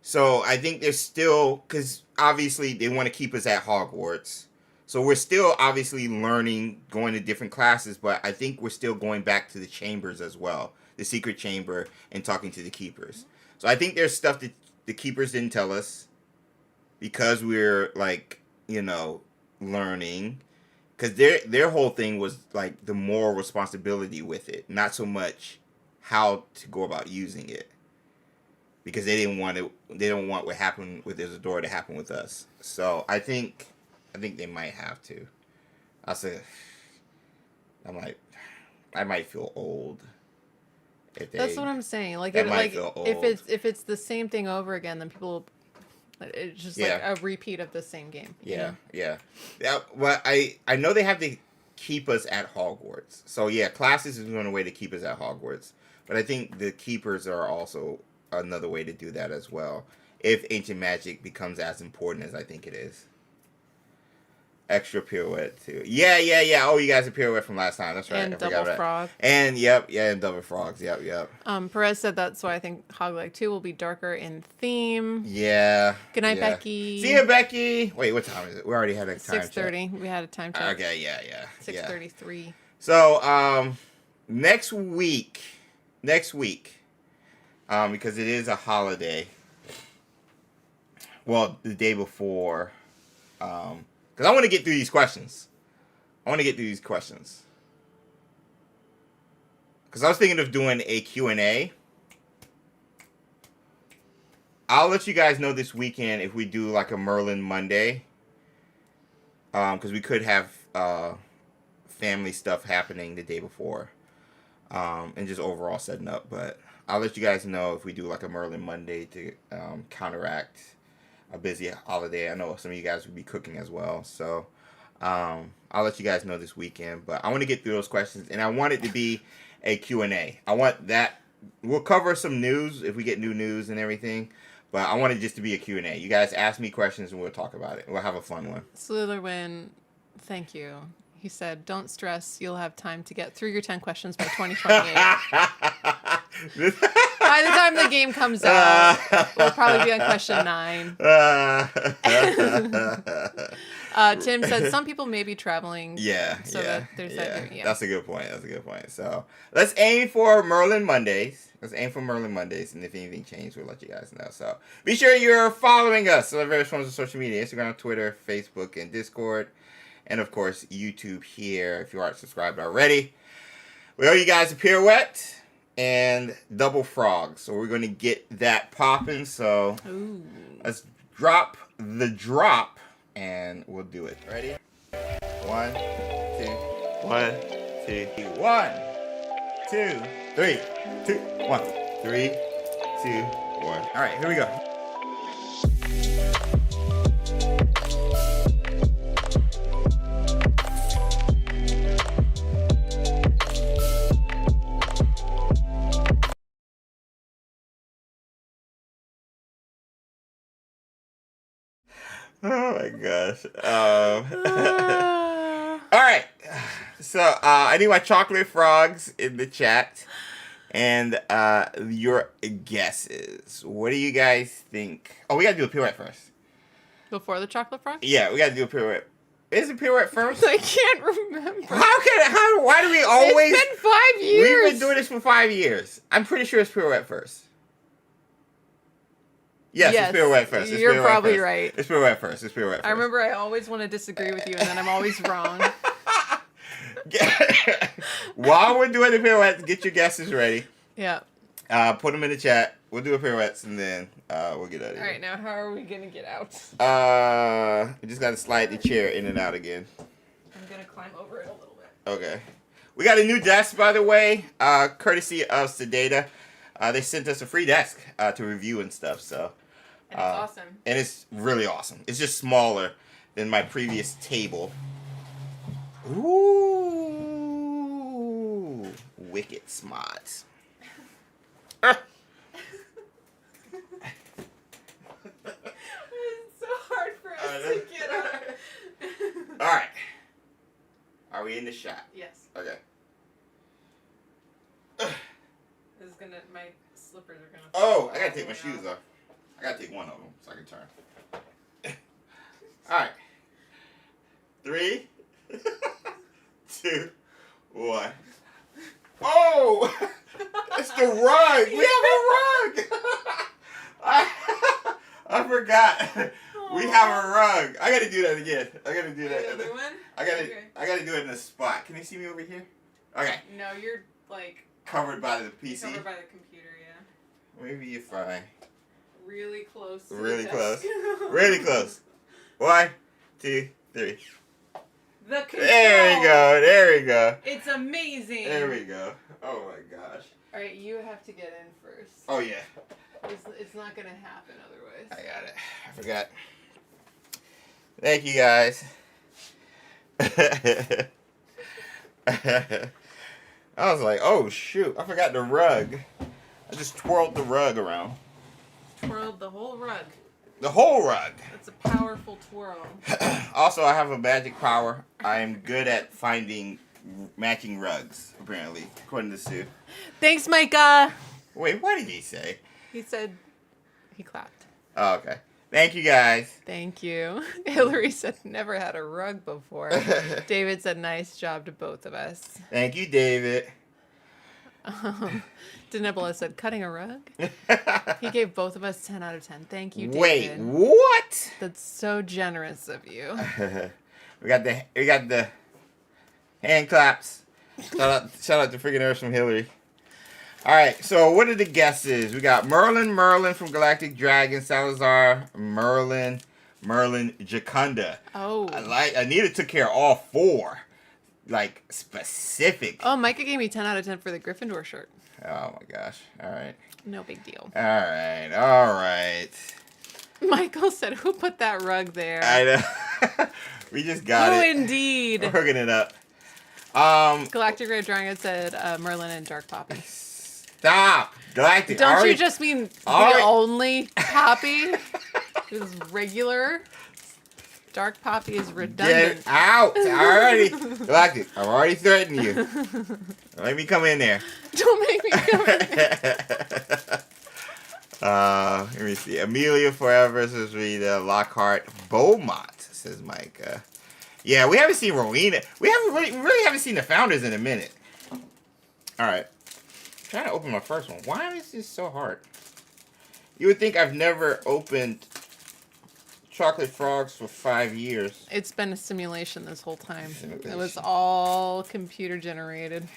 Speaker 3: So I think they're still, because obviously they want to keep us at Hogwarts. So we're still obviously learning, going to different classes, but I think we're still going back to the chambers as well. The secret chamber and talking to the keepers. So I think there's stuff that the keepers didn't tell us because we're like, learning. Because their whole thing was like the moral responsibility with it, not so much how to go about using it. Because they didn't want it. They don't want what happened with Isadora to happen with us. So I think they might have to. I might feel old.
Speaker 4: That's what I'm saying. Like, if it's the same thing over again, then people, it's just like a repeat of the same game.
Speaker 3: Yeah. Well, I know they have to keep us at Hogwarts. So yeah, classes is one way to keep us at Hogwarts. But I think the keepers are also another way to do that as well. If ancient magic becomes as important as I think it is. Extra pirouette too. Yeah. Oh, you guys are pirouette from last time. That's right.
Speaker 4: And double frog.
Speaker 3: And and double frogs. Yep.
Speaker 4: Perez said that's why I think Hogleg 2 will be darker in theme.
Speaker 3: Yeah.
Speaker 4: Good night, Becky.
Speaker 3: See you, Becky. Wait, what time is it? We already had a time
Speaker 4: 6:30. We had a time check.
Speaker 3: Okay, yeah.
Speaker 4: 6:33.
Speaker 3: So, next week, because it is a holiday. Well, the day before, because I want to get through these questions. Because I was thinking of doing a Q&A. I'll let you guys know this weekend if we do like a Merlin Monday. Because we could have family stuff happening the day before. And just overall setting up. But I'll let you guys know if we do like a Merlin Monday to counteract a busy holiday. I know some of you guys will be cooking as well. So I'll let you guys know this weekend. But I want to get through those questions. And I want it to be a Q&A. I want that. We'll cover some news if we get new news and everything. But I want it just to be a Q&A. You guys ask me questions and we'll talk about it. We'll have a fun one.
Speaker 4: Slitherwin, thank you. He said, don't stress. You'll have time to get through your 10 questions by 2028. By the time the game comes out, we'll probably be on question 9. Tim said some people may be traveling. There's that.
Speaker 3: That's a good point. So let's aim for Merlin Mondays. And if anything changes, we'll let you guys know. So be sure you're following us on various forms of social media: Instagram, Twitter, Facebook, and Discord. And of course, YouTube here if you aren't subscribed already. We owe you guys a pirouette and double frogs. So we're going to get that popping. So let's drop the drop and we'll do it. Ready? 1, 2, 1, 2, 1, 2, 3, 2, 1, 3, 2, 1. All right, here we go. my gosh. All right. So I need my chocolate frogs in the chat. And your guesses. What do you guys think? Oh, we got to do a pirouette first.
Speaker 4: Before the chocolate frog?
Speaker 3: Yeah, we got to do a pirouette. Is it pirouette first?
Speaker 4: I can't remember.
Speaker 3: Why do we always...
Speaker 4: It's been 5 years.
Speaker 3: We've been doing this for 5 years. I'm pretty sure it's pirouette first. Yes, it's pirouette first. It's
Speaker 4: You're
Speaker 3: pirouette
Speaker 4: probably
Speaker 3: first.
Speaker 4: right.
Speaker 3: It's pirouette first. It's pirouette first.
Speaker 4: I remember I always want to disagree with you, and then I'm always wrong.
Speaker 3: While we're doing the pirouettes, get your guesses ready.
Speaker 4: Yeah.
Speaker 3: Put them in the chat. We'll do a pirouettes, and then we'll get out of here.
Speaker 4: All right, now how are we going to get out?
Speaker 3: We just got to slide the chair in and out again.
Speaker 4: I'm going to climb over it a little bit.
Speaker 3: Okay. We got a new desk, by the way, courtesy of Sedata. They sent us a free desk to review and stuff, so.
Speaker 4: And it's awesome.
Speaker 3: And it's really awesome. It's just smaller than my previous table. Ooh. Wicked smart.
Speaker 4: It's so hard for us to get up.
Speaker 3: All right. Are we in the shot?
Speaker 4: Yes.
Speaker 3: Okay.
Speaker 4: This is gonna. My slippers are gonna.
Speaker 3: Oh, I gotta take my shoes off. I gotta take one of them so I can turn. All right. 3, 2, 1. Oh, it's the rug. We have a rug. I forgot. We have a rug. I gotta do that again. I gotta do that.
Speaker 4: Another one?
Speaker 3: I gotta do it in a spot. Can you see me over here? Okay.
Speaker 4: No, you're like
Speaker 3: Covered by the PC.
Speaker 4: covered by the computer. Yeah.
Speaker 3: Maybe if I.
Speaker 4: Really close. To
Speaker 3: Really
Speaker 4: the
Speaker 3: close.
Speaker 4: desk.
Speaker 3: Really close. 1, 2, 3.
Speaker 4: The control.
Speaker 3: There we go. There we go.
Speaker 4: It's amazing.
Speaker 3: There we go. Oh my gosh.
Speaker 4: All right, you have to get in first.
Speaker 3: Oh yeah.
Speaker 4: It's not gonna happen otherwise.
Speaker 3: I got it. I forgot. Thank you guys. I was like, oh shoot, I forgot the rug. I just twirled the rug around.
Speaker 4: Twirled the whole rug.
Speaker 3: The whole rug.
Speaker 4: That's a powerful twirl.
Speaker 3: Also, I have a magic power. I am good at finding matching rugs, apparently, according to Sue.
Speaker 4: Thanks, Micah.
Speaker 3: Wait, what did he say?
Speaker 4: He said he clapped.
Speaker 3: Oh, okay. Thank you guys.
Speaker 4: Thank you. Hillary said never had a rug before. David said nice job to both of us.
Speaker 3: Thank you, David.
Speaker 4: Denebola said cutting a rug. He gave both of us 10 out of 10. Thank you, David.
Speaker 3: Wait, what?
Speaker 4: That's so generous of you.
Speaker 3: we got the hand claps. Shout out to freaking Earth from Hillary. All right, so what are the guesses? We got Merlin from Galactic Dragon, Salazar, Merlin, Jacunda.
Speaker 4: Oh.
Speaker 3: Anita took care of all 4. Like, specific.
Speaker 4: Oh, Micah gave me 10 out of 10 for the Gryffindor shirt.
Speaker 3: Oh, my gosh. All right.
Speaker 4: No big deal.
Speaker 3: All right.
Speaker 4: Michael said, who put that rug there?
Speaker 3: I know. We just got it.
Speaker 4: Oh, indeed.
Speaker 3: We're hooking it up.
Speaker 4: Galactic Red Dragon said Merlin and Dark Poppy.
Speaker 3: Stop. Galactic.
Speaker 4: Don't you just mean the only Poppy? Is regular? Dark Poppy is redundant.
Speaker 3: Get out already. Galactic, I've already threatened you. Let me come in there.
Speaker 4: Don't make me come in there.
Speaker 3: Let me see. Amelia Forever says Rita. Lockhart Beaumont says Micah. Yeah, we haven't seen Rowena. We really haven't seen the founders in a minute. All right. I'm trying to open my first one. Why is this so hard? You would think I've never opened chocolate frogs for 5 years.
Speaker 4: It's been a simulation this whole time. It was all computer generated.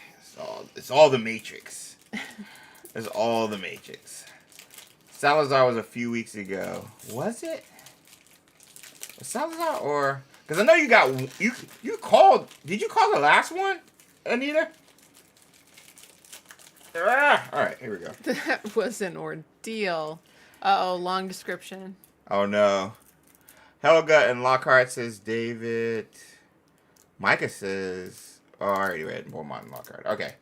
Speaker 3: It's all the Matrix. It's all the Matrix. Salazar was a few weeks ago. Was it? Was Salazar or? Because I know you got you called. Did you call the last one, Anita? All right, here we go.
Speaker 4: That was an ordeal. Uh-oh, long description.
Speaker 3: Oh no. Helga and Lockhart says David. Micah says. Oh, I already read Beaumont and Lockhart. Okay.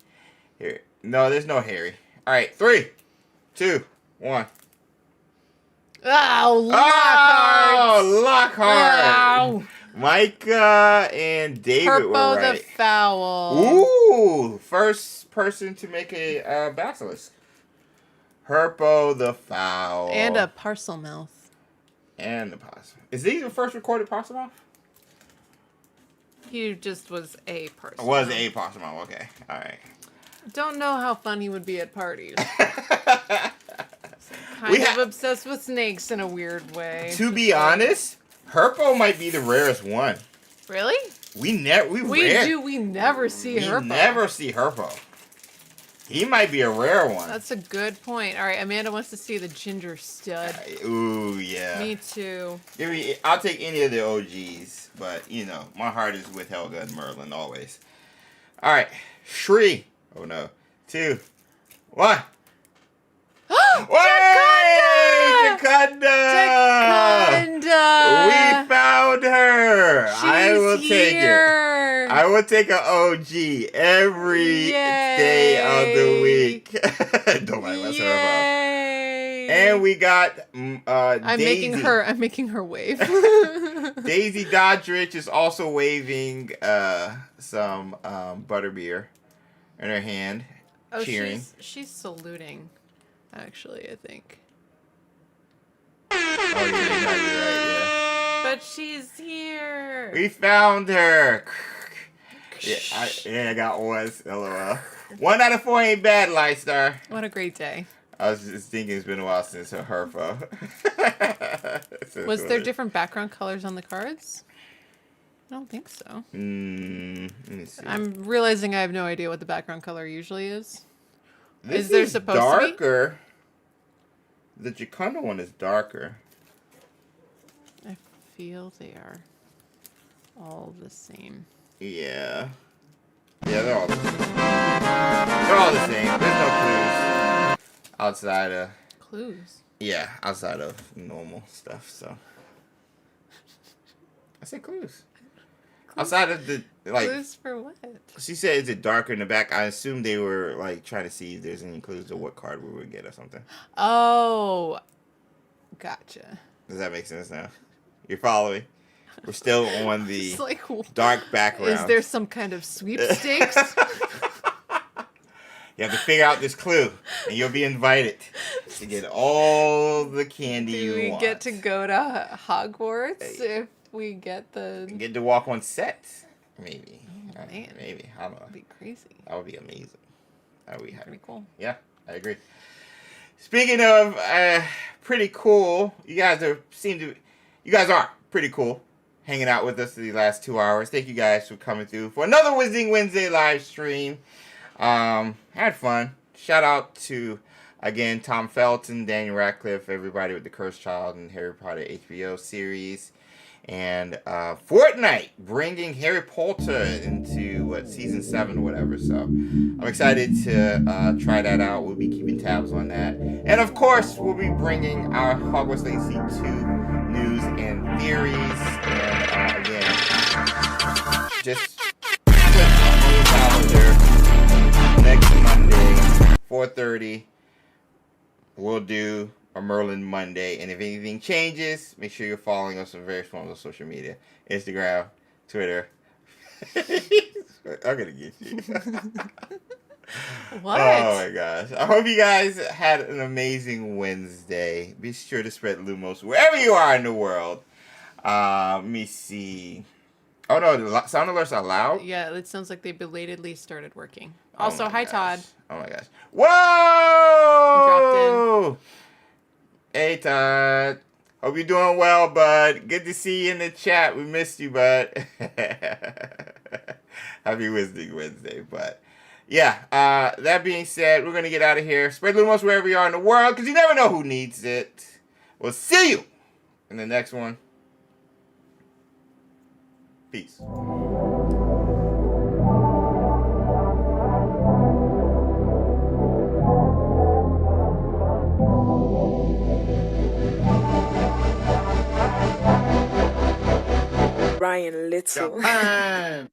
Speaker 3: Here. No, there's no Harry. All right, 3, 2, 1.
Speaker 4: Oh, Lockhart.
Speaker 3: Oh, Lockhart.
Speaker 4: Oh.
Speaker 3: Micah and David were
Speaker 4: Herpo
Speaker 3: right.
Speaker 4: the Foul.
Speaker 3: Ooh, first person to make a basilisk. Herpo the Foul.
Speaker 4: And a parcel mouth.
Speaker 3: And the possum. Is he the first recorded possum mouth?
Speaker 4: He just was a parcel
Speaker 3: Was
Speaker 4: mouth.
Speaker 3: a possum mouth. Okay. All right.
Speaker 4: Don't know how fun he would be at parties.
Speaker 3: We
Speaker 4: Kind of obsessed with snakes in a weird way.
Speaker 3: To be honest, Herpo might be the rarest one.
Speaker 4: Really?
Speaker 3: We never
Speaker 4: see Herpo.
Speaker 3: never see Herpo. He might be a rare one.
Speaker 4: That's a good point. All right, Amanda wants to see the ginger stud.
Speaker 3: Ooh, yeah.
Speaker 4: Me too.
Speaker 3: I'll take any of the OGs, but you know, my heart is with Helga and Merlin always. All right, Shri. Oh no, 2, 1. Jakunda! We found her. I will take it. I will take an OG every day of the week. Don't mind what's her. And we got Daisy.
Speaker 4: I'm making her wave.
Speaker 3: Daisy Doddridge is also waving some butterbeer in her hand, cheering.
Speaker 4: She's saluting. Actually, I think.
Speaker 3: Oh, you're right,
Speaker 4: But she's here.
Speaker 3: We found her. I got ones. LOL. 1 out of 4 ain't bad, Lightstar.
Speaker 4: What a great day.
Speaker 3: I was just thinking it's been a while since her Herpo.
Speaker 4: Was there different background colors on the cards? I don't think so.
Speaker 3: Let me see.
Speaker 4: I'm realizing I have no idea what the background color usually is.
Speaker 3: This
Speaker 4: is there supposed
Speaker 3: darker. The Jakunda one is darker.
Speaker 4: I feel they are all the same.
Speaker 3: Yeah. Yeah, they're all the same. They're all the same. There's no clues outside of...
Speaker 4: Clues?
Speaker 3: Yeah, outside of normal stuff, so... I said clues. Outside of the... like.
Speaker 4: Clues for what?
Speaker 3: She said, is it darker in the back? I assume they were, like, trying to see if there's any clues of what card we would get or something.
Speaker 4: Oh. Gotcha.
Speaker 3: Does that make sense now? You're following? We're still on the
Speaker 4: like,
Speaker 3: dark background.
Speaker 4: Is there some kind of sweepstakes?
Speaker 3: You have to figure out this clue, and you'll be invited to get all the candy you want.
Speaker 4: Do we get to go to Hogwarts if we get the...
Speaker 3: Get to walk on set, maybe.
Speaker 4: Oh, man.
Speaker 3: Maybe. I don't know.
Speaker 4: That'd be crazy.
Speaker 3: That would be amazing. That would be
Speaker 4: Pretty cool.
Speaker 3: Yeah, I agree. Speaking of pretty cool, you guys are pretty cool. Hanging out with us the last 2 hours. Thank you guys for coming through for another Wizarding Wednesday live stream. Had fun. Shout out to, again, Tom Felton, Daniel Radcliffe, everybody with the Cursed Child and Harry Potter HBO series. And Fortnite bringing Harry Potter into season 7 or whatever. So I'm excited to try that out. We'll be keeping tabs on that. And of course, we'll be bringing our Hogwarts Legacy 2 news and theories. And again, just put on your calendar next Monday, 4:30. We'll do a Merlin Monday, and if anything changes, make sure you're following us on various forms of social media. Instagram, Twitter. I'm gonna get you.
Speaker 4: What?
Speaker 3: Oh my gosh. I hope you guys had an amazing Wednesday. Be sure to spread Lumos wherever you are in the world. Let me see. Oh no, the sound alerts are loud?
Speaker 4: Yeah, it sounds like they belatedly started working. Also, hi Todd.
Speaker 3: Oh my gosh. Whoa!
Speaker 4: Dropped in.
Speaker 3: Hey Todd. Hope you're doing well, bud. Good to see you in the chat. We missed you, bud. Happy Wizarding Wednesday, but yeah, that being said, we're going to get out of here. Spread Lumos wherever you are in the world, because you never know who needs it. We'll see you in the next one. Peace.
Speaker 1: Ryan Little.
Speaker 3: Japan.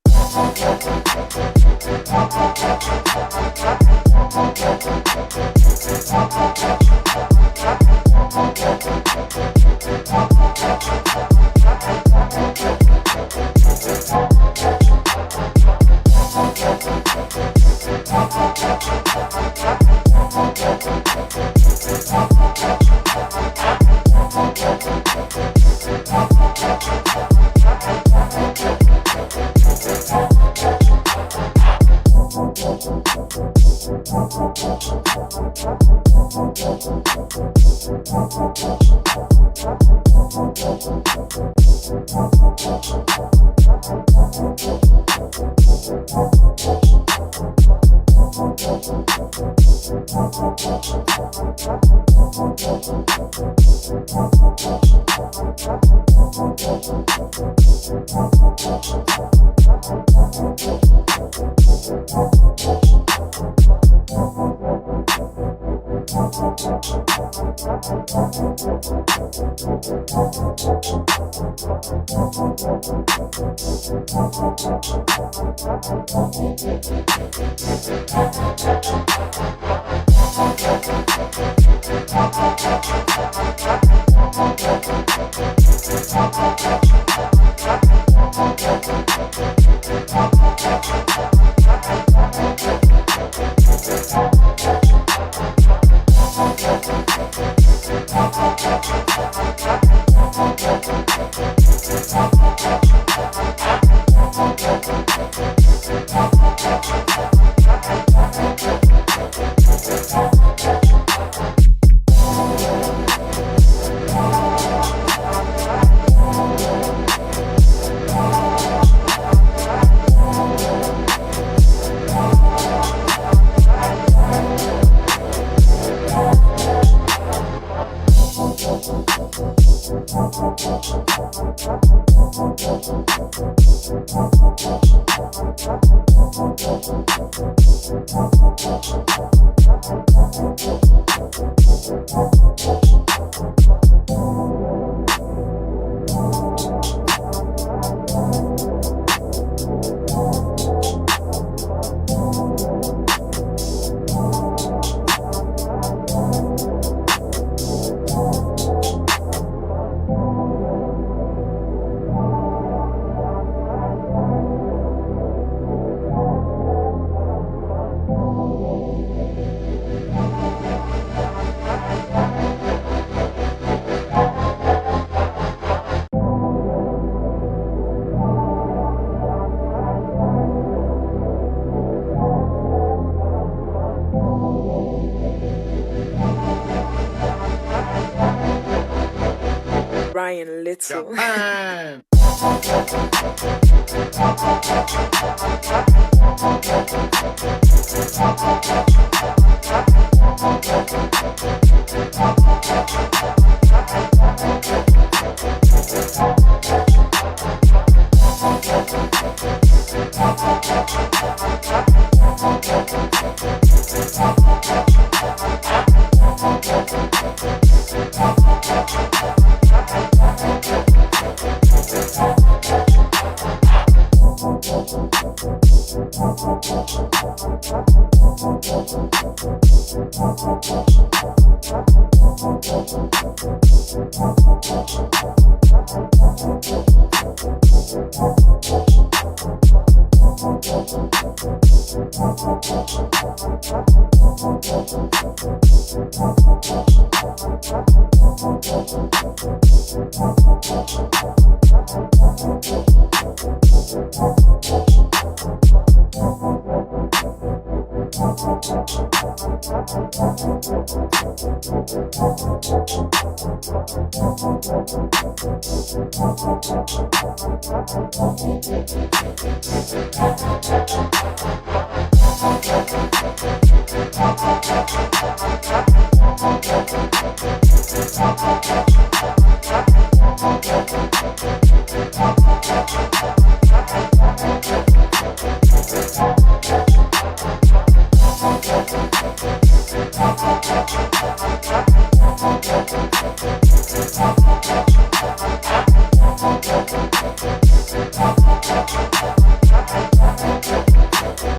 Speaker 1: Ryan Little.
Speaker 2: Japan.